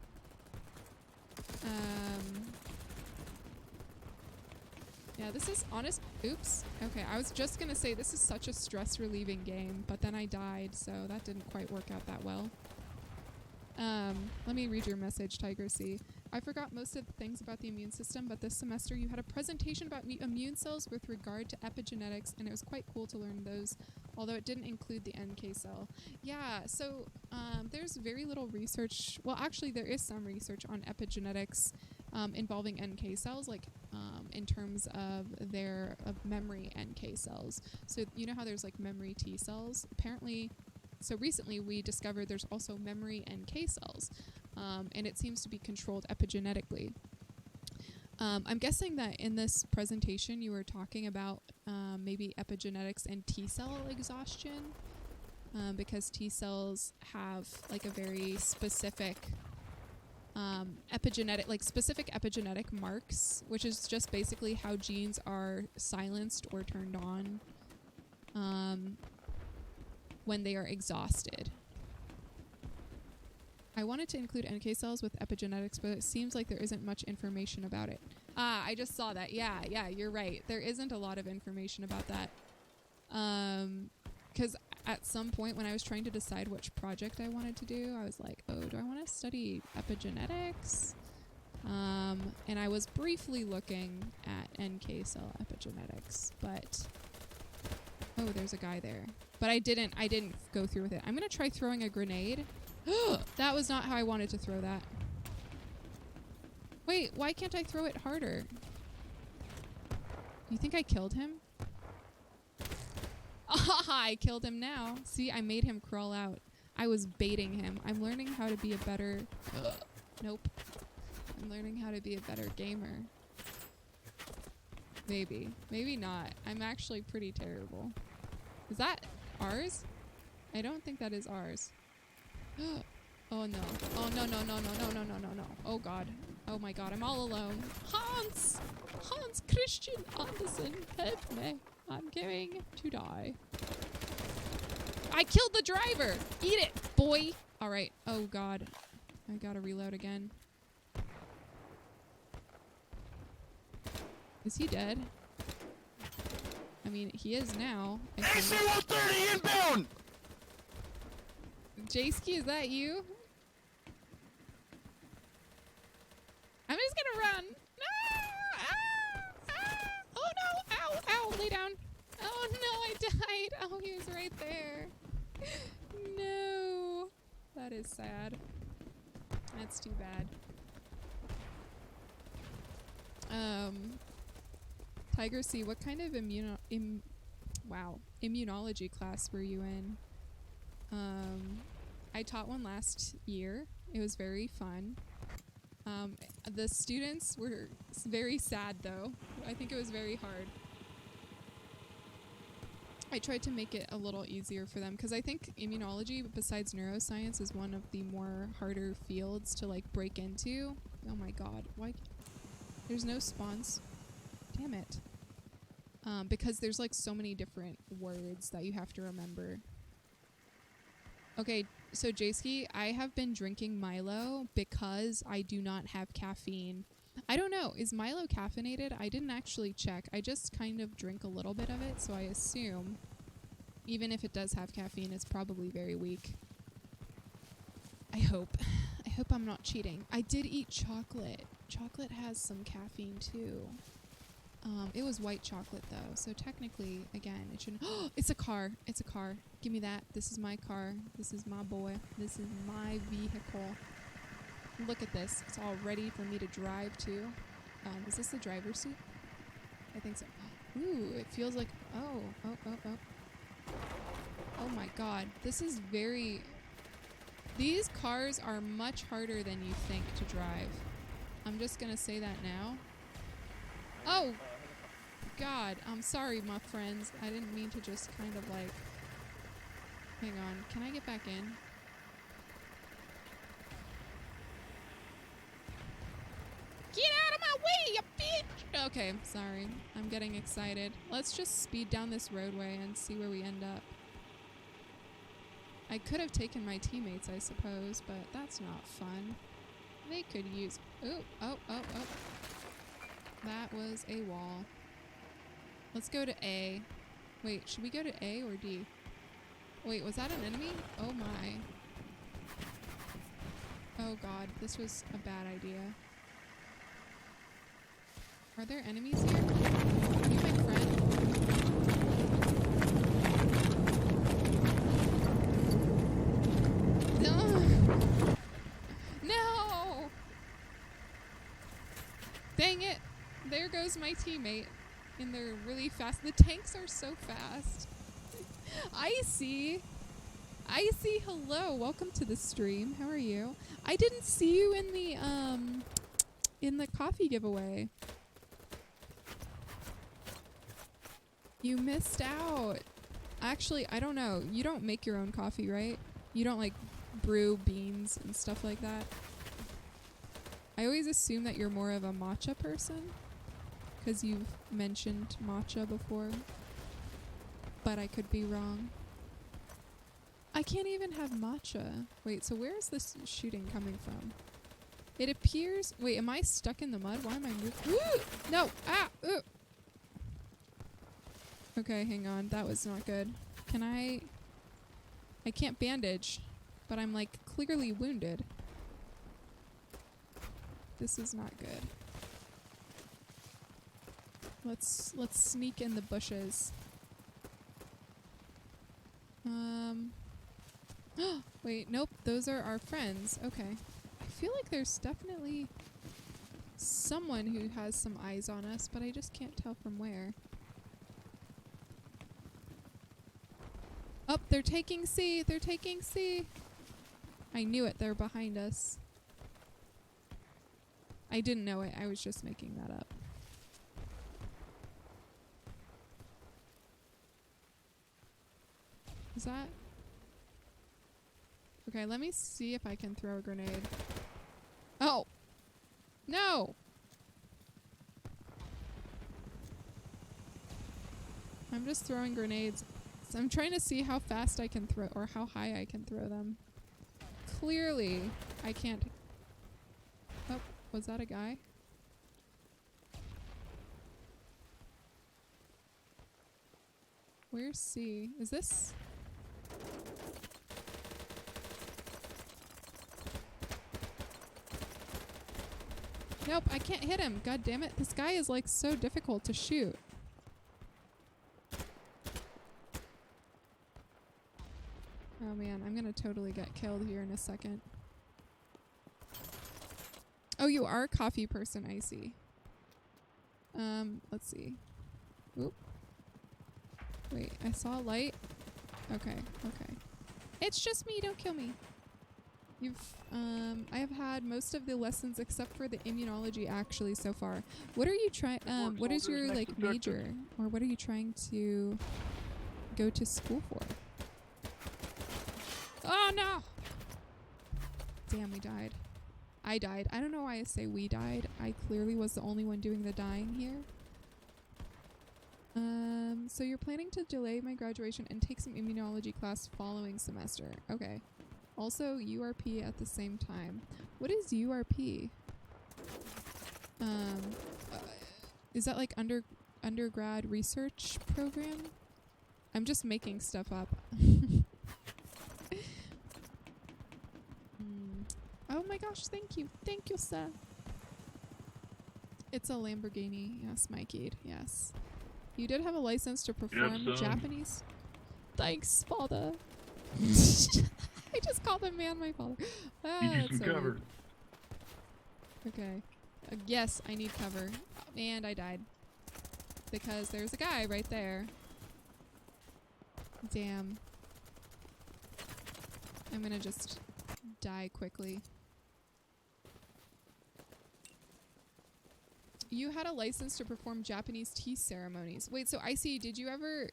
Yeah, this is honest. Oops. Okay, I was just gonna say this is such a stress relieving game, but then I died, so that didn't quite work out that well. Let me read your message, Tiger C. I forgot most of the things about the immune system, but this semester you had a presentation about immune cells with regard to epigenetics, and it was quite cool to learn those, although it didn't include the NK cell. Yeah, so there's very little research. Well, actually, there is some research on epigenetics involving NK cells, like in terms of their memory NK cells. So you know how there's like memory T cells? Apparently, so recently we discovered there's also memory NK cells, and it seems to be controlled epigenetically. I'm guessing that in this presentation you were talking about maybe epigenetics and T cell exhaustion, because T cells have like a very specific specific epigenetic marks, which is just basically how genes are silenced or turned on when they are exhausted. I wanted to include NK cells with epigenetics, but it seems like there isn't much information about it. Ah, I just saw that. Yeah, you're right. There isn't a lot of information about that. Because at some point when I was trying to decide which project I wanted to do, I was like, oh, do I want to study epigenetics? And I was briefly looking at NK cell epigenetics, but... Oh, there's a guy there. But I didn't go through with it. I'm going to try throwing a grenade. That was not how I wanted to throw that. Wait, why can't I throw it harder? You think I killed him? I killed him now. See, I made him crawl out. I was baiting him. I'm learning how to be a better... Nope. I'm learning how to be a better gamer. Maybe. Maybe not. I'm actually pretty terrible. Is that ours? I don't think that is ours. Oh no. Oh no. Oh god. Oh my god, I'm all alone. Hans Christian Andersen, help me. I'm going to die. I killed the driver! Eat it, boy! Alright. Oh god. I gotta reload again. Is he dead? I mean, he is now. AC-130 inbound! Jayski, is that you? I'm just gonna run. No! Oh no! Ow! Ow! Lay down. Oh no! I died. Oh, he was right there. No. That is sad. That's too bad. Tiger C, what kind of immunology class were you in? I taught one last year. It was very fun. The students were very sad though. I think it was very hard. I tried to make it a little easier for them because I think immunology, besides neuroscience, is one of the more harder fields to like break into. Oh my god, why? There's no spawns. Damn it. because there's like so many different words that you have to remember. Okay, so Jayski, I have been drinking Milo because I do not have caffeine. I don't know, is Milo caffeinated? I didn't actually check. I just kind of drink a little bit of it, so I assume even if it does have caffeine, it's probably very weak. I hope. I hope I'm not cheating. I did eat chocolate. Chocolate has some caffeine too. It was white chocolate though, so technically, again, it shouldn't. Oh, it's a car. It's a car. Give me that. This is my car. This is my boy. This is my vehicle. Look at this. It's all ready for me to drive to. Is this the driver's seat? I think so. Ooh, it feels like. Oh. Oh my god. This is very. These cars are much harder than you think to drive. I'm just gonna say that now. Oh! God, I'm sorry, my friends. I didn't mean to just kind of like... Hang on, can I get back in? Get out of my way, you bitch! Okay, sorry. I'm getting excited. Let's just speed down this roadway and see where we end up. I could have taken my teammates, I suppose, but that's not fun. They could use... Ooh, oh. That was a wall. Let's go to A. Wait, should we go to A or D? Wait, was that an enemy? Oh my. Oh god, this was a bad idea. Are there enemies here? Are you my friend? No! No! Dang it! There goes my teammate. And they're really fast. The tanks are so fast. Icy! Icy, hello. Welcome to the stream. How are you? I didn't see you in the coffee giveaway. You missed out. Actually, I don't know. You don't make your own coffee, right? You don't like brew beans and stuff like that. I always assume that you're more of a matcha person. Because you've mentioned matcha before. But I could be wrong. I can't even have matcha. Wait, so where is this shooting coming from? It appears... Wait, am I stuck in the mud? Why am I moving? No! Ah! Ooh. Okay, hang on. That was not good. Can I can't bandage. But I'm like clearly wounded. This is not good. Let's sneak in the bushes. Wait, nope, those are our friends. Okay. I feel like there's definitely someone who has some eyes on us, but I just can't tell from where. Oh, they're taking C! They're taking C! I knew it, they're behind us. I didn't know it, I was just making that up. Is that? Okay, let me see if I can throw a grenade. Oh! No! I'm just throwing grenades. So I'm trying to see how fast I can throw, or how high I can throw them. Clearly, I can't. Oh, was that a guy? Where's C? Is this? Nope, I can't hit him. God damn it. This guy is like so difficult to shoot. Oh man, I'm gonna totally get killed here in a second. Oh, you are a coffee person, I see. Let's see. Oop. Wait, I saw a light. Okay, okay. It's just me, don't kill me. I have had most of the lessons except for the immunology actually so far. What are you trying, what is your like major? Or what are you trying to go to school for? Oh no! Damn, we died. I died. I don't know why I say we died. I clearly was the only one doing the dying here. So you're planning to delay my graduation and take some immunology class following semester. Okay. Also, URP at the same time. What is URP? Is that like undergrad research program? I'm just making stuff up. Oh my gosh, thank you. Thank you, sir. It's a Lamborghini. Yes, Mikey. Yes. You did have a license to perform Japanese. Thanks, father. I just called the man my father. That's so weird. Okay. Yes, I need cover. And I died. Because there's a guy right there. Damn. I'm gonna just die quickly. You had a license to perform Japanese tea ceremonies. Wait, so I see. Did you ever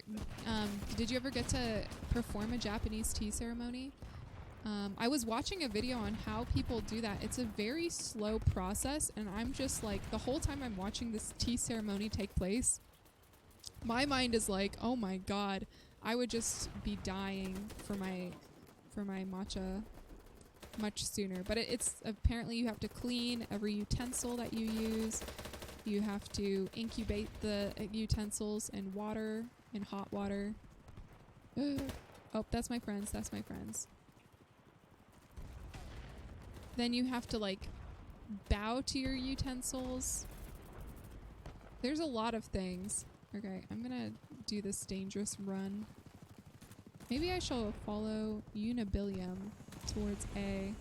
get to perform a Japanese tea ceremony? I was watching a video on how people do that. It's a very slow process, and I'm just like, the whole time I'm watching this tea ceremony take place, my mind is like, oh my god, I would just be dying for my matcha much sooner. But it's apparently you have to clean every utensil that you use. You have to incubate the utensils in water, in hot water. Oh, that's my friends. That's my friends. Then you have to like bow to your utensils. There's a lot of things. Okay, I'm gonna do this dangerous run. Maybe I shall follow Unibilium towards A.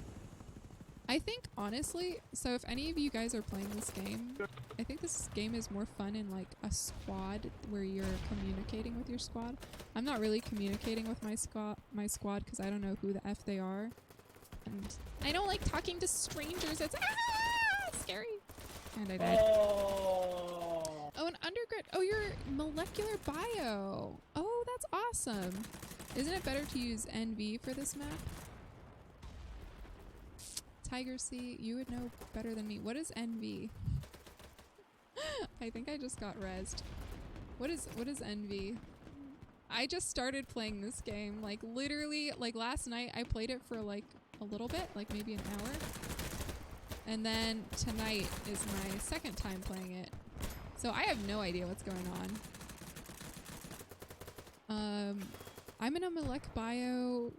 I think, honestly, so if any of you guys are playing this game, I think this game is more fun in like a squad where you're communicating with your squad. I'm not really communicating with my squad because I don't know who the F they are. And I don't like talking to strangers. It's scary. And I died. Oh, an undergrad. Oh, you're molecular bio. Oh, that's awesome. Isn't it better to use NV for this map? Tiger C, you would know better than me. What is NV? I think I just got rezzed. What is NV? I just started playing this game. Like literally, like last night I played it for like a little bit, like maybe an hour. And then tonight is my second time playing it. So I have no idea what's going on. I'm in a Molec Bio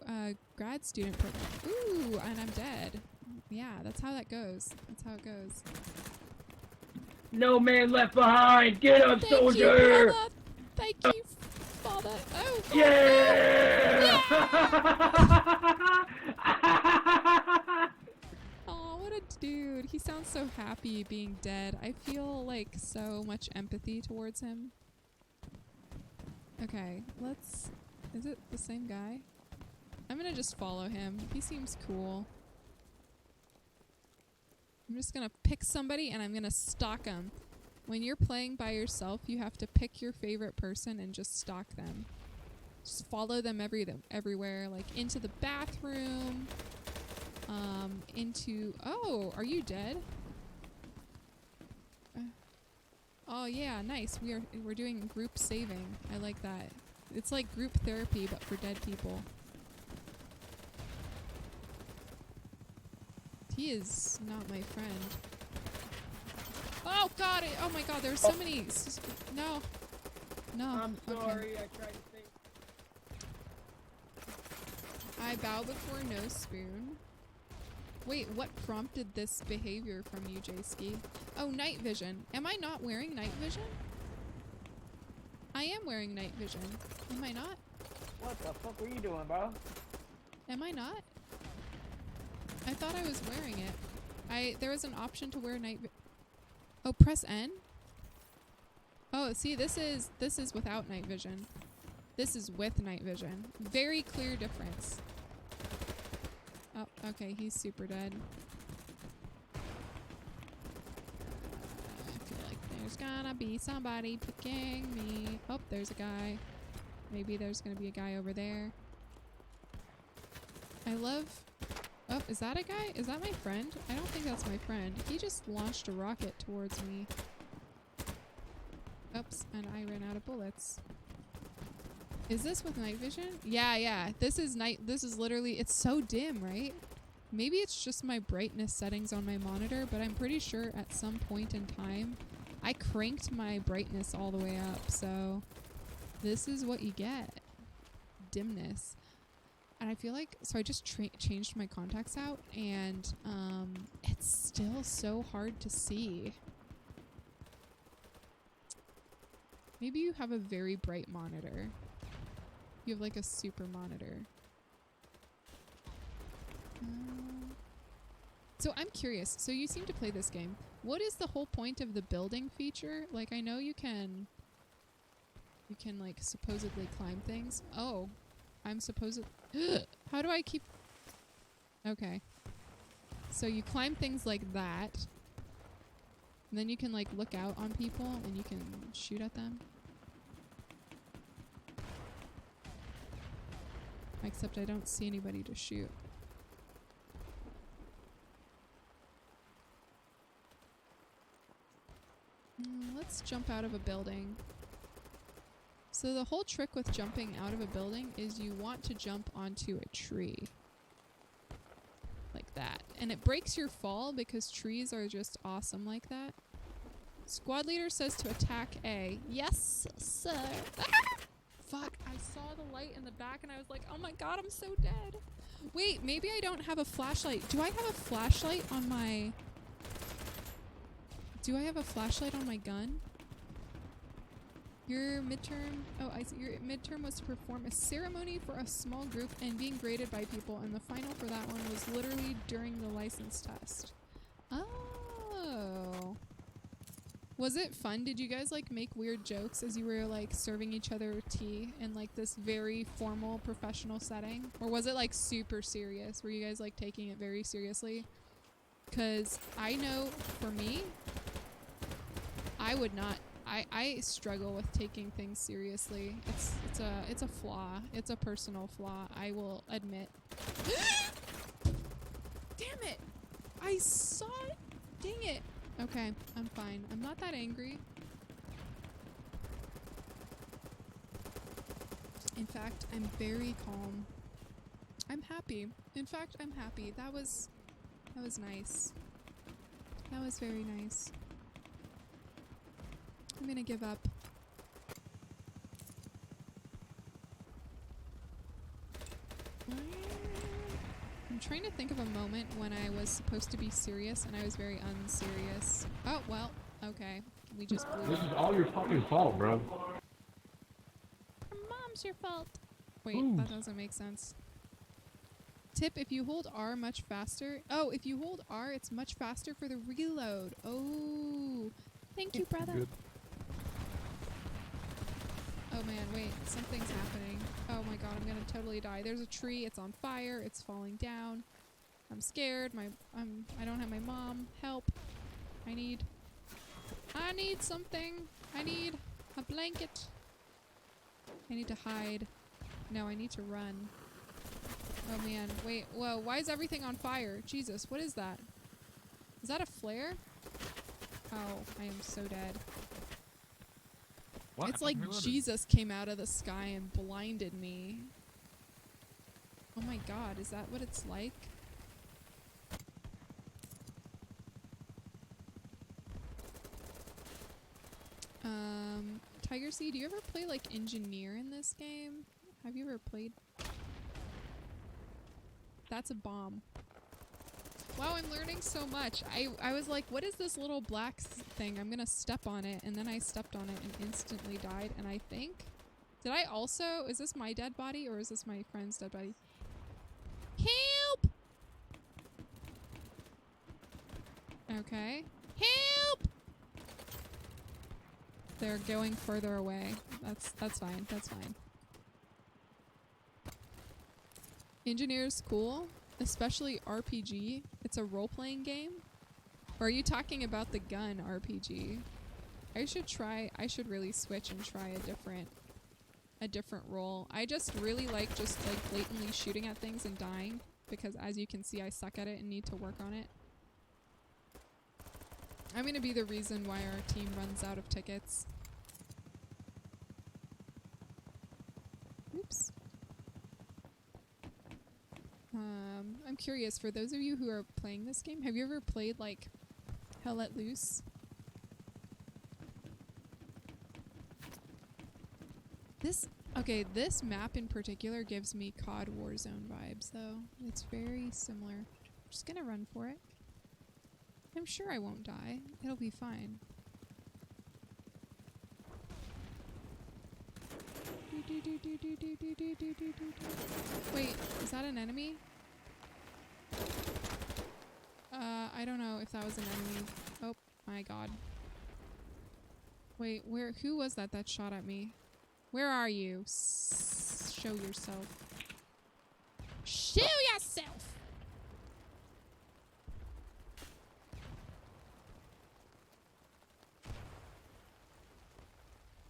grad student program. Ooh, and I'm dead. Yeah, that's how that goes. That's how it goes. No man left behind! Get up, Thank soldier! You, father. Thank you, father. Oh, yeah! Oh, what a dude. He sounds so happy being dead. I feel like so much empathy towards him. Okay, let's... Is it the same guy? I'm gonna just follow him. He seems cool. I'm just gonna pick somebody and I'm gonna stalk them. When you're playing by yourself, you have to pick your favorite person and just stalk them. Just follow them everywhere, like into the bathroom, into... Oh, are you dead? Oh yeah, nice. We're doing group saving. I like that. It's like group therapy, but for dead people. He is not my friend. Oh god! Oh my god! There's so many. No. No. I'm sorry. Okay. I tried to think. I bow before no spoon. Wait, what prompted this behavior from you, J-Ski? Oh, night vision. Am I not wearing night vision? I am wearing night vision. Am I not? What the fuck were you doing, bro? Am I not? I thought I was wearing it. There was an option to wear night vision. Oh, press N? Oh, see, this is without night vision. This is with night vision. Very clear difference. Oh, okay, he's super dead. I feel like there's gonna be somebody picking me. Oh, there's a guy. Maybe there's gonna be a guy over there. I love... Oh, is that a guy? Is that my friend? I don't think that's my friend. He just launched a rocket towards me. Oops, and I ran out of bullets. Is this with night vision? Yeah. This is night. This is literally, it's so dim, right? Maybe it's just my brightness settings on my monitor, but I'm pretty sure at some point in time, I cranked my brightness all the way up. So this is what you get. Dimness. And I feel like, so I just changed my contacts out, and it's still so hard to see. Maybe you have a very bright monitor. You have like a super monitor. So I'm curious. So you seem to play this game. What is the whole point of the building feature? Like, I know you can like supposedly climb things. Oh, I'm supposed. How do I keep? Okay. So you climb things like that. And then you can like look out on people and you can shoot at them. Except I don't see anybody to shoot. Let's jump out of a building. So the whole trick with jumping out of a building is you want to jump onto a tree. Like that. And it breaks your fall because trees are just awesome like that. Squad leader says to attack A. Yes, sir. Ah! Fuck, I saw the light in the back and I was like, oh my god, I'm so dead. Wait, maybe I don't have a flashlight. Do I have a flashlight on my... Do I have a flashlight on my gun? Your midterm... Oh, I see. Your midterm was to perform a ceremony for a small group and being graded by people, and the final for that one was literally during the license test. Oh. Was it fun? Did you guys like make weird jokes as you were like serving each other tea in like this very formal professional setting? Or was it like super serious? Were you guys like taking it very seriously? Because I know for me, I would not. I struggle with taking things seriously. It's a flaw. It's a personal flaw, I will admit. Damn it! I saw it! Dang it! Okay, I'm fine. I'm not that angry. In fact, I'm very calm. I'm happy. In fact, I'm happy. That was nice. That was very nice. I'm gonna give up. I'm trying to think of a moment when I was supposed to be serious and I was very unserious. Oh, well, okay. We just blew This up. is all your fucking fault, bro. Mom's your fault. Wait, Ooh. that doesn't make sense. Tip, if you hold R much faster... Oh, if you hold R, it's much faster for the reload. Oh. Thank you, brother. Good. Oh man, wait, something's happening. Oh my god, I'm gonna totally die. There's a tree, it's on fire, it's falling down. I'm scared, I don't have my mom. Help. I need something. I need a blanket. I need to hide. No, I need to run. Oh man, wait, whoa, why is everything on fire? Jesus, what is that? Is that a flare? Oh, I am so dead. What? It's like Reloaded. Jesus came out of the sky and blinded me. Oh my god, is that what it's like? Tiger C, do you ever play like engineer in this game? Have you ever played? That's a bomb. Wow, I'm learning so much. I was like, what is this little black thing? I'm gonna step on it, and then I stepped on it and instantly died, and I think... Did I also... Is this my dead body, or is this my friend's dead body? Help! Okay. Help! They're going further away. That's fine. That's fine. Engineer's cool. Especially RPG. It's a role-playing game? Or are you talking about the gun RPG? I should really switch and try a different role. I just really like blatantly shooting at things and dying, because as you can see I suck at it and need to work on it. I'm gonna be the reason why our team runs out of tickets. Oops. I'm curious, for those of you who are playing this game, have you ever played like Hell Let Loose? This map in particular gives me COD Warzone vibes though. It's very similar. I'm just gonna run for it. I'm sure I won't die. It'll be fine. Wait, is that an enemy? I don't know if that was an enemy. Oh my god. Wait, who was that shot at me? Where are you? Show yourself. Show yourself!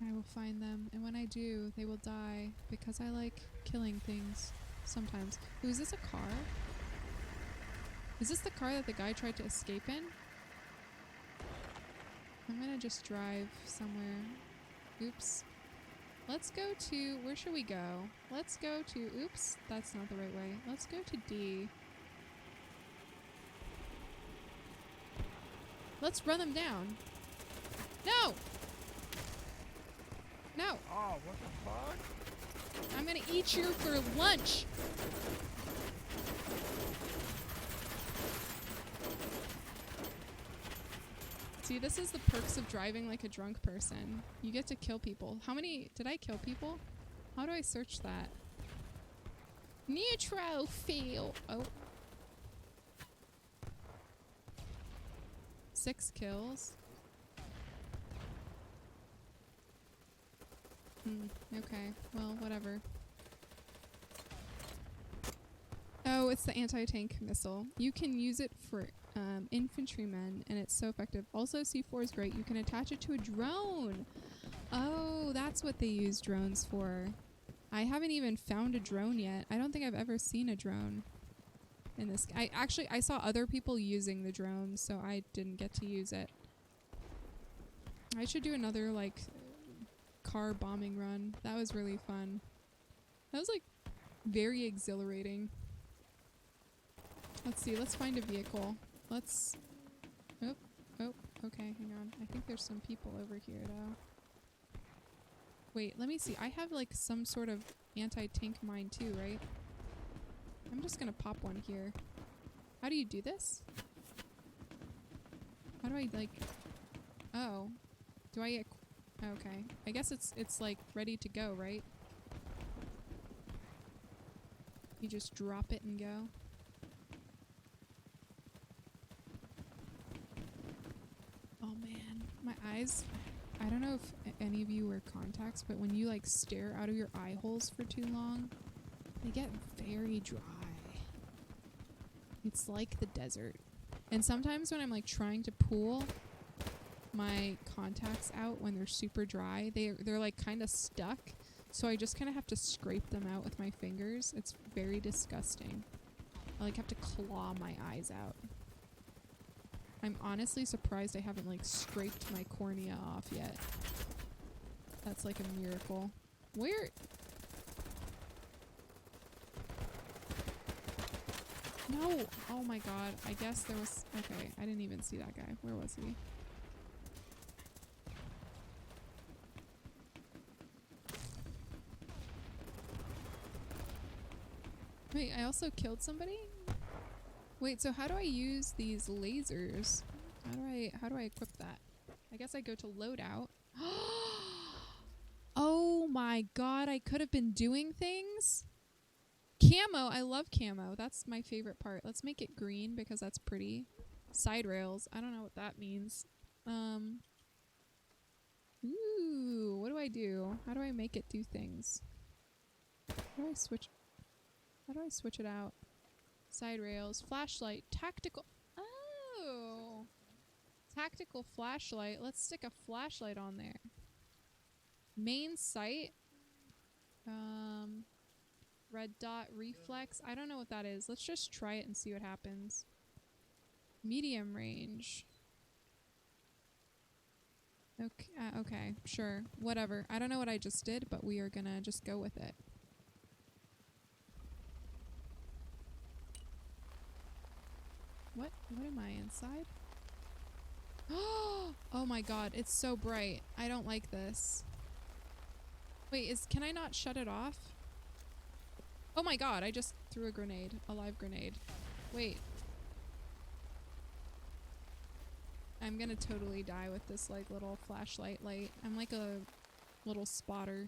I will find them, and when I do, they will die, because I like killing things sometimes. Ooh, is this a car? Is this the car that the guy tried to escape in? I'm gonna just drive somewhere. Oops. Let's go to, where should we go? Let's go to, oops, that's not the right way. Let's go to D. Let's run them down. No! No! Oh, what the fuck? I'm gonna eat you for lunch! See, this is the perks of driving like a drunk person. You get to kill people. How many... Did I kill people? How do I search that? Neutrophil! Oh. 6 kills. Okay. Well, whatever. Oh, it's the anti-tank missile. You can use it for infantrymen, and it's so effective. Also, C4 is great. You can attach it to a drone. Oh, that's what they use drones for. I haven't even found a drone yet. I don't think I've ever seen a drone in this. I saw other people using the drones, so I didn't get to use it. I should do another, like, car bombing run. That was really fun. That was, like, very exhilarating. Let's see. Let's find a vehicle. Let's... Oh, okay, hang on. I think there's some people over here, though. Wait, let me see. I have, like, some sort of anti-tank mine, too, right? I'm just gonna pop one here. How do you do this? How do I, like... Oh. Do I... Okay. I guess it's, like, ready to go, right? You just drop it and go. Oh man, my eyes, I don't know if any of you wear contacts, but when you like stare out of your eye holes for too long, they get very dry. It's like the desert. And sometimes when I'm like trying to pull my contacts out when they're super dry, they're like kind of stuck. So I just kind of have to scrape them out with my fingers. It's very disgusting. I like have to claw my eyes out. I'm honestly surprised I haven't like scraped my cornea off yet. That's like a miracle. Where? No! Oh my god. I guess there was... Okay, I didn't even see that guy. Where was he? Wait, I also killed somebody? Wait, so how do I use these lasers? How do I equip that? I guess I go to loadout. Oh my god, I could have been doing things? Camo, I love camo. That's my favorite part. Let's make it green because that's pretty. Side rails, I don't know what that means. Ooh, what do I do? How do I make it do things? How do I switch it out? Side rails, flashlight, tactical. Oh, tactical flashlight. Let's stick a flashlight on there. Main sight. Red dot reflex. I don't know what that is. Let's just try it and see what happens. Medium range. Okay, okay, sure, whatever. I don't know what I just did, but we are gonna just go with it. What am I inside? Oh my god, it's so bright. I don't like this. Wait, can I not shut it off? Oh my god, I just threw a grenade. A live grenade. Wait. I'm gonna totally die with this like little flashlight light. I'm like a little spotter.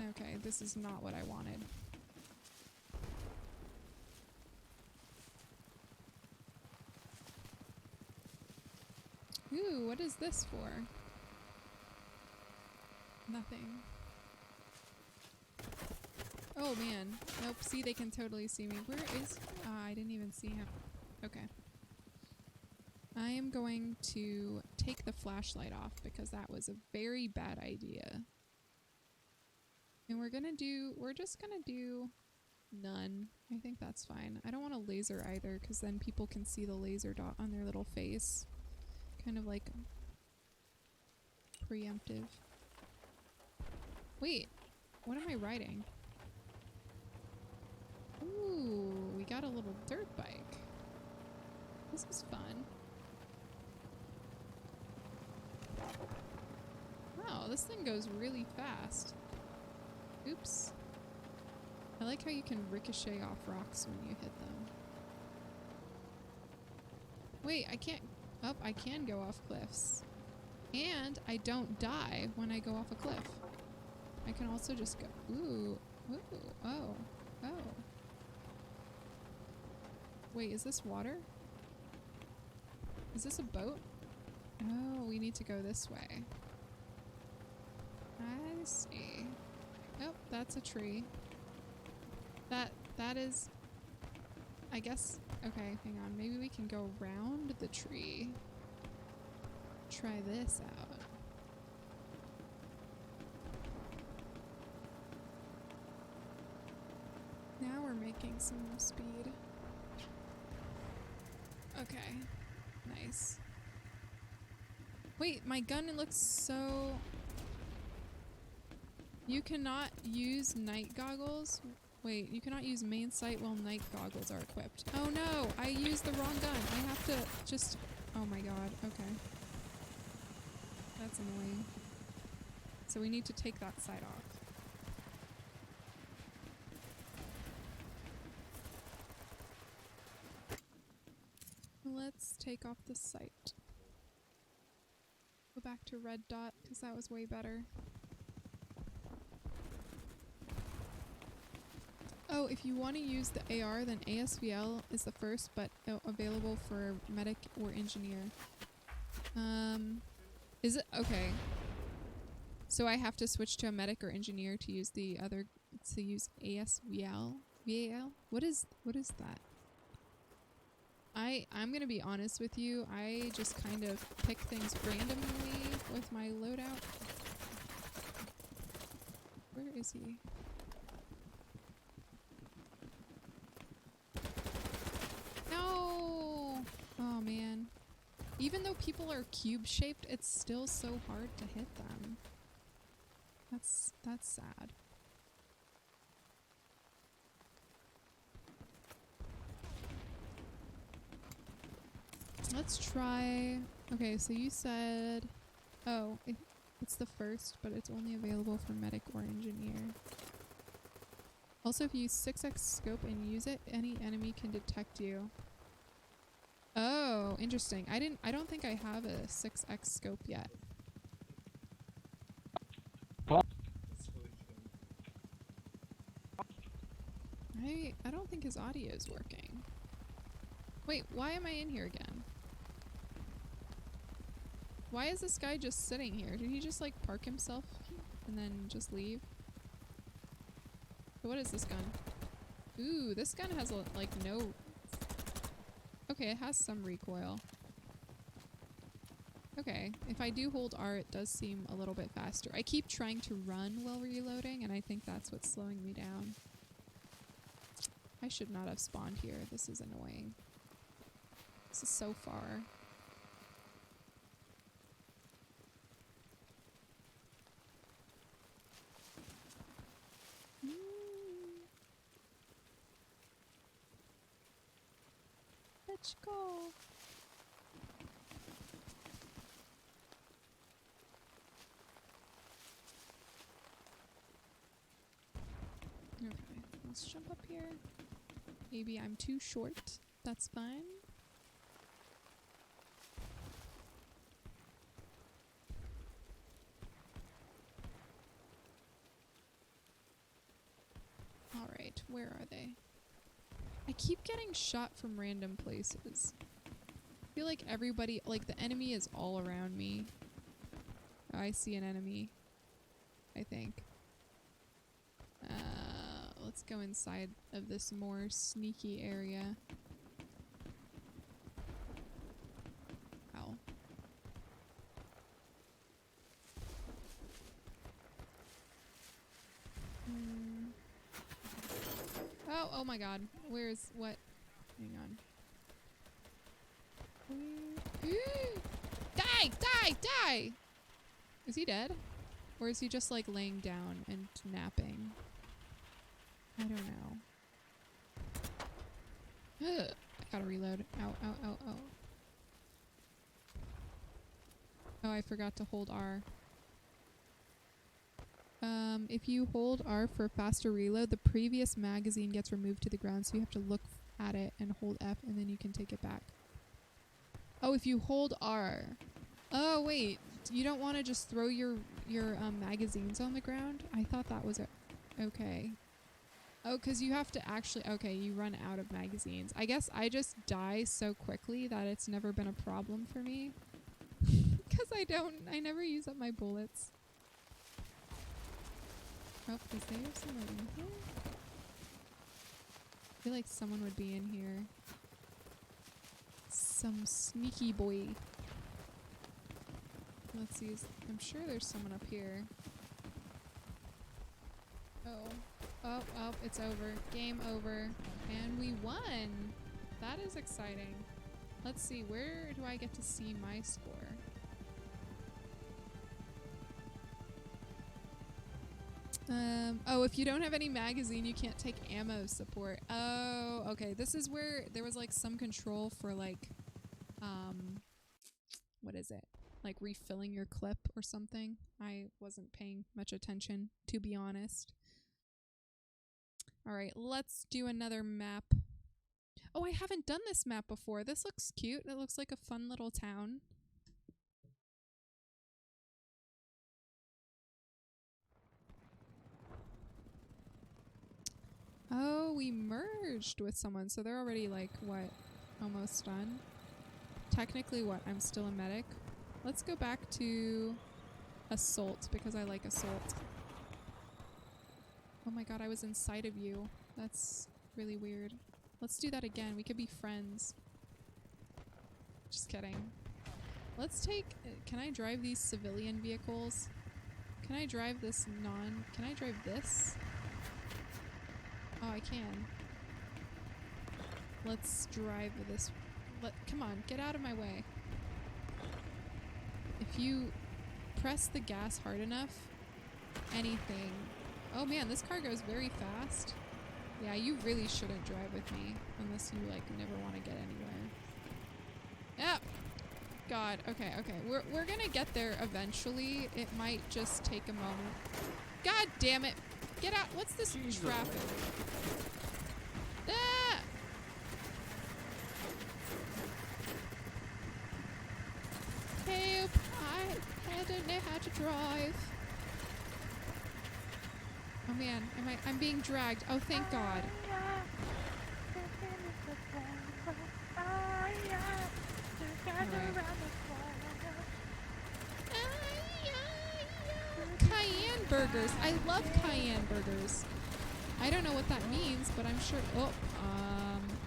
Okay, this is not what I wanted. Ooh, what is this for? Nothing. Oh man. Nope, see, they can totally see me. Where is... I didn't even see him. Okay. I am going to take the flashlight off because that was a very bad idea. And we're just gonna do none. I think that's fine. I don't want a laser either because then people can see the laser dot on their little face. Kind of like preemptive. Wait, what am I riding? Ooh, we got a little dirt bike. This is fun. Wow, this thing goes really fast. Oops. I like how you can ricochet off rocks when you hit them. Wait, I can't... Oh, I can go off cliffs. And I don't die when I go off a cliff. I can also just go... Ooh. Ooh. Oh. Oh. Wait, is this water? Is this a boat? Oh, we need to go this way. I see. Oh, that's a tree. That is... I guess... Okay, hang on. Maybe we can go around the tree. Try this out. Now we're making some speed. Okay. Nice. Wait, my gun looks so... You cannot use night goggles? Wait, you cannot use main sight while night goggles are equipped. Oh no! I used the wrong gun! I have to just... Oh my god, okay. That's annoying. So we need to take that sight off. Let's take off the sight. Go back to red dot, because that was way better. Oh, if you want to use the AR, then ASVL is the first, but available for medic or engineer. Is it? Okay. So I have to switch to a medic or engineer to use the other, to use ASVL? VAL? What is that? I'm gonna be honest with you, I just kind of pick things randomly with my loadout. Where is he? No! Oh man. Even though people are cube-shaped, it's still so hard to hit them. That's sad. Let's try... Okay, so you said... Oh, it's the first, but it's only available for medic or engineer. Also, if you use 6x scope and use it, any enemy can detect you. Oh, interesting. I don't think I have a 6x scope yet. I don't think his audio is working. Wait, why am I in here again? Why is this guy just sitting here? Did he just like park himself and then just leave? So what is this gun? Ooh, this gun has like no... Okay, it has some recoil. Okay, if I do hold R, it does seem a little bit faster. I keep trying to run while reloading, and I think that's what's slowing me down. I should not have spawned here. This is annoying. This is so far. Let's go. Okay, let's jump up here. Maybe I'm too short. That's fine. Alright, where are they? I keep getting shot from random places. I feel like everybody, like the enemy is all around me. Oh, I see an enemy. I think. Let's go inside of this more sneaky area. Ow. Oh my god. Where's what? Hang on. Die! Die! Die! Is he dead? Or is he just like laying down and napping? I don't know. Ugh. I gotta reload. Ow, ow, ow, ow. Oh, I forgot to hold R. If you hold R for faster reload, the previous magazine gets removed to the ground, so you have to look at it and hold F, and then you can take it back. Oh, if you hold R. Oh, wait. You don't want to just throw your magazines on the ground? I thought that was okay. Oh, because you have to actually... Okay, you run out of magazines. I guess I just die so quickly that it's never been a problem for me. Because I never use up my bullets. Oh, is there someone in here? I feel like someone would be in here. Some sneaky boy. Let's see. I'm sure there's someone up here. Oh. Oh, oh, it's over. Game over. And we won! That is exciting. Let's see, where do I get to see my score? Oh, if you don't have any magazine, you can't take ammo support. Oh, okay. This is where there was like some control for like, what is it? Like refilling your clip or something. I wasn't paying much attention, to be honest. Alright, let's do another map. Oh, I haven't done this map before. This looks cute. It looks like a fun little town. Oh, we merged with someone, so they're already like, what, almost done? Technically, what, I'm still a medic? Let's go back to Assault, because I like Assault. Oh my god, I was inside of you. That's really weird. Let's do that again. We could be friends. Just kidding. Let's take... Can I drive these civilian vehicles? Can I drive this Can I drive this? Oh, I can. Let's drive this... Come on, get out of my way. If you press the gas hard enough, anything... Oh man, this car goes very fast. Yeah, you really shouldn't drive with me unless you like never want to get anywhere. Yeah. God, okay, okay. We're gonna get there eventually. It might just take a moment. God damn it. Get out. What's this traffic? Ah! Help! I don't know how to drive. Oh man, I'm being dragged. Oh, thank God. Cayenne burgers. I love cayenne burgers. I don't know what that means, but I'm sure. Oh,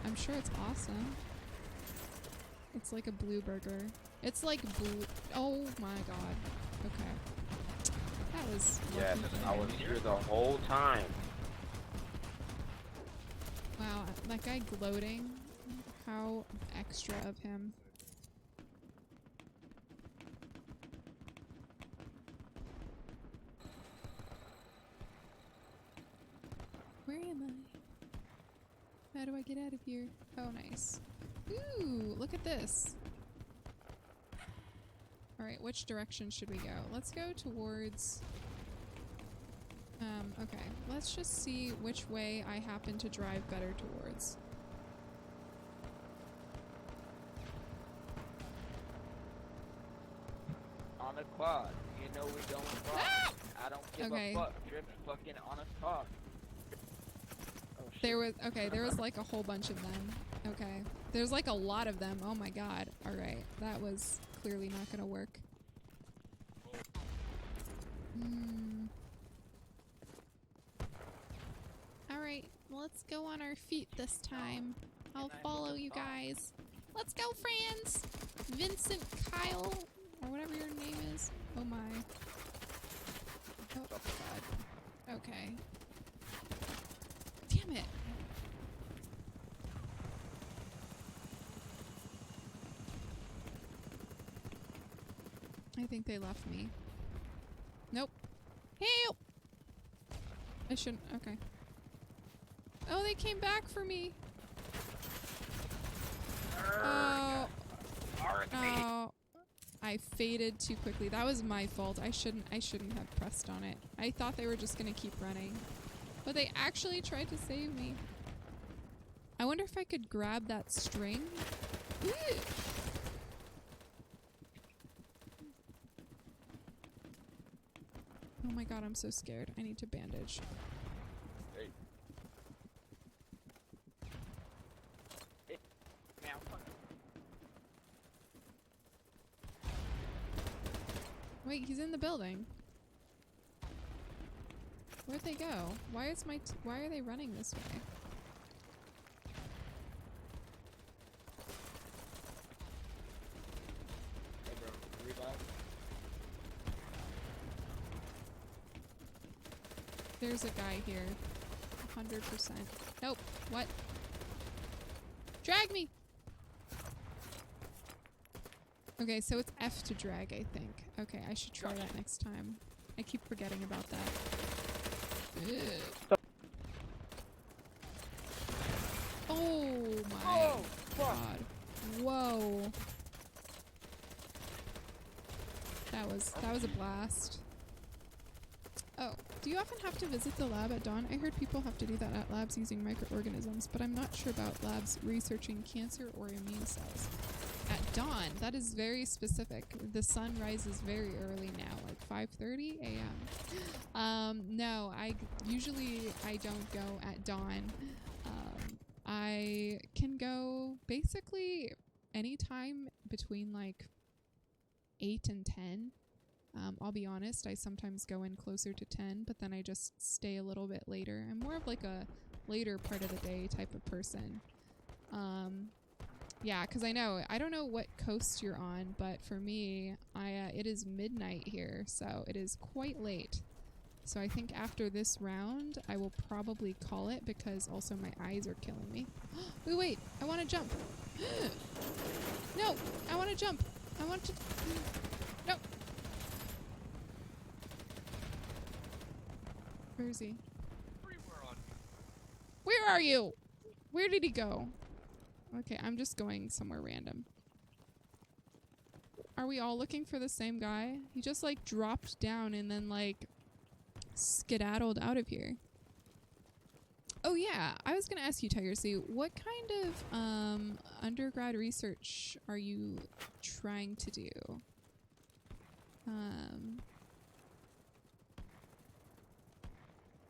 I'm sure it's awesome. It's like a blue burger. It's like blue. Oh my God. Okay. That was. Yes, I was here the whole time. Wow, that guy gloating. How extra of him. Where am I? How do I get out of here? Oh, nice. Ooh, look at this. Alright, which direction should we go? Let's go towards... okay. Let's just see which way I happen to drive better towards. On a quad. You know we going quad. Ah! I don't give Okay. a fuck. Drift fucking on a quad. Oh, shit. There was like a whole bunch of them. Okay. There's like a lot of them. Oh my god. Alright. That was clearly not gonna work. Alright. Let's go on our feet this time. I'll follow you guys. Let's go, friends! Vincent, Kyle, or whatever your name is. Oh my. Oh god. Okay. Damn it. I think they left me. Nope. Help! I shouldn't. Okay. Oh, they came back for me. Oh. Oh. I faded too quickly. That was my fault. I shouldn't have pressed on it. I thought they were just gonna keep running. But they actually tried to save me. I wonder if I could grab that string. Ew. Oh my god, I'm so scared. I need to bandage. Hey. Meow. Wait, he's in the building. Where'd they go? Why are they running this way? Hey, bro. Revive. There's a guy here. 100%. Nope. What? Drag me! Okay, so it's F to drag, I think. Okay, I should try that next time. I keep forgetting about that. Ugh. Oh my god. Whoa. That was a blast. Oh, do you often have to visit the lab at dawn? I heard people have to do that at labs using microorganisms, but I'm not sure about labs researching cancer or immune cells. At dawn? That is very specific. The sun rises very early now, like 5:30 a.m. No, I don't go at dawn. I can go basically anytime between like 8 and 10. I'll be honest, I sometimes go in closer to 10, but then I just stay a little bit later. I'm more of like a later part of the day type of person. Yeah, because I don't know what coast you're on, but for me, it is midnight here, so it is quite late. So I think after this round, I will probably call it because also my eyes are killing me. Wait, I want to jump. No, I want to jump. I want to... No. Where is he? Where are you? Where did he go? Okay, I'm just going somewhere random. Are we all looking for the same guy? He just like dropped down and then like skedaddled out of here. Oh yeah, I was gonna ask you, Tiger C, what kind of undergrad research are you trying to do?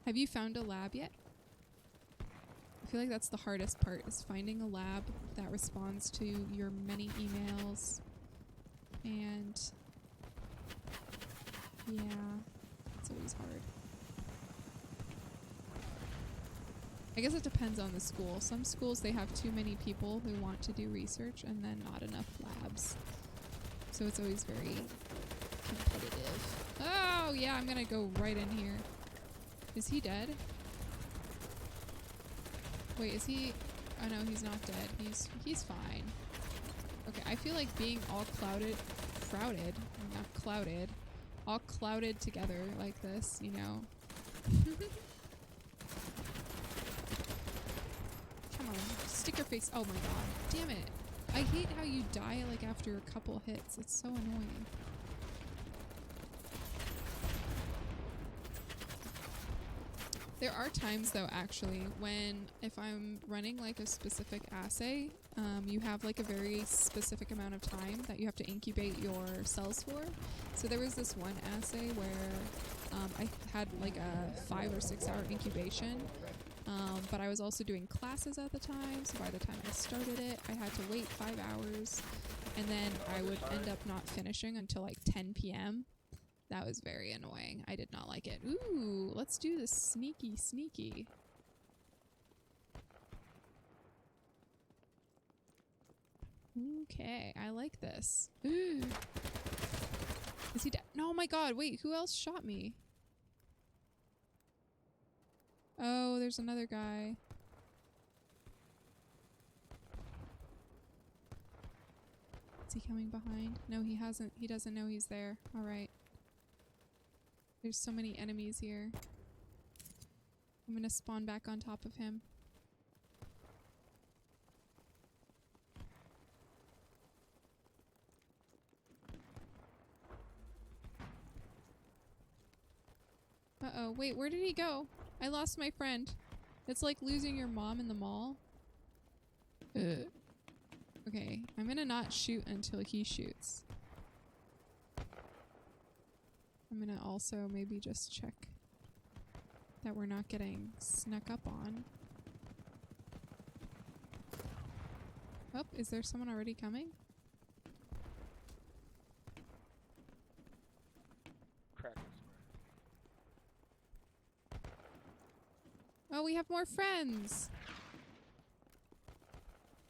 Have you found a lab yet? I feel like that's the hardest part, is finding a lab that responds to your many emails. And yeah, it's always hard. I guess it depends on the school. Some schools, they have too many people who want to do research and then not enough labs. So it's always very competitive. Oh yeah, I'm gonna go right in here. Is he dead? Wait, is he... Oh no, he's not dead. He's fine. Okay, I feel like being all all clouded together like this, you know. Come on, stick your face. Oh my god, damn it. I hate how you die like after a couple hits. It's so annoying. There are times though actually when if I'm running like a specific assay, you have like a very specific amount of time that you have to incubate your cells for. So there was this one assay where I had like a 5 or 6 hour incubation, but I was also doing classes at the time, so by the time I started it I had to wait 5 hours, and then I would end up not finishing until like 10 p.m. That was very annoying. I did not like it. Ooh, let's do this sneaky sneaky. Okay, I like this. Ooh. Is he dead? No, oh my god, wait, who else shot me? Oh, there's another guy. Is he coming behind? No, he hasn't. He doesn't know he's there. Alright. There's so many enemies here. I'm gonna spawn back on top of him. Uh-oh, wait, where did he go? I lost my friend. It's like losing your mom in the mall. Ugh. Okay, I'm gonna not shoot until he shoots. I'm gonna also maybe just check that we're not getting snuck up on. Oh, is there someone already coming? Oh, we have more friends!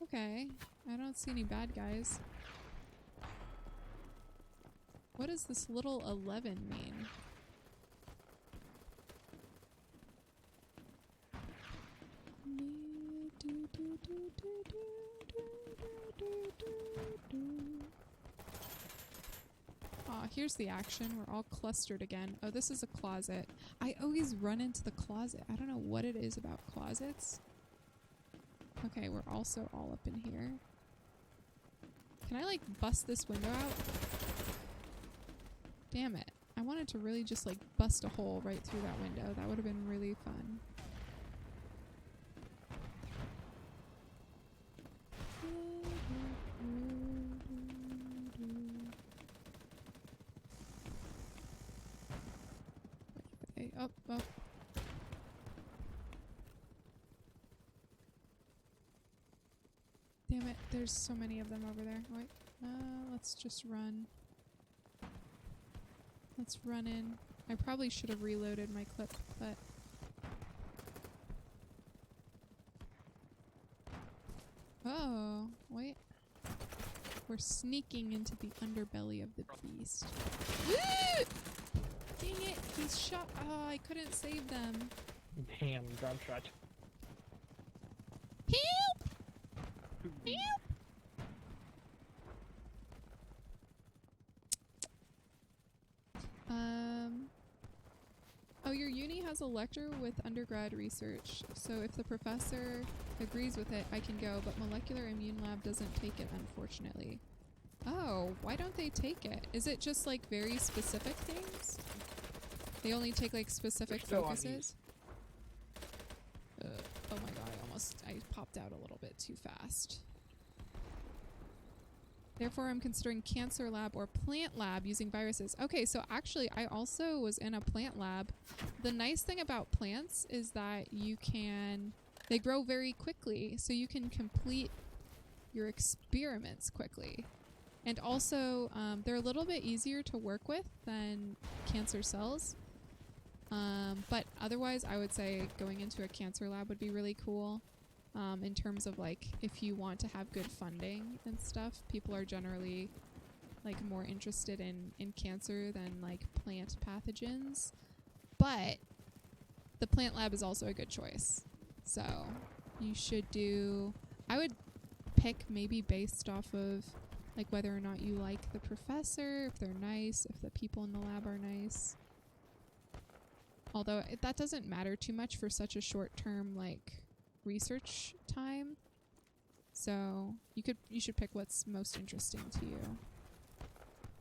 Okay, I don't see any bad guys. What does this little 11 mean? Aw, here's the action. We're all clustered again. Oh, this is a closet. I always run into the closet. I don't know what it is about closets. Okay, we're also all up in here. Can I, like, bust this window out? Damn it. I wanted to really just, like, bust a hole right through that window. That would have been really fun. Okay, up, up. Damn it, there's so many of them over there. Wait, let's just run. Let's run in. I probably should have reloaded my clip, but... Oh, wait. We're sneaking into the underbelly of the beast. Dang it, he's shot. Oh, I couldn't save them. Damn, drop shot. Help! Help! Oh, your uni has a lecture with undergrad research, so if the professor agrees with it, I can go, but molecular immune lab doesn't take it, unfortunately. Oh, why don't they take it? Is it just like very specific things? They only take like specific focuses? Oh my god, I popped out a little bit too fast. Therefore, I'm considering cancer lab or plant lab using viruses. Okay, so actually, I also was in a plant lab. The nice thing about plants is that they grow very quickly, so you can complete your experiments quickly. And also, they're a little bit easier to work with than cancer cells. But otherwise, I would say going into a cancer lab would be really cool. In terms of like if you want to have good funding and stuff, people are generally like more interested in cancer than like plant pathogens, but the plant lab is also a good choice, so you should do, I would pick maybe based off of like whether or not you like the professor, if they're nice, if the people in the lab are nice, although that doesn't matter too much for such a short term like research time. So you should pick what's most interesting to you.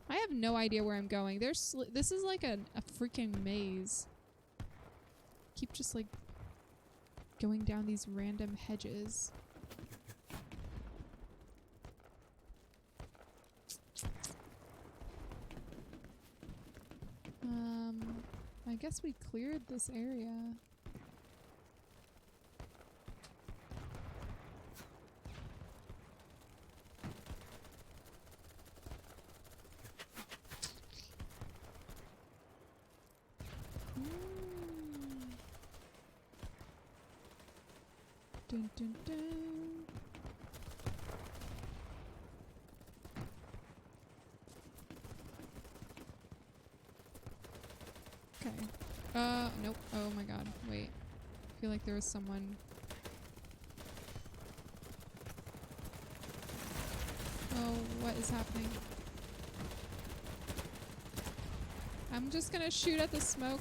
I have no idea where I'm going. This is like a freaking maze. Keep just like going down these random hedges. I guess we cleared this area. Dun, dun, dun. Okay. Nope. Oh my god. Wait. I feel like there was someone. Oh, what is happening? I'm just gonna shoot at the smoke.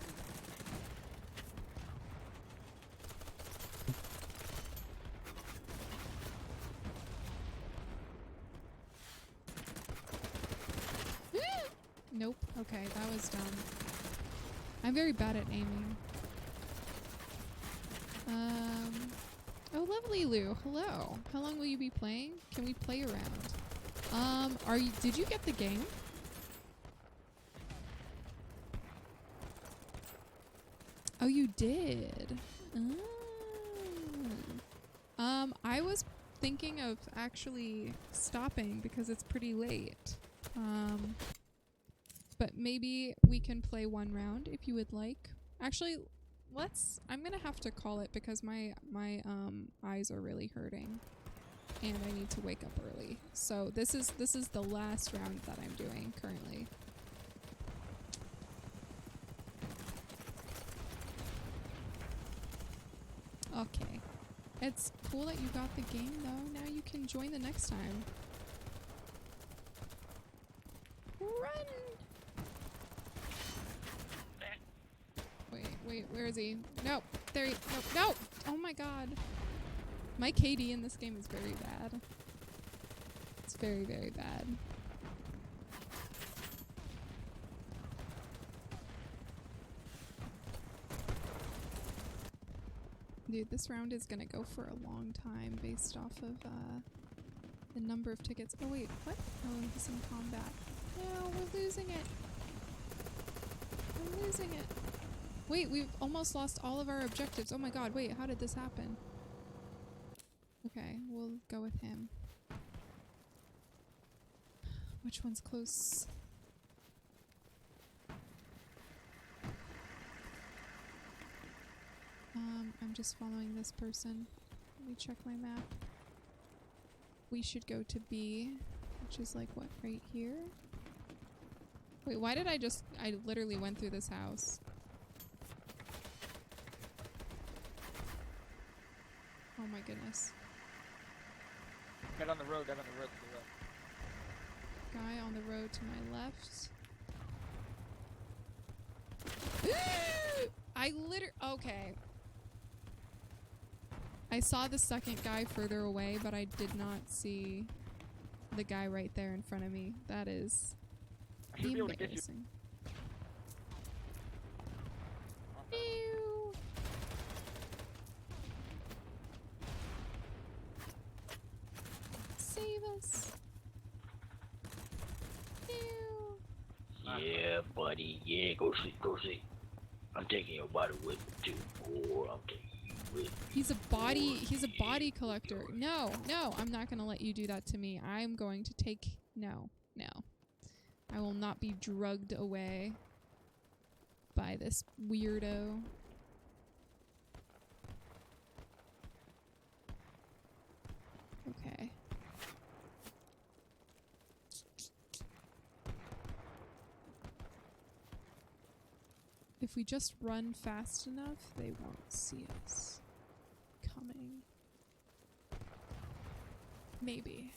Nope. Okay, that was dumb. I'm very bad at aiming. Oh, lovely Lou. Hello. How long will you be playing? Can we play around? Did you get the game? Oh, you did. I was thinking of actually stopping because it's pretty late. But maybe we can play one round if you would like. Actually, I'm gonna have to call it because my eyes are really hurting. And I need to wake up early. So this is the last round that I'm doing currently. Okay. It's cool that you got the game though. Now you can join the next time. Run! Wait, where is he? No, there he, no, oh my god. My KD in this game is very bad. It's very, very bad. Dude, this round is gonna go for a long time based off of the number of tickets. Oh wait, what? Oh, he's in combat. No, we're losing it. We're losing it. Wait, we've almost lost all of our objectives. Oh my god, wait, how did this happen? Okay, we'll go with him. Which one's close? I'm just following this person. Let me check my map. We should go to B, which is like, what, right here? Wait, why did I literally went through this house. Oh my goodness. Get on the road, to the left. Guy on the road to my left. Okay. I saw the second guy further away, but I did not see the guy right there in front of me. That is embarrassing. Ew. Save us. Ew. Yeah, buddy. Yeah, go see. I'm taking your body with me too, or I'm taking you with me. He's a body collector. No, I'm not gonna let you do that to me. I'm going to take, no. I will not be drugged away by this weirdo. Okay. If we just run fast enough, they won't see us coming. Maybe.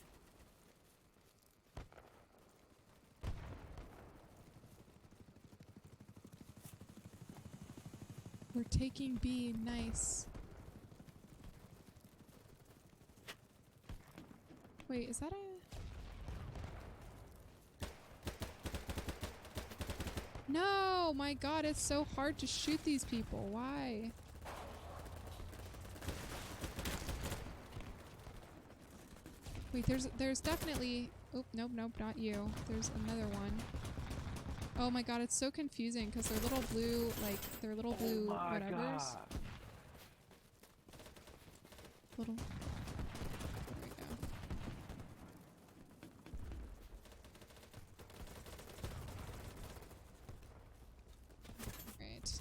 We're taking B, nice. Wait, is that a... No! My god, it's so hard to shoot these people. Why? Wait, there's definitely... Oh, nope, not you. There's another one. Oh my god, it's so confusing because they're little blue, like, they're little blue whatevers. God. Little... There we go. Right.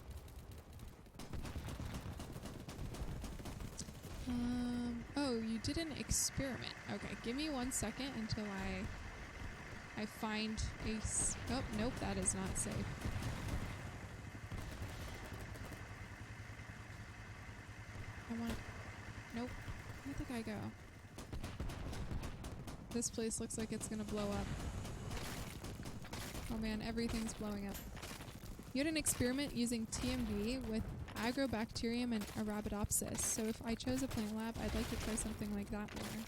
Oh, you did an experiment. Okay, give me 1 second until I find a oh, nope, that is not safe. I want... Nope. Where'd the guy go? This place looks like it's gonna blow up. Oh man, everything's blowing up. You had an experiment using TMV with Agrobacterium and Arabidopsis. So if I chose a plant lab, I'd like to try something like that more.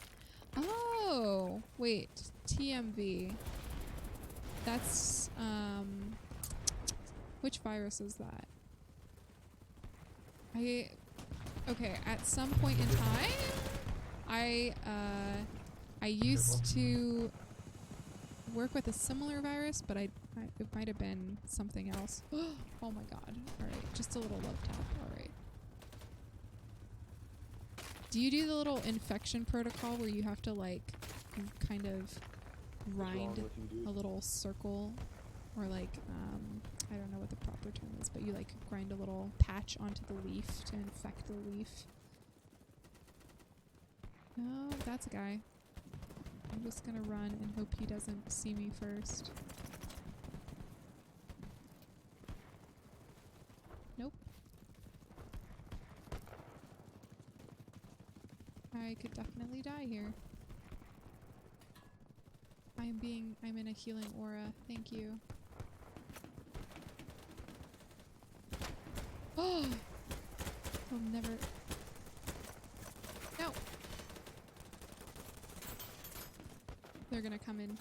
Oh! Wait. TMV. That's, which virus is that? Okay, at some point in time, I used to work with a similar virus, but it might have been something else. Oh my god. Alright, just a little love tap. Alright. Do you do the little infection protocol where you have to, like, kind of grind a little circle? Or, like, I don't know what the proper term is, but you, like, grind a little patch onto the leaf to infect the leaf. No, that's a guy. I'm just gonna run and hope he doesn't see me first. Nope. I could definitely die here. I'm in a healing aura. Thank you. Oh! I'll never... No! They're gonna come in.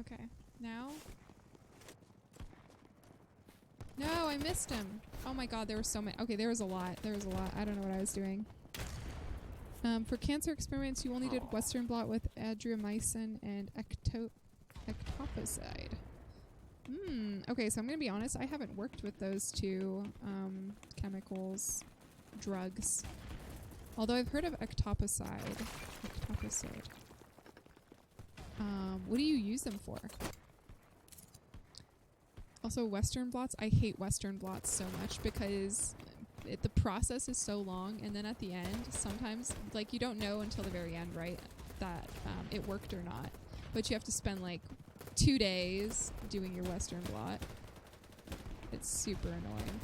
Okay, now? No, I missed him! Oh my god, there were so many. Okay, there was a lot. There was a lot. I don't know what I was doing. For cancer experiments, you only did Western blot with adriamycin and ectoposide. Okay, so I'm gonna be honest, I haven't worked with those two chemicals, drugs. Although I've heard of ectoposide. What do you use them for? Also, Western blots. I hate Western blots so much because the process is so long, and then at the end, sometimes, like, you don't know until the very end, right, that it worked or not. But you have to spend, like, 2 days doing your Western blot. It's super annoying.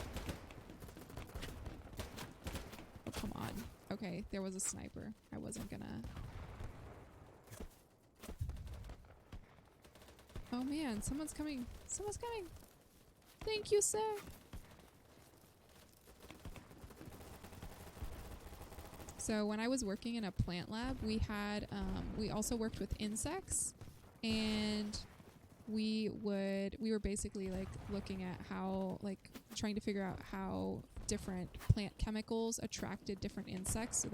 Oh, come on. Okay, there was a sniper. I wasn't gonna... Oh man, someone's coming. Someone's coming. Thank you, sir. So when I was working in a plant lab, we had, we also worked with insects, and we were basically like looking at how, like, trying to figure out how different plant chemicals attracted different insects. So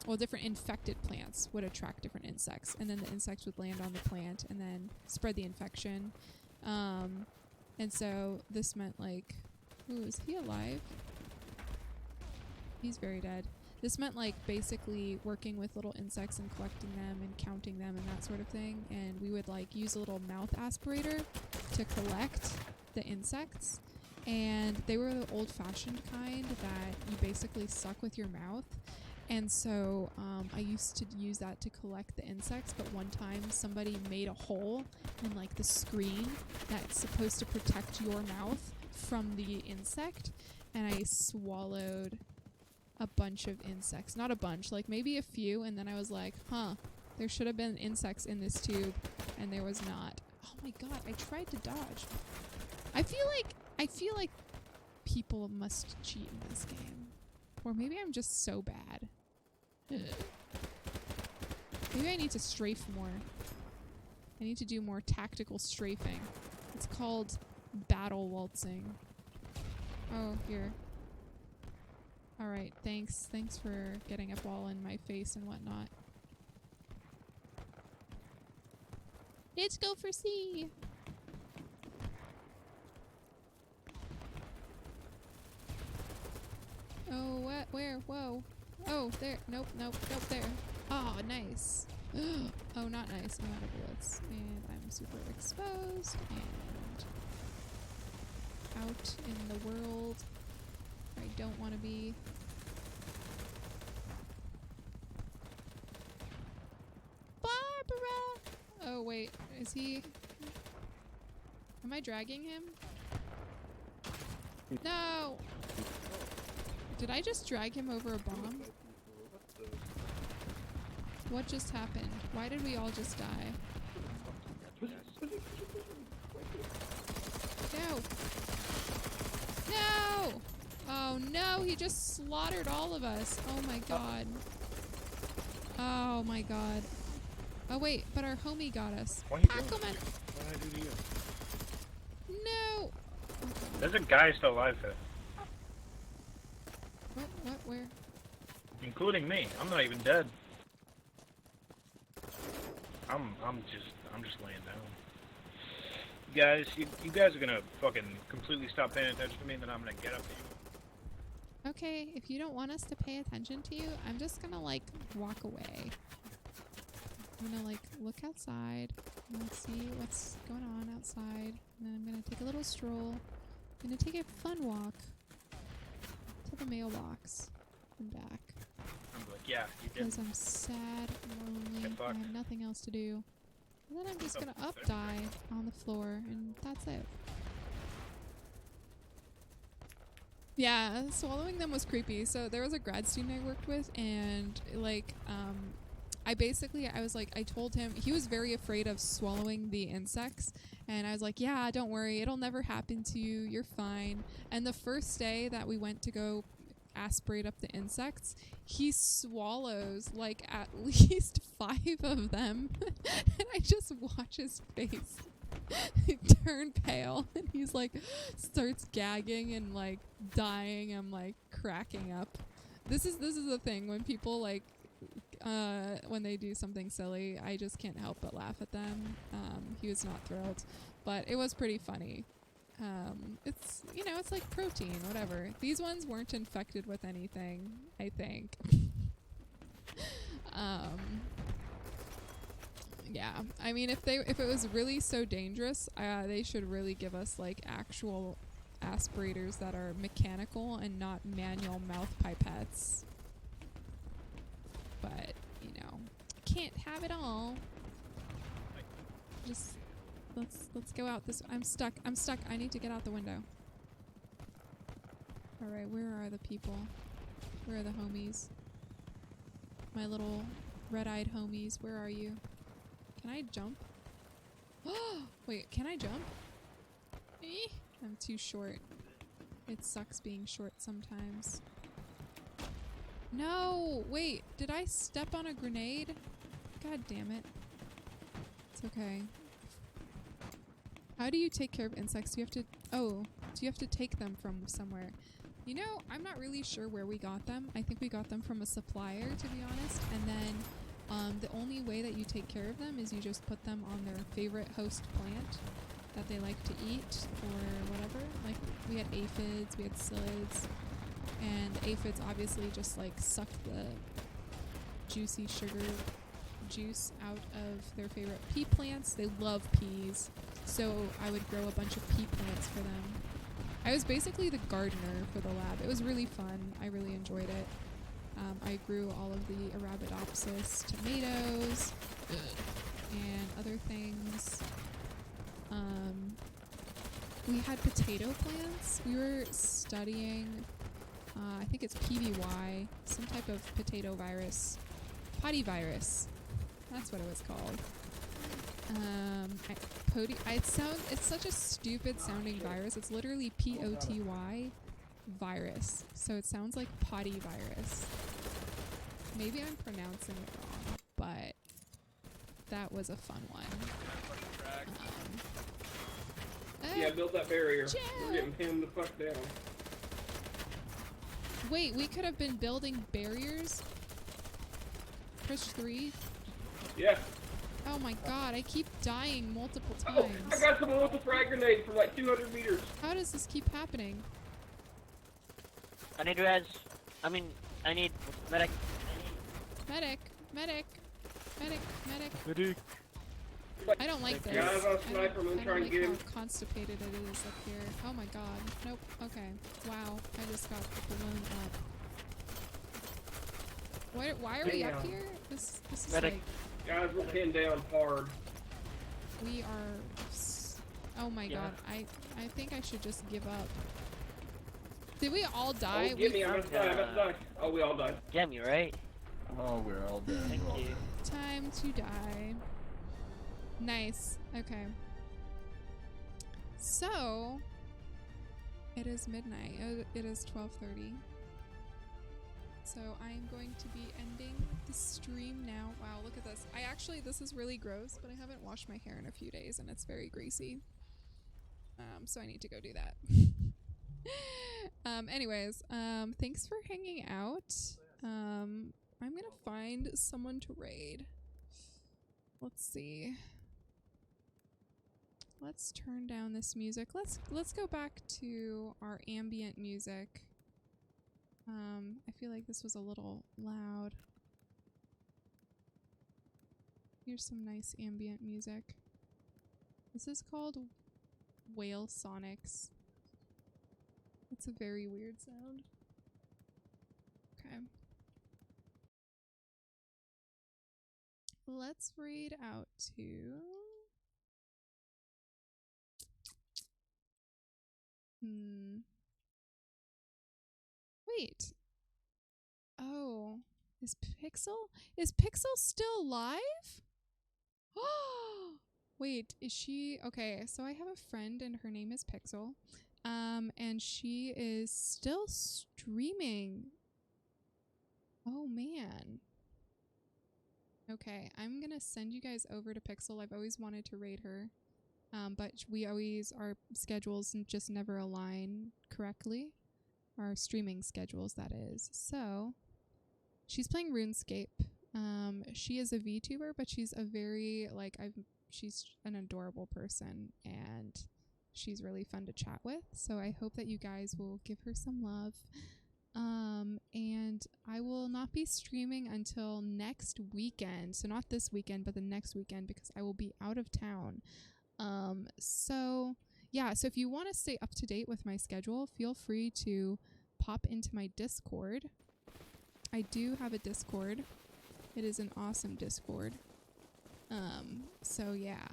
well, different infected plants would attract different insects, and then the insects would land on the plant and then spread the infection. And so this meant, like, ooh, is he alive? He's very dead. This meant, like, basically working with little insects and collecting them and counting them and that sort of thing. And we would, like, use a little mouth aspirator to collect the insects. And they were the old-fashioned kind that you basically suck with your mouth. And so I used to use that to collect the insects, but one time somebody made a hole in, like, the screen that's supposed to protect your mouth from the insect, and I swallowed a bunch of insects. Not a bunch, like maybe a few, and then I was like, huh, there should have been insects in this tube, and there was not. Oh my god, I tried to dodge. I feel like people must cheat in this game. Or maybe I'm just so bad. Ugh. Maybe I need to strafe more. I need to do more tactical strafing. It's called battle waltzing. Oh, here. Alright, thanks. Thanks for getting up all in my face and whatnot. Let's go for C! Oh, what? Where? Whoa. Oh, there. Nope, nope, nope, there. Oh, nice. Oh, not nice. I'm out of bullets. And I'm super exposed. And out in the world where I don't want to be. Barbara! Oh, wait. Is he... Am I dragging him? No! Did I just drag him over a bomb? What just happened? Why did we all just die? No! No! Oh no, he just slaughtered all of us. Oh my god. Oh my god. Oh wait, but our homie got us. What are you Pac doing? him What did I do to you? No! There's a guy still alive here. What, where? Including me. I'm not even dead. I'm just laying down. You guys are gonna fucking completely stop paying attention to me, and then I'm gonna get up to you. Okay, if you don't want us to pay attention to you, I'm just gonna like walk away. I'm gonna like look outside and see what's going on outside, and then I'm gonna take a little stroll. I'm gonna take a fun walk to the mailbox and back. I'm like, yeah, you did. Because I'm sad and lonely. I have nothing else to do. And then I'm just gonna up die on the floor, and that's it. Yeah, swallowing them was creepy. So there was a grad student I worked with, and like, I was like, I told him, he was very afraid of swallowing the insects, and I was like, yeah, don't worry, it'll never happen to you, you're fine. And the first day that we went to go aspirate up the insects, he swallows like at least 5 of them, and I just watch his face turn pale, and he's like starts gagging and like dying. I'm like cracking up. This is the thing when people like when they do something silly, I just can't help but laugh at them. He was not thrilled, but it was pretty funny. It's, you know, it's like protein, whatever. These ones weren't infected with anything, I think. Yeah, I mean, if it was really so dangerous, they should really give us like actual aspirators that are mechanical and not manual mouth pipettes. But, you know, can't have it all. Just let's go out this. I'm stuck. I need to get out the window. All right, where are the people? Where are the homies? My little red-eyed homies, where are you? Can I jump? Wait, can I jump? I'm too short. It sucks being short sometimes. No! Wait, did I step on a grenade? God damn it. It's okay. How do you take care of insects? Do you have to... Oh, do you have to take them from somewhere? You know, I'm not really sure where we got them. I think we got them from a supplier, to be honest. And then the only way that you take care of them is you just put them on their favorite host plant that they like to eat or whatever. Like, we had aphids, we had psyllids, and the aphids obviously just like suck the juicy sugar juice out of their favorite pea plants. They love peas, so I would grow a bunch of pea plants for them. I was basically the gardener for the lab. It was really fun. I really enjoyed it. I grew all of the Arabidopsis tomatoes and other things. We had potato plants. We were studying, I think it's PVY, some type of potato virus. Potty virus. That's what it was called. It's such a stupid sounding virus. It's literally POTY, virus. So it sounds like potty virus. Maybe I'm pronouncing it wrong, but that was a fun one. Yeah, build that barrier. Joe. We're getting pinned the fuck down. Wait, we could have been building barriers? Push 3? Yeah. Oh my god, I keep dying multiple Oh, times. I got someone with a frag grenade from like 200 meters. How does this keep happening? I need res. I mean, I need medic. Medic, medic, medic, medic. Medic. I don't like this. Guys, I'll snipe him and I try don't and like get how him. constipated it is up here. Oh my god. Nope. Okay. Wow. I just got the balloon up. Why are we up Damn. here? This is Medic. like... Guys, we're pinned down hard. We are... Oh my Yeah. god. I think I should just give up. Did we all die? Oh, get me, I'm about to die, I'm about to die. Oh, we all died. Get me, right? Oh, we're all dead. Thank We're all you. dead. Time to die. Nice. Okay. So, it is midnight. It is 12:30. So I'm going to be ending the stream now. Wow, look at this. This is really gross, but I haven't washed my hair in a few days and it's very greasy. So I need to go do that. Anyways, thanks for hanging out. I'm gonna find someone to raid. Let's see. Let's turn down this music. Let's go back to our ambient music. I feel like this was a little loud. Here's some nice ambient music. This is called Whale Sonics. It's a very weird sound. Okay. Let's read out to... Wait. Oh. Is Pixel still live? Wait, is she... Okay, so I have a friend and her name is Pixel. And she is still streaming. Oh, man. Okay, I'm gonna send you guys over to Pixel. I've always wanted to raid her. But our schedules just never align correctly. Our streaming schedules, that is. So, she's playing RuneScape. She is a VTuber, but she's a very, she's an adorable person, and she's really fun to chat with. So I hope that you guys will give her some love. And I will not be streaming until next weekend. So not this weekend, but the next weekend, because I will be out of town. So if you want to stay up to date with my schedule, feel free to pop into my Discord. I do have a Discord. It is an awesome Discord. So yeah.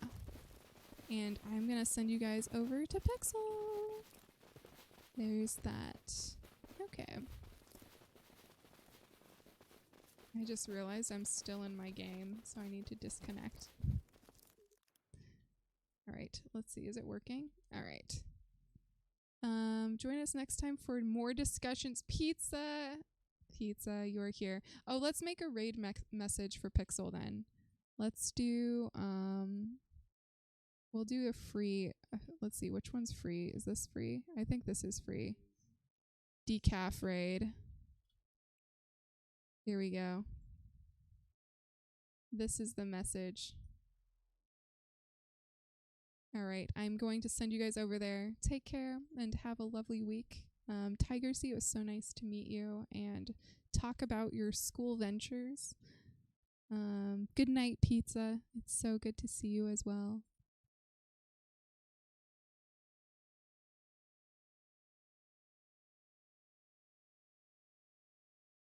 And I'm gonna send you guys over to Pixel. There's that. Okay. I just realized I'm still in my game, so I need to disconnect. Alright, let's see, is it working? Alright. Join us next time for more discussions. Pizza, you're here. Oh, let's make a raid message for Pixel then. Let's do, we'll do a free, let's see, which one's free? Is this free? I think this is free. Decaf raid. Here we go. This is the message. Alright, I'm going to send you guys over there. Take care and have a lovely week. Tiger C, it was so nice to meet you and talk about your school ventures. Good night, Pizza. It's so good to see you as well.